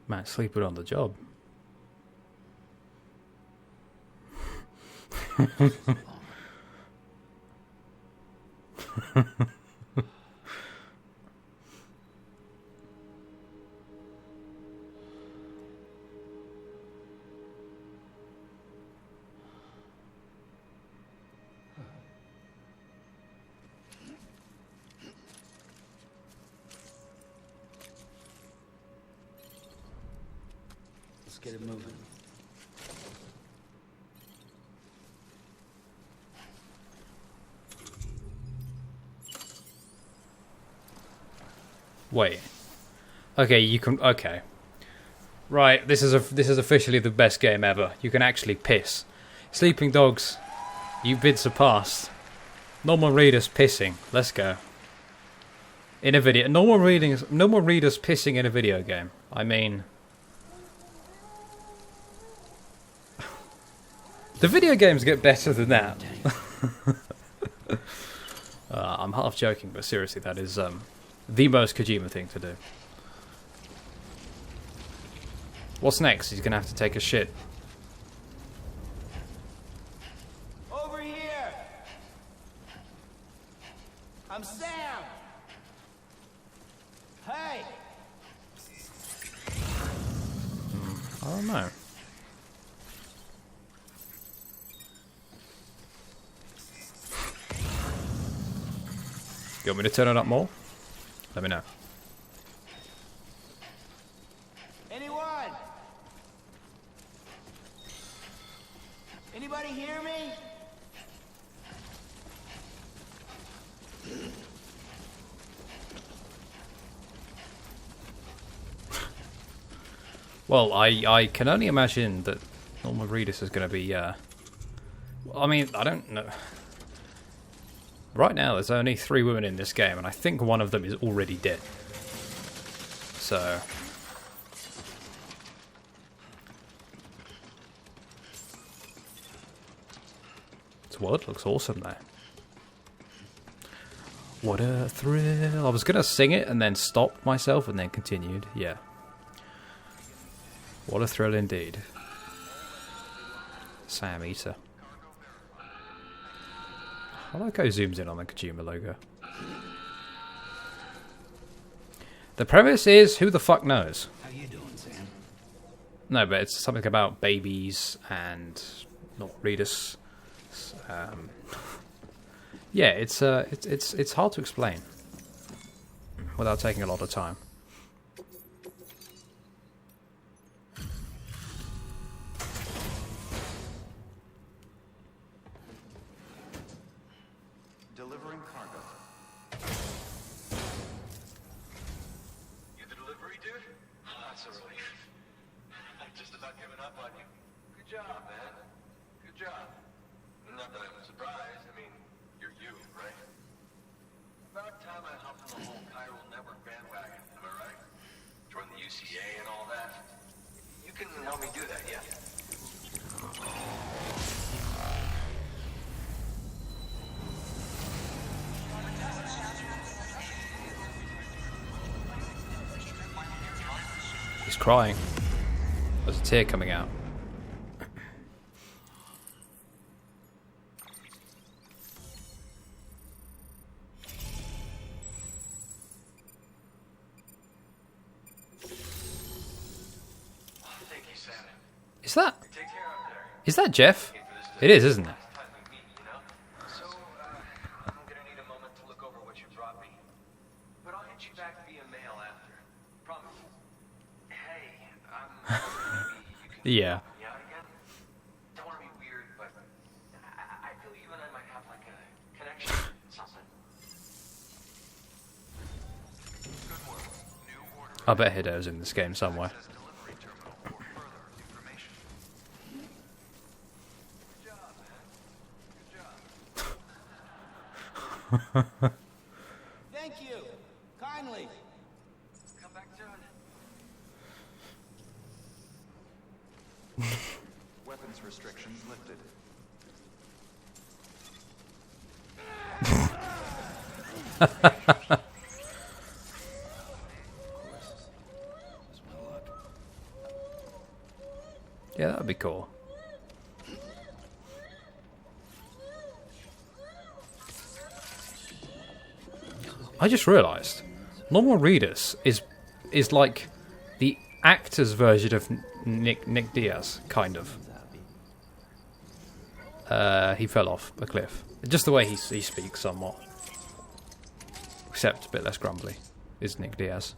[SPEAKER 1] Man, sleeping on the job.
[SPEAKER 5] Let's get it moving.
[SPEAKER 1] Wait. Okay, you can. Okay. Right. This is officially the best game ever. You can actually piss. Sleeping Dogs, you've been surpassed. No more readers pissing. Let's go. In a video, no more readers pissing in a video game. I mean, the video games get better than that. I'm half joking, but seriously, that is the most Kojima thing to do. What's next? He's gonna have to take a shit.
[SPEAKER 9] Over here! I'm Sam! Hey!
[SPEAKER 1] I don't know. You want me to turn it up more? Let me know.
[SPEAKER 9] Anyone? Anybody hear me?
[SPEAKER 1] Well, I can only imagine that Norman Reedus is going to be, I mean, I don't know. Right now, there's only 3 women in this game, and I think one of them is already dead. So... This world looks awesome there. What a thrill. I was going to sing it and then stopped myself and then continued. Yeah. What a thrill indeed. Sam Eater. I like how he zooms in on the Kojima logo. The premise is, who the fuck knows?
[SPEAKER 5] How you doing, Sam?
[SPEAKER 1] No, but it's something about babies and not readers. Yeah, it's hard to explain without taking a lot of time.
[SPEAKER 19] Delivering cargo.
[SPEAKER 9] You the delivery dude? That's a relief. I've just about given up on you. Good job, man. Good job. Not that I'm surprised. I mean, you're you, right? About time I hopped on the whole chiral network bandwagon, am I right? Join the UCA and all that. You can help me do that, yeah?
[SPEAKER 1] He's crying. There's a tear coming out.
[SPEAKER 9] Thank you, Sam.
[SPEAKER 1] Is that Jeff? It is, isn't it?
[SPEAKER 9] So, I'm gonna need a moment to look over what you brought me. But I'll hit you back via mail after. Promise. Hey, maybe you can
[SPEAKER 1] Yeah.
[SPEAKER 9] help me out again? Don't want to be weird, but I feel you and I might have like a connection, something. Good work. New order.
[SPEAKER 1] I bet Hideo's in this game somewhere.
[SPEAKER 9] Thank you. Kindly. Come back soon.
[SPEAKER 19] Weapons restrictions lifted.
[SPEAKER 1] Yeah, that would be cool. I just realised, Norman Reedus is like the actor's version of Nick Diaz, kind of. He fell off a cliff. Just the way he speaks, somewhat, except a bit less grumbly, is Nick Diaz.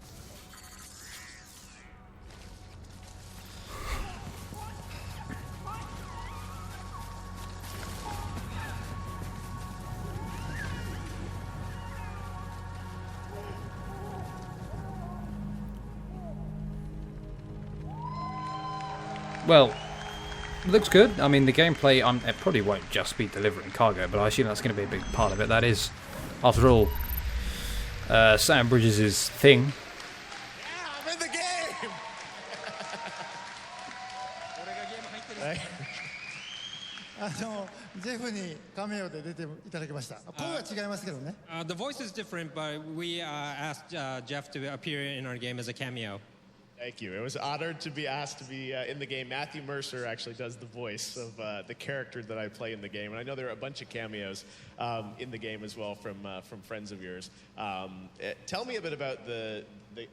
[SPEAKER 1] Well, looks good. I mean, the gameplay, it probably won't just be delivering cargo, but I assume that's going to be a big part of it. That is, after all, Sam Bridges' thing.
[SPEAKER 2] Yeah, I'm in the game!
[SPEAKER 20] The
[SPEAKER 21] voice is different, but we asked Jeff to appear in our game as a cameo.
[SPEAKER 2] Thank you. It was honored to be asked to be in the game. Matthew Mercer actually does the voice of the character that I play in the game, and I know there are a bunch of cameos in the game as well from friends of yours. Tell me a bit about the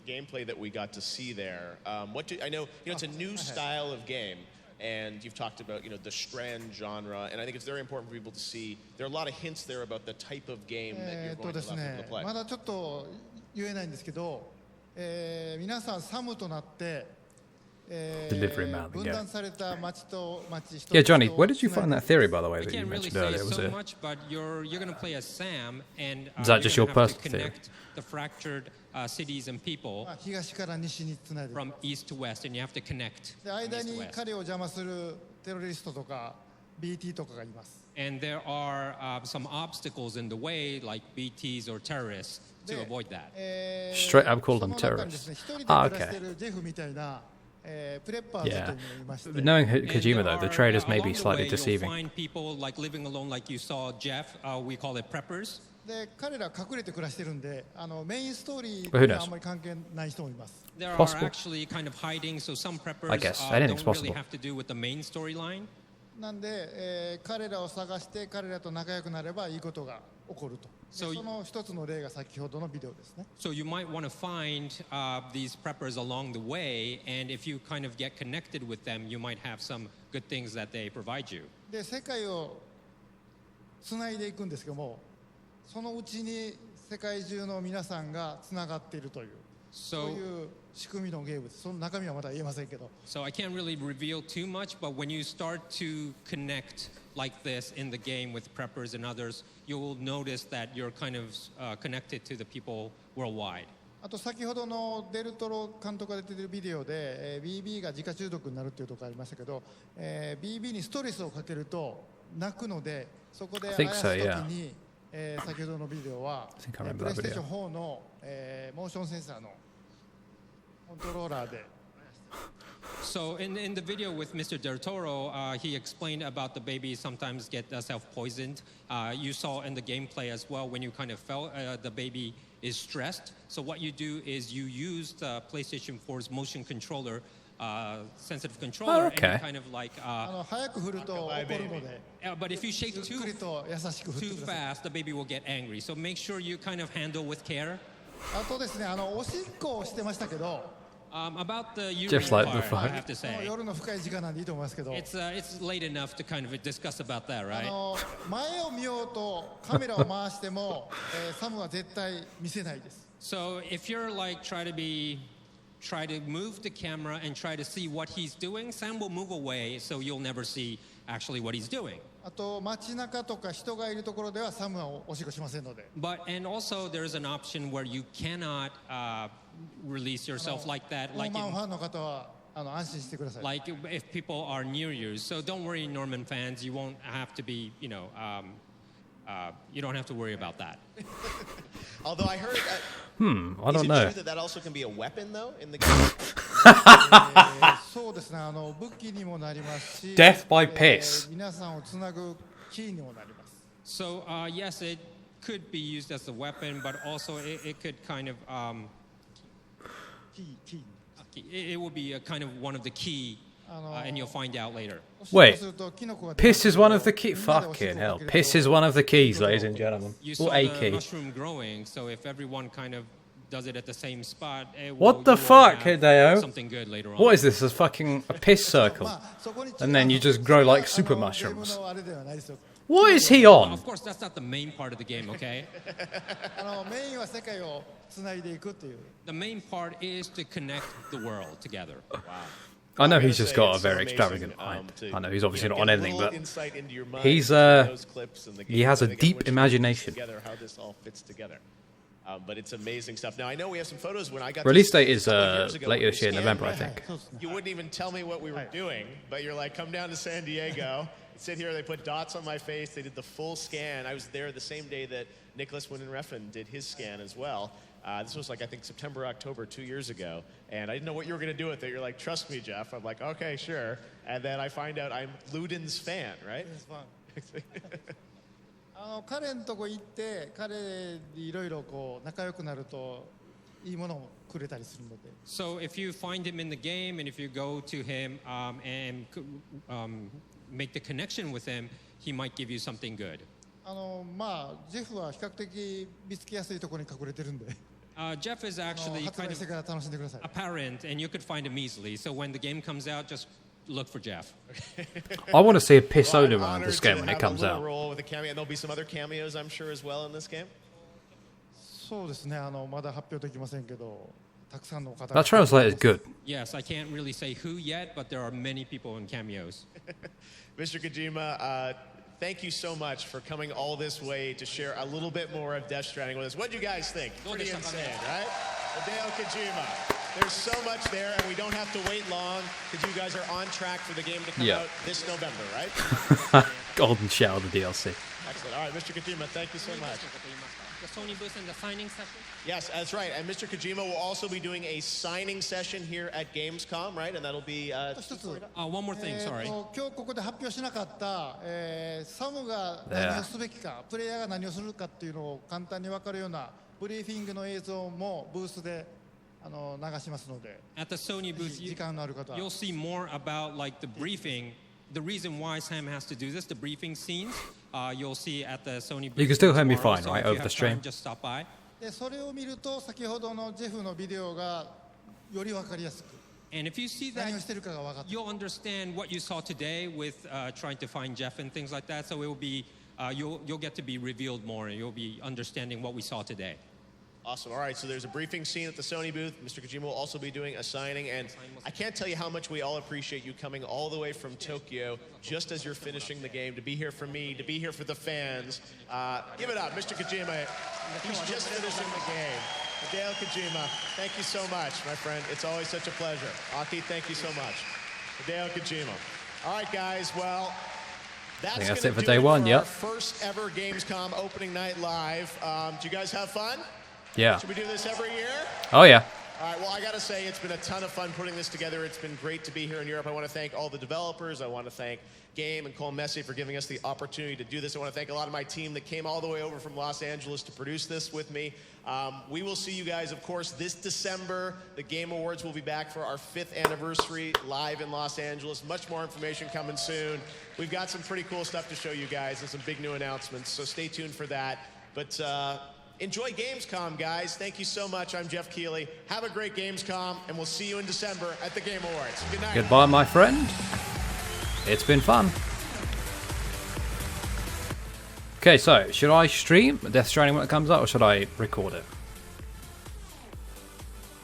[SPEAKER 2] gameplay that we got to see there. I know it's a new style of game. And you've talked about, the Strand genre, and I think it's very important for people to see. There are a lot of hints there about the type of game that you're going to allow people to play.
[SPEAKER 20] まだちょっと言えないんですけど、皆さんサムとなって、
[SPEAKER 1] Delivery man,
[SPEAKER 20] 分断された町と町。
[SPEAKER 1] Yeah, Johnny, where did you find that theory, by the way,
[SPEAKER 21] I
[SPEAKER 1] that you
[SPEAKER 21] can't really
[SPEAKER 1] mentioned
[SPEAKER 21] say
[SPEAKER 1] earlier? Was
[SPEAKER 21] so
[SPEAKER 1] it?
[SPEAKER 21] much, but you're going to play as Sam, and
[SPEAKER 1] Is that just your
[SPEAKER 21] you're gonna have to
[SPEAKER 1] personal theory?
[SPEAKER 21] connect the fractured cities and people
[SPEAKER 20] 東から西につないで。
[SPEAKER 21] from east to west, and you have to connect
[SPEAKER 20] で
[SPEAKER 21] from
[SPEAKER 20] 間
[SPEAKER 21] east
[SPEAKER 20] に
[SPEAKER 21] to west.
[SPEAKER 20] 彼を邪魔するテロリストとか BT とかがいます。
[SPEAKER 21] And there are some obstacles in the way, like BTs or terrorists, to avoid that.
[SPEAKER 1] Straight up call them terrorists. Ah, okay. Yeah. Knowing Kojima, though, the trailers may be slightly deceiving.
[SPEAKER 21] You'll find people like living alone, like you saw Jeff. We call it preppers.
[SPEAKER 20] で彼ら隠れて暮らしてるんで、メインストーリ
[SPEAKER 1] But who
[SPEAKER 20] ー
[SPEAKER 1] knows?
[SPEAKER 20] にあんまり関係ない人もいます。
[SPEAKER 21] There are
[SPEAKER 1] Possible.
[SPEAKER 21] actually kind of hiding, so some preppers
[SPEAKER 1] I guess.
[SPEAKER 21] don't
[SPEAKER 1] Anything's
[SPEAKER 21] really
[SPEAKER 1] possible.
[SPEAKER 21] have to do with the main storyline.
[SPEAKER 20] なんで、彼らを探して彼らと仲良くなればいいことが起こると。でその一つの例が先ほどのビデオですね。
[SPEAKER 21] So you might want to find these preppers along the way, and if you kind of get connected with them, you might have some good things that they provide you.
[SPEAKER 20] で世界をつないでいくんですけども、そのうちに世界中の皆さんがつながっているという、そういう仕組みのゲームです。その中身はまだ言えませんけど。
[SPEAKER 21] So I can't really reveal too much, but when you start to connect like this in the game with preppers and others, you'll notice that you're kind of connected to the people worldwide.
[SPEAKER 20] あと先ほどのデルトロ監督が出ているビデオで、BB が自家中毒になるっていうところありましたけど、BB にストレスをかけると泣くので、そこであやすときに、先ほどのビデオはプレイステーション4の、モーションセンサーのコントローラーで。
[SPEAKER 21] So in the video with Mr. Del Toro, he explained about the baby sometimes get self-poisoned. You saw in the gameplay as well when you kind of felt the baby is stressed. So what you do is you use the PlayStation 4's motion controller, sensitive controller,
[SPEAKER 1] okay.
[SPEAKER 21] and you kind of like.
[SPEAKER 20] 早く振ると怒るので。
[SPEAKER 21] But if you shake too fast, the baby will get angry. So make sure you kind of handle with care.
[SPEAKER 20] あとですね、おしっこをしてましたけど。
[SPEAKER 21] About the urine
[SPEAKER 1] Just like the
[SPEAKER 21] part, I
[SPEAKER 1] fuck.
[SPEAKER 21] have to say.
[SPEAKER 20] 夜の深い時間なんでいいと思いますけど。
[SPEAKER 21] It's late enough to kind of discuss about that, right?
[SPEAKER 20] 前を見ようとカメラを回しても、サムは絶対見せないです。
[SPEAKER 21] So if you're like try to move the camera and try to see what he's doing, Sam will move away, so you'll never see actually what he's doing.
[SPEAKER 20] あと街中とか人がいるところではサムはおしっこしませんので。
[SPEAKER 21] And also there's an option where you cannot release yourself like that.
[SPEAKER 20] ファンの方は安心してください。
[SPEAKER 21] Like if people are near you, so don't worry, Norman fans. You won't have to be, you don't have to worry about that.
[SPEAKER 2] Although I heard.
[SPEAKER 1] I don't know.
[SPEAKER 2] Is it true that also can be a weapon though in the game?
[SPEAKER 20] そうですね。武器にもなりますし。
[SPEAKER 1] Death by piss.
[SPEAKER 20] 皆さんをつなぐキーにもなります。
[SPEAKER 21] So yes, it could be used as a weapon, but also it could kind of it will be a kind of one of the key, and you'll find out later.
[SPEAKER 1] Wait, piss is one of the key. Fucking hell, piss is one of the keys, ladies and gentlemen.
[SPEAKER 21] You
[SPEAKER 1] Or
[SPEAKER 21] saw
[SPEAKER 1] a
[SPEAKER 21] the
[SPEAKER 1] key.
[SPEAKER 21] mushroom growing, so if everyone kind of does it at the same spot,
[SPEAKER 1] What the fuck, Hideo?
[SPEAKER 21] Something good later on.
[SPEAKER 1] What is this? A fucking piss circle, and then you just grow like super mushrooms. What is he on?
[SPEAKER 21] Of course, that's not the main part of the game, okay?
[SPEAKER 20] メインは世界をつないでいくっていう。
[SPEAKER 21] The main part is to connect the world together. Wow.
[SPEAKER 1] I know he's just got a very extravagant mind. I know he's obviously not on anything, but he has a deep imagination.
[SPEAKER 2] How this all fits together. But it's amazing stuff. Now, I know we have some photos when I got
[SPEAKER 1] Release
[SPEAKER 2] this
[SPEAKER 1] date is later this year, November, I think.
[SPEAKER 2] You wouldn't even tell me what we were doing, but you're like, come down to San Diego, sit here, they put dots on my face, they did the full scan. I was there the same day that Nicholas Winden-Refn did his scan as well. This was like, I think, September, October, 2 years ago. And I didn't know what you were going to do with it. You're like, trust me, Jeff. I'm like, okay, sure. And then I find out I'm Luden's fan, right?
[SPEAKER 20] Yes, 彼のとこ行って彼にいろいろこう仲良くなるといいものをくれたりするので。
[SPEAKER 21] So if you find him in the game and if you go to him and make the connection with him, he might give you something good.
[SPEAKER 20] まあジェフは比較的見つけやすいところに隠れてるんで。
[SPEAKER 21] Jeff is actually kind of apparent, and you could find him easily. So when the game comes out, just look for Jeff.
[SPEAKER 1] I want to see a piss owner around this game when it comes out.
[SPEAKER 2] Role with a cameo. And there'll be some other cameos, I'm sure, as well in this game.
[SPEAKER 20] そうですね。まだ発表できませんけど、たくさんの方。
[SPEAKER 1] That translator is good.
[SPEAKER 21] Yes, I can't really say who yet, but there are many people in cameos.
[SPEAKER 2] Mr. Kojima, thank you so much for coming all this way to share a little bit more of Death Stranding with us. What do you guys think? Pretty insane, right? Hideo Kojima. There's so much there, and we don't have to wait long because you guys are on track for the game to come out this November, right?
[SPEAKER 1] Golden Shell, the DLC.
[SPEAKER 2] Excellent. All right, Mr. Kojima, thank you so much.
[SPEAKER 21] The Sony booth and the signing session?
[SPEAKER 2] Yes, that's right. And Mr. Kojima will also be doing a signing session here at Gamescom, right? And that'll be...
[SPEAKER 21] one more thing, sorry.
[SPEAKER 20] 今日ここで発表しなかった、サムが何をすべきか、プレイヤーが何をするかっていうのを簡単に分かるようなブリーフィングの映像もブースで流しますので。
[SPEAKER 21] At the Sony booth, you'll see more about like the briefing. The reason why Sam has to do this, the briefing scenes, you'll see at the Sony booth.
[SPEAKER 1] You can still hear me fine, right, over the stream?
[SPEAKER 21] Just stop by.
[SPEAKER 20] でそれを見ると先ほどのジェフのビデオがより分かりやすく。
[SPEAKER 21] And if you see that, you'll understand what you saw today with trying to find Jeff and things like that. So it will be, you'll get to be revealed more, and you'll be understanding what we saw today.
[SPEAKER 2] Awesome. All right, so there's a briefing scene at the Sony booth. Mr. Kojima will also be doing a signing, and I can't tell you how much we all appreciate you coming all the way from Tokyo just as you're finishing the game, to be here for me, to be here for the fans. Give it up, Mr. Kojima. He's just finishing the game. Hideo Kojima, thank you so much, my friend. It's always such a pleasure. Aki, thank you so much. Hideo Kojima. All right, guys, well...
[SPEAKER 1] That's it for day one, yep.
[SPEAKER 2] Our first ever Gamescom opening night live. Do you guys have fun?
[SPEAKER 1] Yeah.
[SPEAKER 2] Should we do this every year?
[SPEAKER 1] Oh, yeah.
[SPEAKER 2] All right, well, I got to say, it's been a ton of fun putting this together. It's been great to be here in Europe. I want to thank all the developers. I want to thank Game and Cole Messi for giving us the opportunity to do this. I want to thank a lot of my team that came all the way over from Los Angeles to produce this with me. We will see you guys, of course, this December. The Game Awards will be back for our 5th anniversary live in Los Angeles. Much more information coming soon. We've got some pretty cool stuff to show you guys and some big new announcements, so stay tuned for that. But enjoy Gamescom, guys. Thank you so much. I'm Jeff Keighley. Have a great Gamescom, and we'll see you in December at the Game Awards. Good night.
[SPEAKER 1] Goodbye, my friend. It's been fun. Okay, so should I stream Death Stranding when it comes out, or should I record it?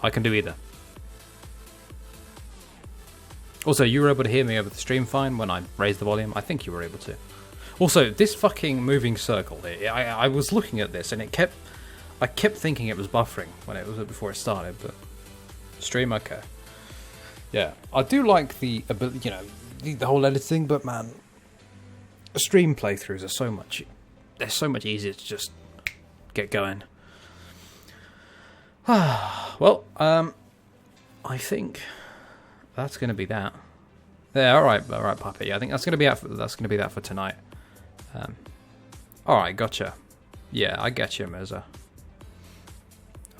[SPEAKER 1] I can do either. Also, you were able to hear me over the stream fine when I raised the volume. I think you were able to. Also, this fucking moving circle here, I was looking at this and I kept thinking it was buffering when it was before it started, but stream okay. Yeah, I do like the ability, you know, the whole editing, but man, stream playthroughs are so much, they're so much easier to just get going. Well, I think that's going to be that. Yeah, all right, Puppet. Yeah, I think that's going to be that for tonight. All right, gotcha. Yeah, I get you, Mirza.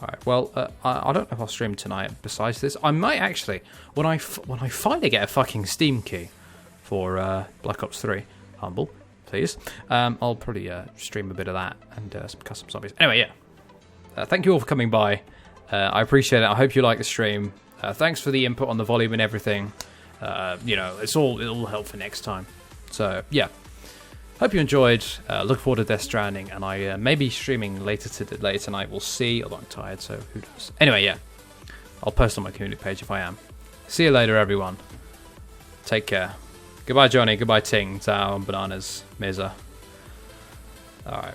[SPEAKER 1] All right, well, I don't know if I'll stream tonight. Besides this, I might actually, when I finally get a fucking Steam key for Black Ops 3, humble, please. I'll probably stream a bit of that and some custom zombies. Anyway, yeah. Thank you all for coming by. I appreciate it. I hope you like the stream. Thanks for the input on the volume and everything. You know, it'll help for next time. So yeah. Hope you enjoyed. Look forward to Death Stranding, and I may be streaming later tonight. We'll see. Although I'm tired, so who knows? Anyway, yeah, I'll post on my community page if I am. See you later, everyone. Take care. Goodbye, Johnny. Goodbye, Ting, Tao, Bananas, Mirza. All right.